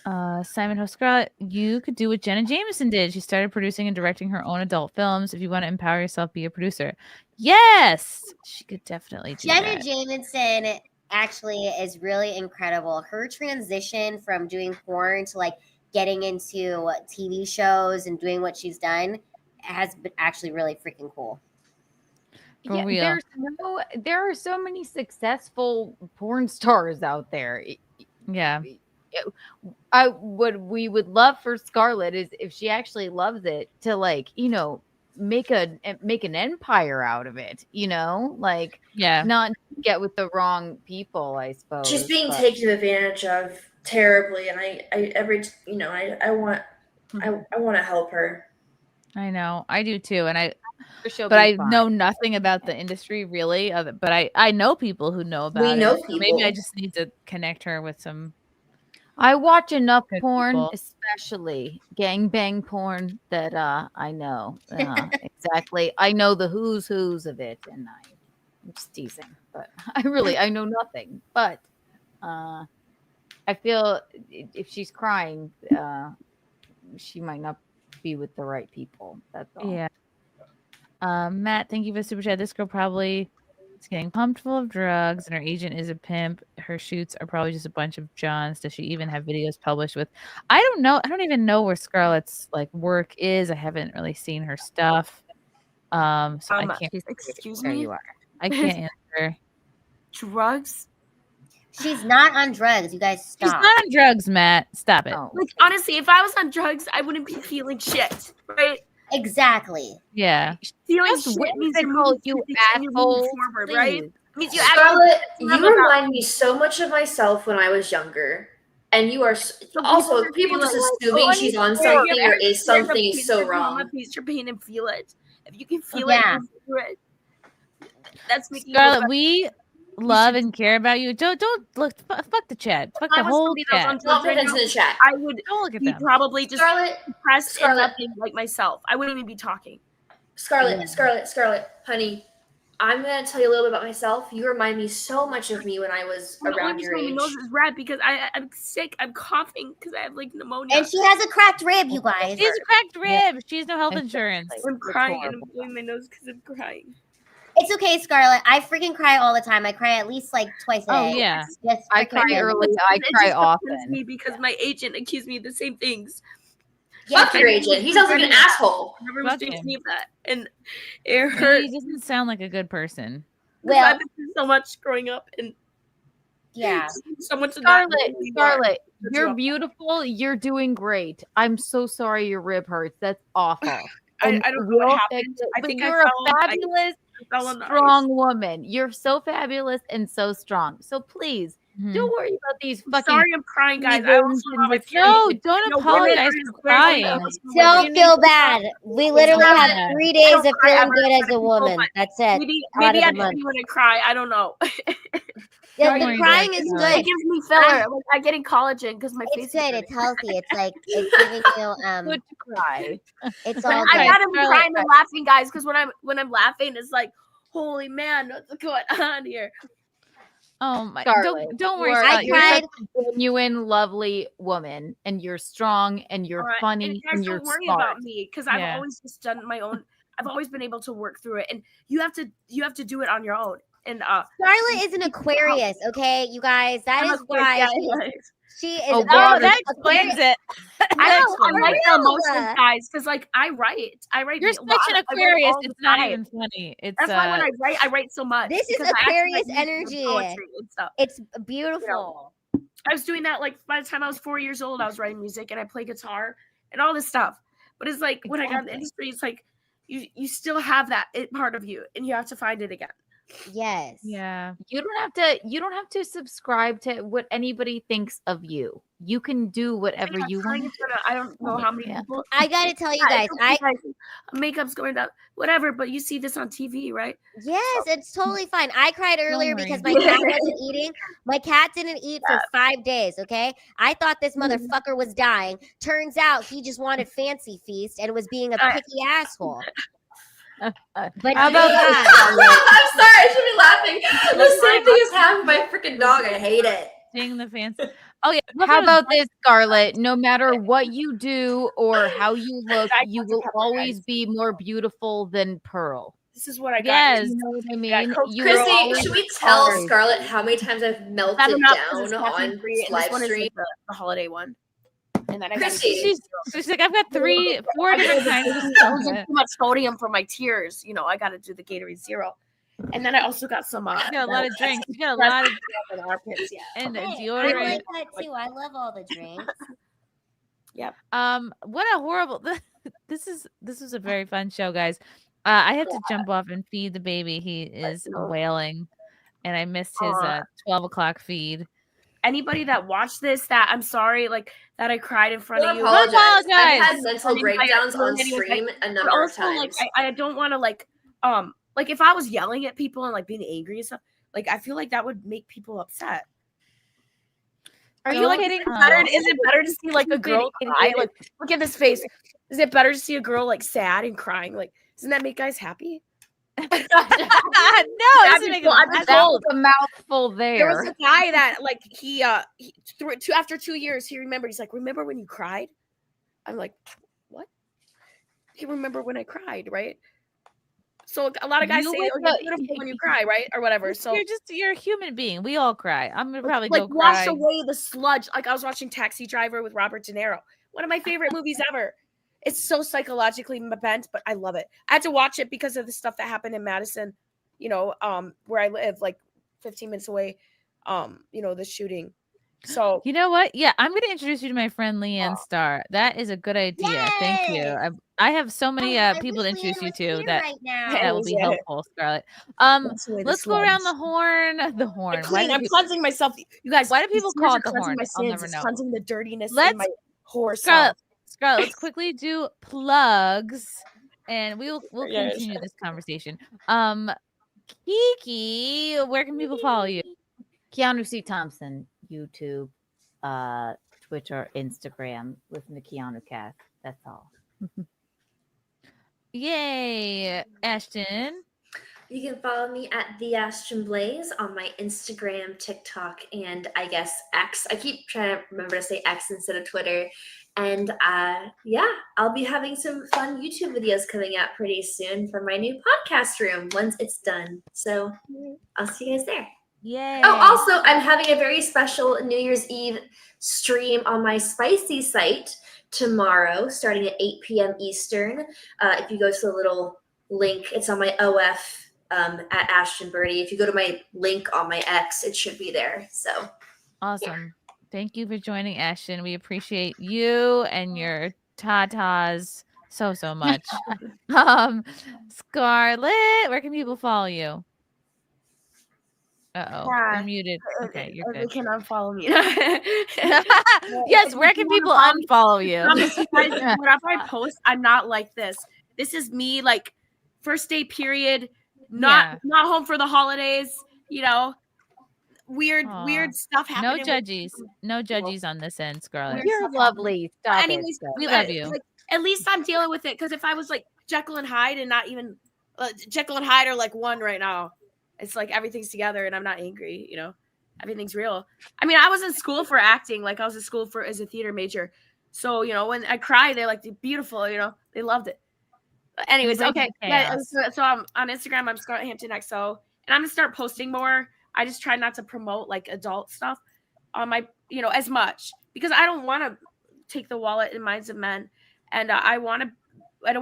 Simon Hoskra, you could do what Jenna Jameson did. She started producing and directing her own adult films. If you want to empower yourself, be a producer. Yes, she could definitely do Jenna that. Jameson actually is really incredible. Her transition from doing porn to getting into TV shows and doing what she's done has been actually really freaking cool. For real. There are so many successful porn stars out there. Yeah. What we would love for Scarlett is if she actually loves it to make an empire out of it, not get with the wrong people, I suppose. She's being taken advantage of terribly, and I want to help her. I know, I do too, and I know nothing about the industry really, but I know people who know about it. We know so people. Maybe I just need to connect her with some. I watch enough porn, especially gangbang porn, that I know exactly. I know the who's of it, and I'm just teasing, but I know nothing. But I feel if she's crying, she might not be with the right people. That's all. Yeah. Matt, thank you for the super chat. This girl probably is getting pumped full of drugs, and her agent is a pimp. Her shoots are probably just a bunch of Johns. Does she even have videos published with? I don't know. I don't even know where Scarlett's work is. I haven't really seen her stuff. So I can't. Excuse There me. you are. I can't answer. Drugs? She's not on drugs. You guys stop. She's not on drugs, Matt. Stop it. Honestly, if I was on drugs, I wouldn't be feeling shit, right? Exactly. Yeah. Feeling Just shit means whimsical, you asshole. forward, right? Means you Scarlett, you remind me so much of myself when I was younger. And you are also people just assuming she's on something or is something is so wrong. Piece your pain and feel it. If you can feel it, do it. That's making Scarlett, we love and care about you. Don't look. Fuck the chat. Fuck the whole chat. Don't look into the chat. I would Don't look at be them. probably just depressed and Scarlett. nothing like myself. I wouldn't even be talking. Scarlett, honey, I'm gonna tell you a little bit about myself. You remind me so much of me when I was around your My age. nose is red because I'm sick. I'm coughing because I have like pneumonia. And she has a cracked rib, you guys. She has a cracked rib. She has no health insurance. I'm crying and I'm blowing my nose because I'm crying. It's okay, Scarlett. I freaking cry all the time. I cry at least like twice a day. yeah. Just I cry freaking- early. I cry often. Me because my agent accused me of the same things. Fuck your agent. He sounds like an asshole. Everyone's Fuck thinking him. of that, and it hurt. He doesn't sound like a good person. Well, I've been through so much growing up, and yeah, someone to Scarlett, you're beautiful. You're doing great. I'm so sorry your rib hurts. That's awful. I don't know what happened. I But think you're a fabulous, fell on the strong woman. You're so fabulous and so strong. So please don't worry about these fucking. Sorry, I'm crying, guys. I also have my No, don't apologize for crying. Don't feel bad. We literally have 3 days of feeling good as a woman. That's it. Maybe Out of I the month. do when I cry. I don't know. Yeah, the crying is good. It gives me filler. Like I getting collagen because my face. It's good. It's healthy. It's like it's giving you good to cry. It's But all I good. gotta be crying and laughing, guys, because when I'm laughing, it's like, holy man, what's going on here? Oh my! Scarlett, Don't worry. you're Scarlett. you're such a genuine, lovely woman, and you're strong, and you're Alright, funny, and and guys, you're don't worry smart. about me because I've Yeah. always just done my own. I've always been able to work through it, and you have to do it on your own. And Scarlett is an Aquarius, okay, you guys. That I'm is Aquarius, why yeah. she is. Oh, that explains it. I write the real. emotions, guys, because like I write. You're a such lot. an I write Aquarius. all the It's not time. even funny. It's That's why when I write so much. This is because I actually, Aquarius like, use energy. poetry and stuff. It's beautiful. I was doing that like by the time I was 4 years old. I was writing music and I play guitar and all this stuff. But it's like when I got in the industry, it's like you still have that part of you, and you have to find it again. Yes. Yeah. You don't have to subscribe to what anybody thinks of you. You can do whatever you want. I don't know how many people. I gotta tell you guys, makeup's going down, whatever. But you see this on TV, right? Yes, it's totally fine. I cried earlier worry. because my cat wasn't eating. My cat didn't eat for 5 days. Okay, I thought this motherfucker was dying. Turns out he just wanted fancy feast and was being a picky asshole. But How about this? I'm sorry, I should be laughing. The same thing is happening with my freaking dog. I hate it. Seeing the fancy. Oh yeah. How about this, Scarlett? No matter what you do or how you look, you will always be more beautiful than Pearl. This is what I got. Yes. You know what I mean? Yeah, You will Chrissy, always should we tell always- Scarlett how many times I've melted Seven Up down is on caffeine-free, and live this one is stream? like the holiday one. And then I Chrissy. She's like, I've got 4 different kinds of using stuff. too much sodium for my tears. You know, I got to do the Gatorade Zero. And then I also got some. You got a lot of drinks. You got a lot of armpits. Yeah. and Hey, I deodorant. like that too. I love all the drinks. Yep. What a horrible. This was a very fun show, guys. I have to jump off and feed the baby. He is wailing, and I missed his 12 o'clock feed. Anybody that watched this, that I'm sorry, like that I cried in front of you. Apologize. I've had Apologize. mental breakdowns on stream a number of times. Like, I don't want to like if I was yelling at people and like being angry and stuff, like I feel like that would make people upset. Are you you like kidding? is it better to see like a girl cry? Like look at this face. Is it better to see a girl like sad and crying? Like doesn't that make guys happy? No, it doesn't make I've been told. A mouthful There was there. a guy that like he after 2 years he remembered. He's like, remember when you cried? I'm like, what? You remember when I cried, right? So a lot of guys You say, wake "Oh, you're up- beautiful when you cry," right, or whatever. So you're a human being. We all cry. I'm gonna probably like go wash cry. away the sludge. Like I was watching Taxi Driver with Robert De Niro, one of my favorite movies ever. It's so psychologically bent, but I love it. I had to watch it because of the stuff that happened in Madison, where I live, like 15 minutes away. The shooting. So You know what? Yeah, I'm going to introduce you to my friend Leanne Starr. That is a good idea. Thank you. I have so many people to introduce you to that that will be Yeah. helpful, Scarlett. Wash away the Let's go around sludge. the horn. The horn. I'm cleansing myself. You guys, Why do people these call tears it the are cleansing horn? My I'll sins. never It's know. cleansing the dirtiness Let's in my whore Scarlett, self. let's quickly do plugs, and we'll Yes. continue this conversation. Kiki, where can people follow you? Keanu C. Thompson, YouTube, Twitter, Instagram. Listen to Keanu Cast. That's all. Yay, Ashton. You can follow me at the Ashton Blaze on my Instagram, TikTok, and I guess X. I keep trying to remember to say X instead of Twitter. And I'll be having some fun YouTube videos coming out pretty soon for my new podcast room once it's done. So I'll see you guys there. Yay. Oh, also, I'm having a very special New Year's Eve stream on my Spicy site tomorrow, starting at 8 p.m. Eastern. If you go to the little link, it's on my OF at Ashton Birdie. If you go to my link on my X, it should be there. So awesome. Thank you for joining, Ashton. We appreciate you and your tatas so much. Scarlett, where can people follow you? You're muted. Okay, you're They good. can unfollow me. Yes, where can people unfollow you? Whenever I post, I'm not like this. This is me, like first day period, not home for the holidays. You know, weird stuff happening. No judges on this end, Scarlett. You're lovely. Stop Anyways, we love you. Like, at least I'm dealing with it, because if I was like Jekyll and Hyde and not even Jekyll and Hyde are like one right now. It's like everything's together and I'm not angry, you know. Everything's real. I mean, I was in school for acting, like I was in school as a theater major. So, you know, when I cry, they're like beautiful, you know, they loved it. But anyways, okay. Yeah, so I'm on Instagram, I'm Scarlett Hampton XO, and I'm gonna start posting more. I just try not to promote like adult stuff on my, you know, as much, because I don't want to take the wallet and minds of men, and I don't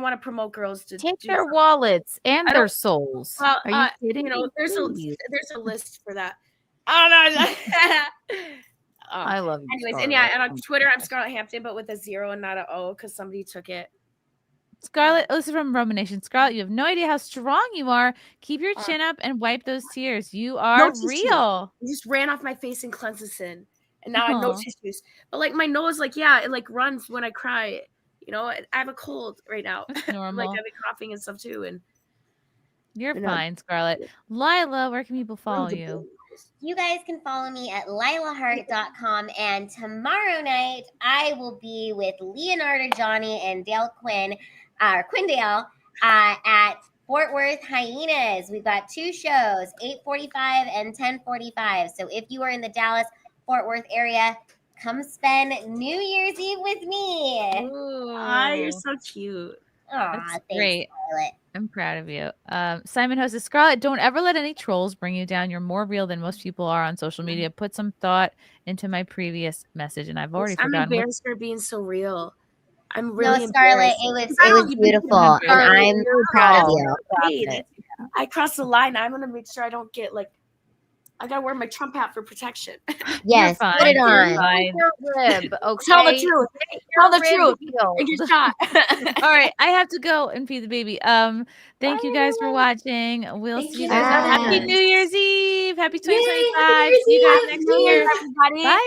want to promote girls to take their wallets and their souls. Well, are you kidding? You know, me? there's a list for that. I don't know. I love you. Anyways, Scarlett. and on Twitter, I'm Scarlett Hampton, but with a 0 and not an O, because somebody took it. Scarlett, this is from Roman Nation. Scarlett, you have no idea how strong you are. Keep your chin up and wipe those tears. You are real. It just ran off my face in Cleansison, and now I have no tissues. But like my nose, like it like runs when I cry. You know, I have a cold right now. Normal. Like I've been coughing and stuff too. And you're fine, Scarlett. Lila, where can people follow you? You guys can follow me at lilahart.com, and tomorrow night I will be with Leonardo Johnny and Dale Quindale at Fort Worth Hyenas. We've got 2 shows, 8:45 and 10:45. So if you are in the Dallas-Fort Worth area, come spend New Year's Eve with me. You're so cute. That's great. Scarlett. I'm proud of you. Simon Host says, Scarlett, don't ever let any trolls bring you down. You're more real than most people are on social media. Put some thought into my previous message, and I've already forgotten. I'm embarrassed for being so real. I'm really Scarlett, it was beautiful, and I'm proud of you. I crossed the line. I'm gonna make sure I don't get like. I gotta wear my Trump hat for protection. Yes, put it on. Rib, okay? Tell the truth. Tell the truth. And get shot. All right, I have to go and feed the baby. Thank you guys for watching. We'll see you guys. Happy New Year's Eve. Happy 2025. See you guys next year. Everybody. Bye.